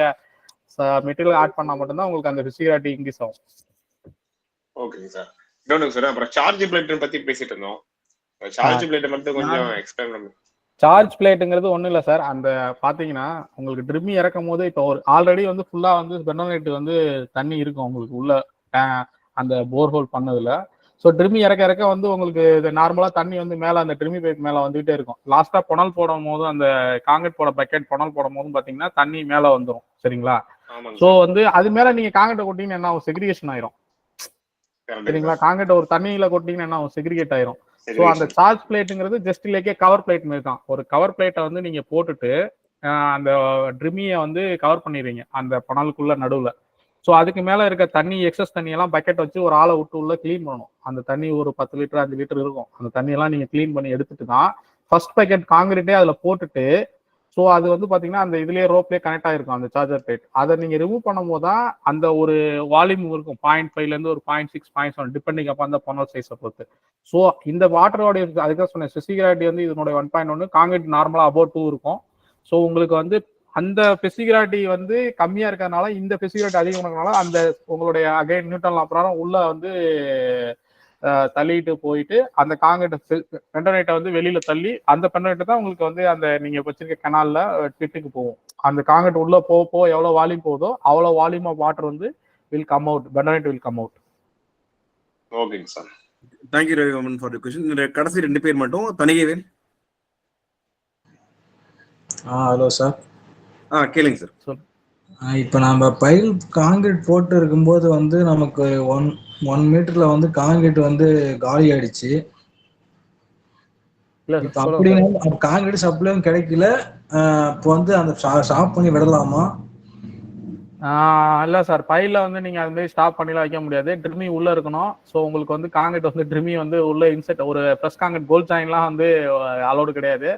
மெட்டீரியல் ஆட் பண்ணா மட்டும்தான் உங்களுக்கு அந்த பிசிகிராட்டி இன்க்ரீஸ் ஆகும்.
ஓகேங்க சார். இன்னொன்று சார், அப்புறம் சார்ஜ் பிளேட் பத்தி பேசிட்டு இருந்தோம். சார்ஜ் பிளேட் மட்டும் கொஞ்சம் எக்ஸ்பிளைன் பண்ணுங்க.
சார்ஜ் பிளேட்டுங்கிறது ஒன்றும் இல்லை சார். அந்த பார்த்தீங்கன்னா உங்களுக்கு ட்ரிம்மி இறக்கும் போது இப்போ ஒரு ஆல்ரெடி வந்து ஃபுல்லாக வந்து பெண்டர்நைட் வந்து தண்ணி இருக்கும் உங்களுக்கு உள்ள அந்த போர்ஹோல் பண்ணதுல. ஸோ ட்ரிம்மி இறக்க வந்து உங்களுக்கு நார்மலாக தண்ணி வந்து மேலே அந்த ட்ரிம்மி பைப் மேலே வந்துகிட்டே இருக்கும். லாஸ்ட்டாக புனல் போடும் போது அந்த காங்கிரீட் போட பக்கெட் புனல் போடும் போதும் பார்த்தீங்கன்னா தண்ணி மேலே வந்துடும். சரிங்களா? ஸோ வந்து அது மேலே நீங்கள் காங்கிரீட்டை கொட்டிங்கன்னா என்ன ஆகும்? செக்ரிகேஷன் ஆயிரும். சரிங்களா? காங்கிரீட்டை ஒரு தண்ணியில கொட்டிங்கன்னா என்ன ஆகும்? செக்ரிகேட் ஆயிரும். ஸோ அந்த சார்ஜ் பிளேட்டுங்கிறது ஜஸ்ட் லைக்கே கவர் பிளேட் மாதிரி தான். ஒரு கவர் பிளேட்டை வந்து நீங்க போட்டுட்டு அந்த ட்ரிம்மியை வந்து கவர் பண்ணிடுறீங்க அந்த பனலுக்குள்ள நடுவில். ஸோ அதுக்கு மேலே இருக்க தண்ணி எக்ஸஸ் தண்ணியெல்லாம் பக்கெட் வச்சு ஒரு ஆளை விட்டு உள்ள க்ளீன் பண்ணணும். அந்த தண்ணி ஒரு 10 லிட்டர் 5 லிட்டர் இருக்கும். அந்த தண்ணியெல்லாம் நீங்கள் க்ளீன் பண்ணி எடுத்துட்டு தான் ஃபர்ஸ்ட் பக்கெட் காங்கிரீட்டே அதில் போட்டுட்டு ஸோ அது வந்து பார்த்தீங்கன்னா அந்த இதுலேயே ரோப்லேயே கனெக்ட் ஆகிருக்கும் அந்த சார்ஜர் பிளேட். அதை நீங்கள் ரிமூவ் பண்ணும் போது தான் அந்த ஒரு வால்யூம் இருக்கும் 0.5லேருந்து ஒரு 0.6 0.7 டிபெண்டிங் அப்போ அந்த பனல் சைஸை பொறுத்து. ஸோ இந்த வாட்டரோடைய அதுக்காக சொன்னேன் ஸ்பெசிகிராட்டி வந்து இதனுடைய 1.1 காங்கிரீட் நார்மலாக அபவுட் 2 இருக்கும். ஸோ உங்களுக்கு வந்து அந்த பெசிகிராட்டி வந்து கம்மியா இருக்கிறதுனால இந்த பெசிகிராட்டி அதிகம் இருக்கிறதுனால அந்த உங்களுடைய அகைன் நியூட்டன் லா பிரகாரம் உள்ள வந்து தள்ளிட்டு போயிட்டு அந்த காங்கிரீட் பெண்டர்நைட்டை வந்து வெளியில தள்ளி அந்த பெண்டர்நைட்டை தான் உங்களுக்கு வந்து அந்த நீங்க வச்சிருக்க கனால்ல பிட்டுக்கு போகும். அந்த காங்கிரீட் உள்ள போக எவ்வளவு வால்யூம் போகுதோ அவ்வளவு வால்யூம் ஆஃப் வாட்டர் வந்து will come out. Bentonite will come out.
ஓகேங்க sir.
Thank you Ravivarman for the question. கடைசி 2 பேர் மட்டும் தனிகேவேல்.
Hello sir.
கேளுங்க சார்.
இப்போ நம்ம பைல் காங்கிரீட் போட்டு இருக்கும்போது வந்து நமக்கு 1 மீட்டர்ல வந்து காங்கிரீட் வந்து காலி ஆயிடுச்சு. இப்போ அப்படின்னா காங்கிரீட் சப்ளையும் கிடைக்கல. இப்போ வந்து அந்த ஸ்டாப் பண்ணி விடலாமா?
இல்ல சார், பைல வந்து நீங்க அது மாதிரி ஸ்டாப் பண்ணிலாம் வைக்க முடியாது. ட்ரிம்மி உள்ள இருக்கணும். ஸோ உங்களுக்கு வந்து காங்கிரீட் வந்து ட்ரிம்மி வந்து உள்ள இன்செட் ஒரு ப்ரெஸ் காங்கிரீட் கோல்ட் ஜாயின்லாம் வந்து அலோடு கிடையாது.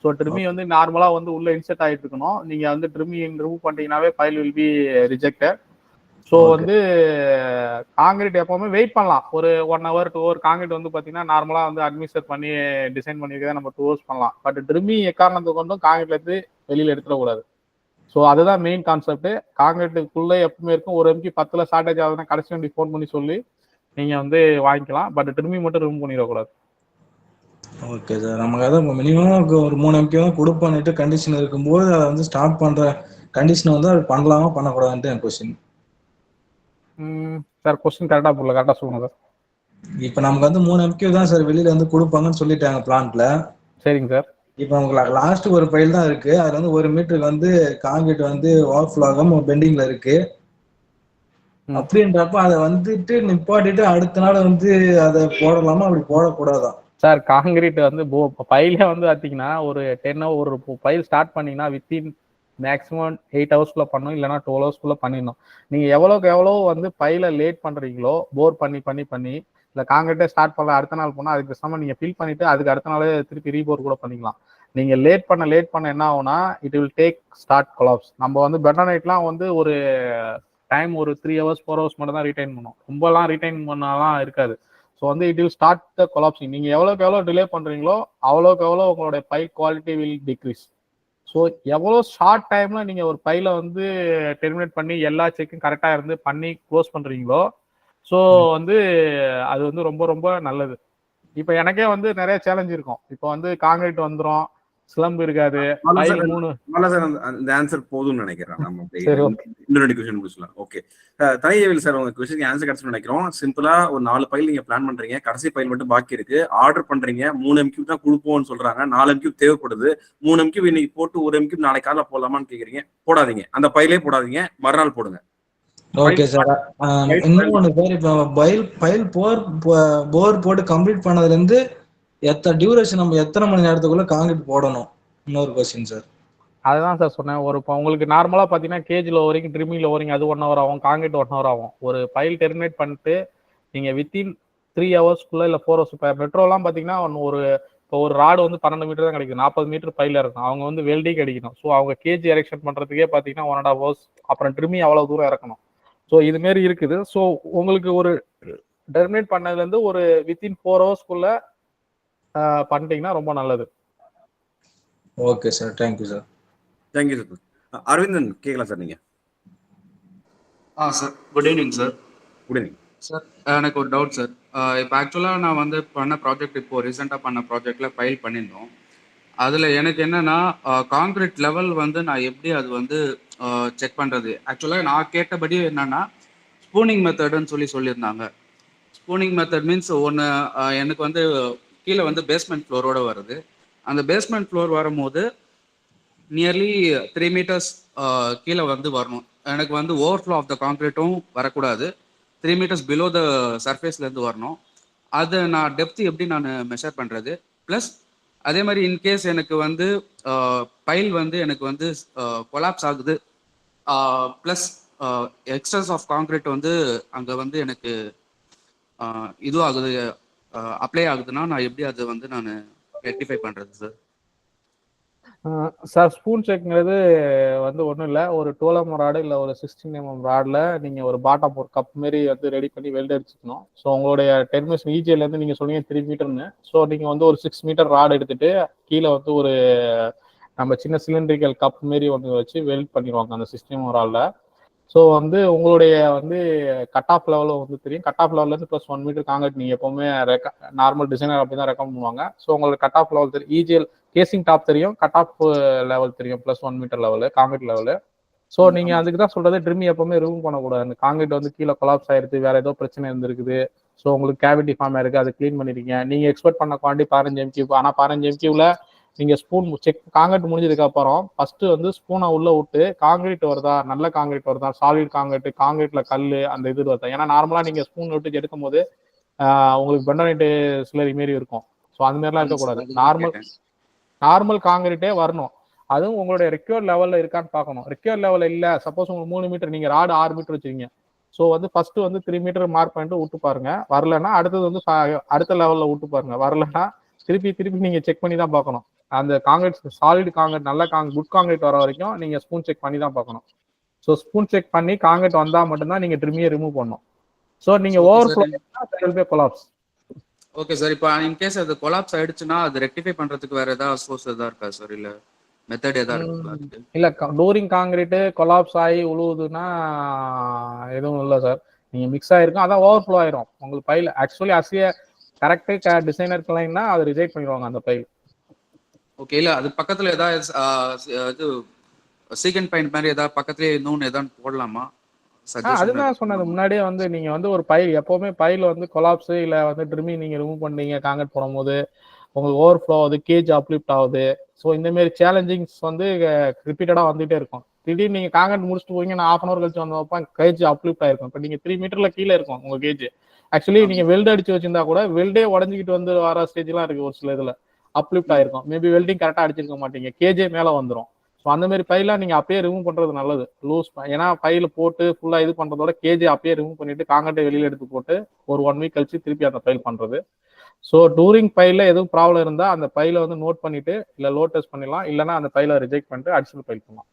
ஸோ ட்ரிம்மி வந்து நார்மலா வந்து உள்ள இன்செட் ஆகிட்டு இருக்கணும். நீங்க வந்து ட்ரிம்மி ரிமூவ் பண்ணிட்டீங்கன்னாவே pile will be rejected. So வந்து காங்கிரீட் எப்பவுமே வெயிட் பண்ணலாம். ஒரு 1 hour 2 hour காங்கிரீட் வந்து பார்த்தீங்கன்னா நார்மலாக வந்து அட்மினிஸ்டர் பண்ணி டிசைன் பண்ணியிருக்கதை நம்ம 2 hours பண்ணலாம். பட் ட்ரிம்மி எக்காரணத்தை கொண்டும் காங்கிரீட்ல இருந்து வெளியில் எடுத்துடக்கூடாது. ஸோ அதுதான் மெயின் கான்செப்ட். காங்கிரீட்டுக்குள்ளே எப்பவுமே இருக்கும். ஒரு எம்கி 10ல் ஷார்டேஜ் ஆகுதுன்னா கடைசி வண்டி ஃபோன் பண்ணி சொல்லி நீங்கள் வந்து வாங்கிக்கலாம். பட் ட்ரிம்மி மட்டும் ரிமூவ் பண்ணிடக்கூடாது.
Okay sir. நமக்கு அதான் மினிமம் ஒரு 3 எம்கி தான் கொடுப்பான்ட்டு கண்டிஷன் இருக்கும்போது அதை வந்து ஸ்டார்ட் பண்ற கண்டிஷன் வந்து அது பண்ணலாமா பண்ணக்கூடாதுன்ட்டு என் கொஸ்டின்.
சார் கொஸ்டின் கரெக்டாக போடல, கரெக்டாக சொல்லுங்க சார்.
இப்போ நமக்கு வந்து 3 எம்கி தான் சார் வெளியில வந்து கொடுப்பாங்கன்னு சொல்லிட்டாங்க பிளான்ட்ல.
சரிங்க சார்.
இப்போ உங்களுக்கு லாஸ்ட் ஒரு பைல் தான் இருக்கு, அதுல வந்து 1 மீட்டருக்கு வந்து காங்கிரீட் வந்து ஓவர்ஃப்ளோ ஆகாம பெண்டிங்ல இருக்கு. அப்படின்றப்ப அதை வந்துட்டு நிப்பாட்டிட்டு அடுத்த நாள் வந்து அதை போடலாமா, அப்படி போடக்கூடாதா?
சார் காங்கிரீட் வந்து பைல வந்து பார்த்தீங்கன்னா ஒரு 10 ஒரு பைல் ஸ்டார்ட் பண்ணீங்கன்னா வித்தின் மேக்ஸிமம் 8 ஹவர்ஸ்க்குள்ள பண்ணணும், இல்லைன்னா 12 ஹவர்ஸ்க்குள்ள பண்ணிடணும். நீங்க எவ்வளோக்கு எவ்வளோ வந்து பைல லேட் பண்றீங்களோ, போர் பண்ணி பண்ணி பண்ணி இல்லை காங்கிரீட்டே ஸ்டார்ட் பண்ணல அடுத்த நாள் போனால் அதுக்கு பேசாம நீங்க ஃபில் பண்ணிட்டு அதுக்கு அடுத்த நாளே திருப்பி ரீபோர் கூட பண்ணிக்கலாம். நீங்க லேட் பண்ண என்ன ஆகும்னா it will take start collapse. நம்ம வந்து பெட்டர்நைட்லாம் வந்து ஒரு டைம் ஒரு 3 ஹவர்ஸ் 4 ஹவர்ஸ் மட்டும் தான் ரிட்டைன் பண்ணும், ரொம்பலாம் ரிட்டைன் பண்ணலாம் இருக்காது. ஸோ வந்து it will start the collapsing. நீங்கள் எவ்வளோக்கு எவ்வளோ டிலே பண்ணுறீங்களோ அவ்வளோக்கு எவ்வளோ உங்களுடைய file quality will decrease. So எவ்வளோ ஷார்ட் டைமில் நீங்கள் ஒரு பைலை வந்து டெர்மினேட் பண்ணி எல்லா செக்கும் கரெக்டாக இருந்து பண்ணி க்ளோஸ் பண்ணுறீங்களோ ஸோ வந்து அது வந்து ரொம்ப ரொம்ப நல்லது. இப்போ எனக்கே வந்து நிறைய சேலஞ்ச் இருக்கும். இப்போ வந்து காங்கிரீட் வந்துடும், ஸ்லம்ப் இருக்காது,
அந்த ஆன்சர் போதும்னு நினைக்கிறேன். நம்ம இன்னொரு கொஸ்டின் முடிச்சலாம். ஓகே தனியவில் சார், உங்க கொஸ்டின் ஆன்சர் கிடைச்சுன்னு நினைக்கிறோம். சிம்பிளா ஒரு 4 பைல் நீங்க பிளான் பண்றீங்க, கடைசி பைல் மட்டும் பாக்கி இருக்கு, ஆர்டர் பண்றீங்க, 3 MQ தான் கொடுப்போம்னு சொல்றாங்க, 4 MQ தேவைப்படுது, 3 MQ இன்னைக்கு போட்டு 1 MQ நாளைக்கு காலைல போடலாமான்னு கேக்குறீங்க. போடாதீங்க, அந்த பைலே போடாதீங்க, மறுநாள் போடுங்க.
Okay sir. இன்னொன்னு சார், இப்போ பைல் போர் போட்டு கம்ப்ளீட் பண்ணதுல இருந்து எத்தனை டியூரேஷன், நம்ம எத்தனை மணி நேரத்துக்குள்ள காங்கிரீட் போடணும்? இன்னொரு கொஸ்டின் சார்.
அதுதான் சார் சொன்னேன். ஒரு இப்போ உங்களுக்கு நார்மலாக பார்த்தீங்கன்னா கேஜில் வரைக்கும் ட்ரிம்மிங்கில் வரைக்கும் அது 1 ஹவர் ஆகும், காங்கிரீட் 1 ஹவர் ஆகும். ஒரு பைல் டெர்மினேட் பண்ணிட்டு நீங்கள் வித்தின் 3 ஹவர்ஸ்க்குள்ளே இல்லை 4 ஹவர்ஸ். இப்போ மெட்ரோலாம் பார்த்தீங்கன்னா இப்போ ஒரு ராடு வந்து 12 மீட்டர் தான் கிடைக்கும், 40 மீட்டர் பைல இருக்கும். அவங்க வந்து வெல்டிங் அடிக்கணும். ஸோ அவங்க கேஜி எரெக்ஷன் பண்ணுறதுக்கே பார்த்தீங்கன்னா 1.5 ஹவர்ஸ், அப்புறம் ட்ரிம்மி அவ்வளோ தூரம் இறக்கணும். ஸோ இதுமாரி இருக்குது. ஸோ உங்களுக்கு ஒரு டெர்மினேட் பண்ணதுலேருந்து ஒரு வித்தின் 4 ஹவர்ஸ்க்குள்ளே பண்ணிட்டீங்கன்னா ரொம்ப நல்லது.
Okay sir, thank you sir.
Thank you sir. Aravindan கேட்கலாம் சார் நீங்க.
Sir good evening sir.
Good evening
sir. எனக்கு ஒரு டவுட் சார். இப்போ ஆக்சுவலாக நான் வந்து பண்ண ப்ராஜெக்ட், இப்போ ரீசெண்டாக பண்ண ப்ராஜெக்டில் ஃபைல் பண்ணியிருந்தோம். அதில் எனக்கு என்னென்னா காங்கிரீட் லெவல் வந்து நான் எப்படி அது வந்து செக் பண்ணுறது. ஆக்சுவலாக நான் கேட்டபடி என்னென்னா ஸ்பூனிங் மெத்தடுன்னு சொல்லியிருந்தாங்க. ஸ்பூனிங் மெத்தட் மீன்ஸ் ஒன்று எனக்கு வந்து கீழே வந்து பேஸ்மெண்ட் ஃப்ளோரோட வருது. அந்த பேஸ்மெண்ட் ஃப்ளோர் வரும்போது நியர்லி 3 மீட்டர்ஸ் கீழே வந்து வரணும். எனக்கு வந்து ஓவர்ஃப்ளோ ஆஃப் த கான்கிரீட்டும் வரக்கூடாது, 3 மீட்டர்ஸ் பிலோ த சர்ஃபேஸ்லேருந்து வரணும். அதை நான் டெப்த் எப்படி நான் மெஷர் பண்ணுறது? ப்ளஸ் அதே மாதிரி இன்கேஸ் எனக்கு வந்து பைல் வந்து எனக்கு வந்து கொலாப்ஸ் ஆகுது, ப்ளஸ் எக்ஸஸ் ஆஃப் கான்கிரீட் வந்து அங்கே வந்து எனக்கு இது ஆகுது, அப்ளை ஆகுதுன்னா நான் எப்படி அதை வந்து நான் ரெக்டிஃபை பண்ணுறது சார்?
சார் ஸ்பூன் செக்ங்கிறது வந்து ஒன்றும் இல்லை, ஒரு 12 mm ராடு இல்லை ஒரு 16 mm ராடில் நீங்கள் ஒரு பாட்டம் ஒரு கப் மாரி வந்து ரெடி பண்ணி வெல்ட் அடிச்சுக்கணும். ஸோ உங்களுடைய டெர்மினேஷன் இஜிஎல்லேருந்து நீங்கள் சொன்னீங்க 3 மீட்டர்னு. ஸோ நீங்கள் வந்து ஒரு 6 மீட்டர் ராடு எடுத்துட்டு கீழே வந்து ஒரு நம்ம சின்ன சிலிண்ட்ரிக்கல் கப் மாரி ஒன்று வச்சு வெல்ட் பண்ணிடுவாங்க அந்த 16 mm ராடில். ஸோ வந்து உங்களுடைய வந்து கட் ஆஃப் லெவலும் வந்து தெரியும். கட் ஆஃப் லெவல்லேருந்து ப்ளஸ் 1 மீட்டர் காங்கிரீட் நீங்கள் எப்போவுமே நார்மல் டிசைனர் அப்படி தான் ரெக்கமெண்ட் பண்ணுவாங்க. ஸோ உங்களுக்கு கட் ஆஃப் லெவல் தெரியும், இஜிஎல் கேசிங் டாப் தெரியும், கட் ஆஃப் லெவல் தெரியும், plus 1 metre level concrete level. So நீங்கள் அதுக்கு தான் சொல்கிறது ட்ரிம்மி எப்போவுமே ரிமூவ் பண்ணக்கூடாது. அந்த காங்கிரீட் வந்து கீழே கொலாப்ஸ் ஆயிடுது, வேறு ஏதோ பிரச்சனை இருந்திருக்குது, ஸோ உங்களுக்கு கேவிட்டி ஃபார்ம் ஆயிருக்கு, அதை க்ளீன் பண்ணிருக்கீங்க. நீங்கள் எக்ஸ்பெக்ட் பண்ண குவான்டிட்டி 15 MQ. ஆனால் 15 MQவில் நீங்கள் ஸ்பூன் செக் காங்கிரீட் முடிஞ்சதுக்கு அப்புறம் ஃபர்ஸ்ட் வந்து ஸ்பூனை உள்ள விட்டு காங்கிரீட் வருதா, நல்ல காங்கிரீட் வருதா, சாலிட் காங்கிரீட்ல கல் அந்த இது வருதா. ஏன்னா நார்மலாக நீங்கள் ஸ்பூன் விட்டு எடுக்கும் போது உங்களுக்கு பெண்டனைட்டு சிலரி மாரி இருக்கும். ஸோ அந்த மாதிரிலாம் இருக்கக்கூடாது. நார்மல் காங்கிரீட்டே வரணும். அதுவும் உங்களுடைய ரெக்யூர்ட் லெவலில் இருக்கான்னு பார்க்கணும். ரெக்யூர்ட் லெவலில் இல்லை, சப்போஸ் உங்களுக்கு 3 மீட்டர் நீங்கள் ராடு 6 மீட்டர் வச்சுருக்கீங்க, ஸோ வந்து ஃபர்ஸ்ட் வந்து 3 மீட்டர் மார்க் பண்ணிட்டு விட்டு பாருங்க. வரலன்னா அடுத்தது வந்து அடுத்த லெவலில் விட்டு பாருங்க. வரலன்னா திருப்பி நீங்கள் செக் பண்ணி தான் பார்க்கணும். அந்த காங்கிரீட் சாலிட் காங்கிரீட் நல்ல குட் காங்கிரீட் வர வரைக்கும் நீங்கள் ஸ்பூன் செக் பண்ணி தான் பார்க்கணும். ஸோ ஸ்பூன் செக் பண்ணி காங்கிரீட் வந்தால் மட்டும்தான் நீங்கள் ட்ரிம்மியை ரிமூவ் பண்ணணும். ஸோ நீங்கள் ஓவர்ஃப்ளோ கொலாப்ஸ்.
Okay sir. இப்போ இன்கேஸ் அது கொலாப்ஸ் ஆயிடுச்சுன்னா அது ரெக்டிஃபை பண்றதுக்கு வேற ஏதாவது சோர்ஸ் ஏதாவது இருக்கா சார், இல்ல மெத்தட் ஏதாவது இருக்கு?
இல்ல டோரிங் காங்கிரீட் கொலாப்ஸ் ஆகி உழுவுதுன்னா எதுவும் இல்லை சார். நீங்க மிக்ஸ் ஆயிருக்கும், அதான் ஓவர்ஃப்ளோ ஆயிரும் உங்களுக்கு பைல். ஆக்சுவலி அசிய கரெக்ட் டிசைனர் கிளைன்னா அதை ரிஜெக்ட் பண்ணிடுவாங்க அந்த பைல்.
ஓகே. இல்ல அது பக்கத்துல ஏதாவது இது சீக்கண்ட் பாயிண்ட் மாதிரி ஏதாவது பக்கத்துலயே இன்னொன்னு ஏதாவது போடலாமா?
அதுதான் சொன்னது முன்னாடியே வந்து நீங்க வந்து ஒரு பைல் எப்பவுமே பைல் வந்து கொலாப்ஸ் இல்ல வந்து ட்ரிம்மி நீங்க ரிமூவ் பண்ணீங்க காங்கிரீட் போடும்போது உங்களுக்கு ஓவர்ஃப்ளோ ஆகுது, கேஜ் அப்லிஃப்ட் ஆகுது. ஸோ இந்த மாதிரி சேலஞ்சிங்ஸ் வந்து ரிப்பீட்டடாக வந்துகிட்டே இருக்கும். திடீர்னு நீங்கள் காங்கண்ட் முடிச்சுட்டு போய் நான் 1/2 hour கழிச்சு வந்து வைப்பேன், கேஜ் அப்லிஃப்ட் ஆயிருக்கும். இப்போ நீங்கள் 3 மீட்டர்ல கீழே இருக்கும் உங்கள் கேஜ். ஆக்சுவலி நீங்கள் வெல்டு அடிச்சு வச்சிருந்தா கூட வெல்டே உடஞ்சிக்கிட்டு வந்து வர ஸ்டேஜ்லாம் இருக்கு. ஒரு சில இதில் அப்லிஃப்ட் ஆயிருக்கும். மேபி வெல்டிங் கரெக்டாக அடிச்சிருக்க மாட்டீங்க, கேஜே மேலே வந்துடும். ஸோ அந்த மாதிரி பைலாம் நீங்கள் அப்பயே ரிமூவ் பண்ணுறது நல்லது. லூஸ் ஏன்னா பையில் போட்டு ஃபுல்லாக இது பண்ணுறதோட கேஜே அப்பயே ரிமூவ் பண்ணிட்டு காங்கண்ட்டை வெளியில் எடுத்து போட்டு ஒரு 1 week கழிச்சு திருப்பி அந்த பைல் பண்ணுறது. ஸோ டூரிங் பைலில் எதுவும் ப்ராப்ளம் இருந்தால் அந்த பைலை வந்து நோட் பண்ணிட்டு இல்லை லோ டெஸ்ட் பண்ணிடலாம், இல்லைனா அந்த பைலை ரிஜெக்ட் பண்ணிட்டு அடிஷனல் பைல் பண்ணலாம்.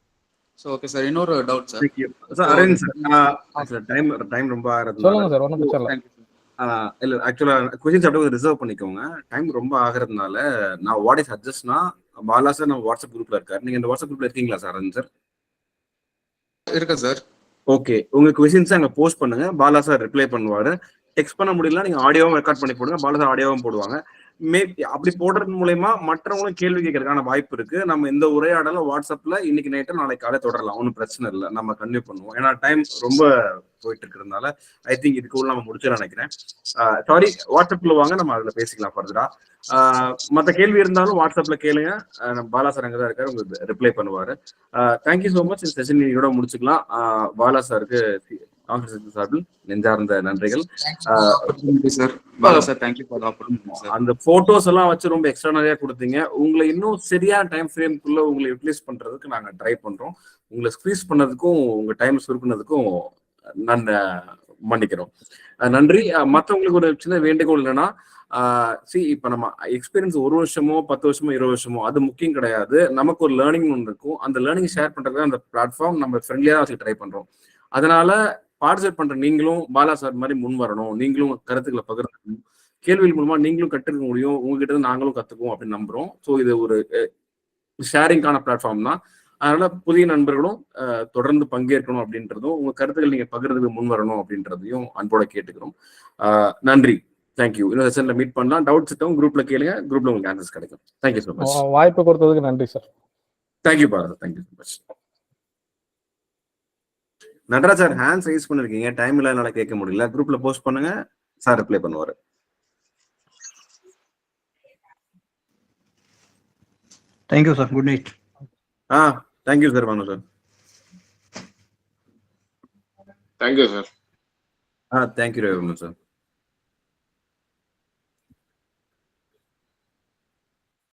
ஸோ ஓகே சார், இன்னொரு doubt sir.
Sir Aravind sir, time ரொம்ப ஆகிறதுனால
சொல்லுங்க சார், ஒன்றும் பிரச்சனை இல்லை.
இல்ல ஆக்சுவலா கொஸ்டின்ஸ் அப்படியே ரிசர்வ் பண்ணிக்கோங்க. டைம் ரொம்ப ஆகிறதுனால நான் வாட் இஸ் அட்ஜஸ்ட்னா, பாலா சார் நம்ம வாட்ஸ்அப் குரூப்ல இருக்காரு. நீங்க இந்த வாட்ஸ்அப் குரூப்ல இருக்கீங்களா சார் அரவிந்த் சார்?
இருக்கா சார்.
ஓகே, உங்க கொஸ்டின்ஸ் அங்க போஸ்ட் பண்ணுங்க, பாலா சார் ரிப்ளை பண்ணுவாரு. டெக்ஸ்ட் பண்ண முடியல, நீங்க ஆடியோவும் ரெக்கார்ட் பண்ணி போடுங்க, பாலா சார் ஆடியோவும் போடுவாங்க. அப்படி போடுறது மூலயமா மற்றவங்களும் கேள்வி கேட்கறதுக்கான வாய்ப்பு இருக்கு. நம்ம இந்த உரையாடல வாட்ஸ்அப்ல இன்னைக்கு நைட்டு நாளைக்கு காலை தொடரலாம், ஒன்றும் பிரச்சனை இல்லை, நம்ம கன்டினியூ பண்ணுவோம். ஏன்னா டைம் ரொம்ப போயிட்டு இருக்கிறதுனால ஐ திங்க் இதுக்குள்ள நம்ம முடிச்சு நினைக்கிறேன். சாரி, வாட்ஸ்அப்ல வாங்க, நம்ம அதுல பேசிக்கலாம் ஃபர்தரா. மற்ற கேள்வி இருந்தாலும் வாட்ஸ்அப்ல கேளுங்க, பாலா சார் அங்கதான் இருக்காரு, உங்களுக்கு ரிப்ளை பண்ணுவாரு. Thank you so much. இந்த செஷன் இதோட முடிச்சுக்கலாம். பாலா சாருக்கு காங்கிரஸ் சார்பில் நெஞ்சார்ந்த நன்றிகள். அந்த போட்டோஸ் எல்லாம் வச்சு ரொம்ப எக்ஸ்ட்ரானரியா கொடுத்தீங்க. உங்களை இன்னும் சரியான டைம் ஃப்ரேம்குள்ள உங்களை யூட்டிலைஸ் பண்றதுக்கு நாங்க ட்ரை பண்றோம். உங்களை ஸ்க்வீஸ் பண்ணதுக்கும் உங்க டைம் சுருக்குனதுக்கும் நான் மன்னிக்கிறோம். நன்றி. மற்றவங்களுக்கு ஒரு சின்ன வேண்டுகோள் என்னன்னா, இப்ப நம்ம எக்ஸ்பீரியன்ஸ் 1 வருஷமோ 10 வருஷமோ 20 வருஷமோ அது முக்கியம் கிடையாது. நமக்கு ஒரு லேர்னிங் ஒன்று இருக்கும். அந்த லேர்னிங் ஷேர் பண்றதுக்கு அந்த பிளாட்ஃபார்ம் நம்ம ஃப்ரெண்ட்லியா வச்சு ட்ரை பண்றோம். அதனால பார்ட்டிசிபேட் பண்ற நீங்களும் பாலா சார் மாதிரி முன் வரணும், நீங்களும் கருத்துக்களை பகிர்ந்துக்கணும், கேள்விகள் மூலமா நீங்களும் கற்றுக்க முடியும், உங்ககிட்ட நாங்களும் கத்துக்குவோம் அப்படின்னு நம்புறோம். ஸோ இது ஒரு ஷேரிங்கான பிளாட்ஃபார்ம் தான். அதனால புதிய நண்பர்களும் தொடர்ந்து பங்கேற்கணும் அப்படின்றதும், உங்க கருத்துக்கள் நீங்க பகிர்றதுக்கு முன் வரணும் அப்படின்றதையும் அன்போட கேட்டுக்கிறோம். நன்றி, தேங்க்யூ. இன்னொரு செஷன்ல மீட் பண்ணலாம். டவுட்ஸ் இருக்கவும் குரூப்ல கேளுங்க, குரூப்ல உங்களுக்கு ஆன்சர்ஸ் கிடைக்கும். Thank you so much.
வாய்ப்பு கொடுத்ததுக்கு நன்றி sir.
Thank you Bharat, thank you so much. Natraj sir hand raise பண்ணிருக்கீங்க, டைம் இல்ல கேட்க முடியல, குரூப்ல போஸ்ட் பண்ணுங்க, சார் ரிப்ளை பண்ணுவாரு.
Thank you sir, good night.
Thank you sir, வாங்க sir.
Thank you sir.
Thank you very much sir.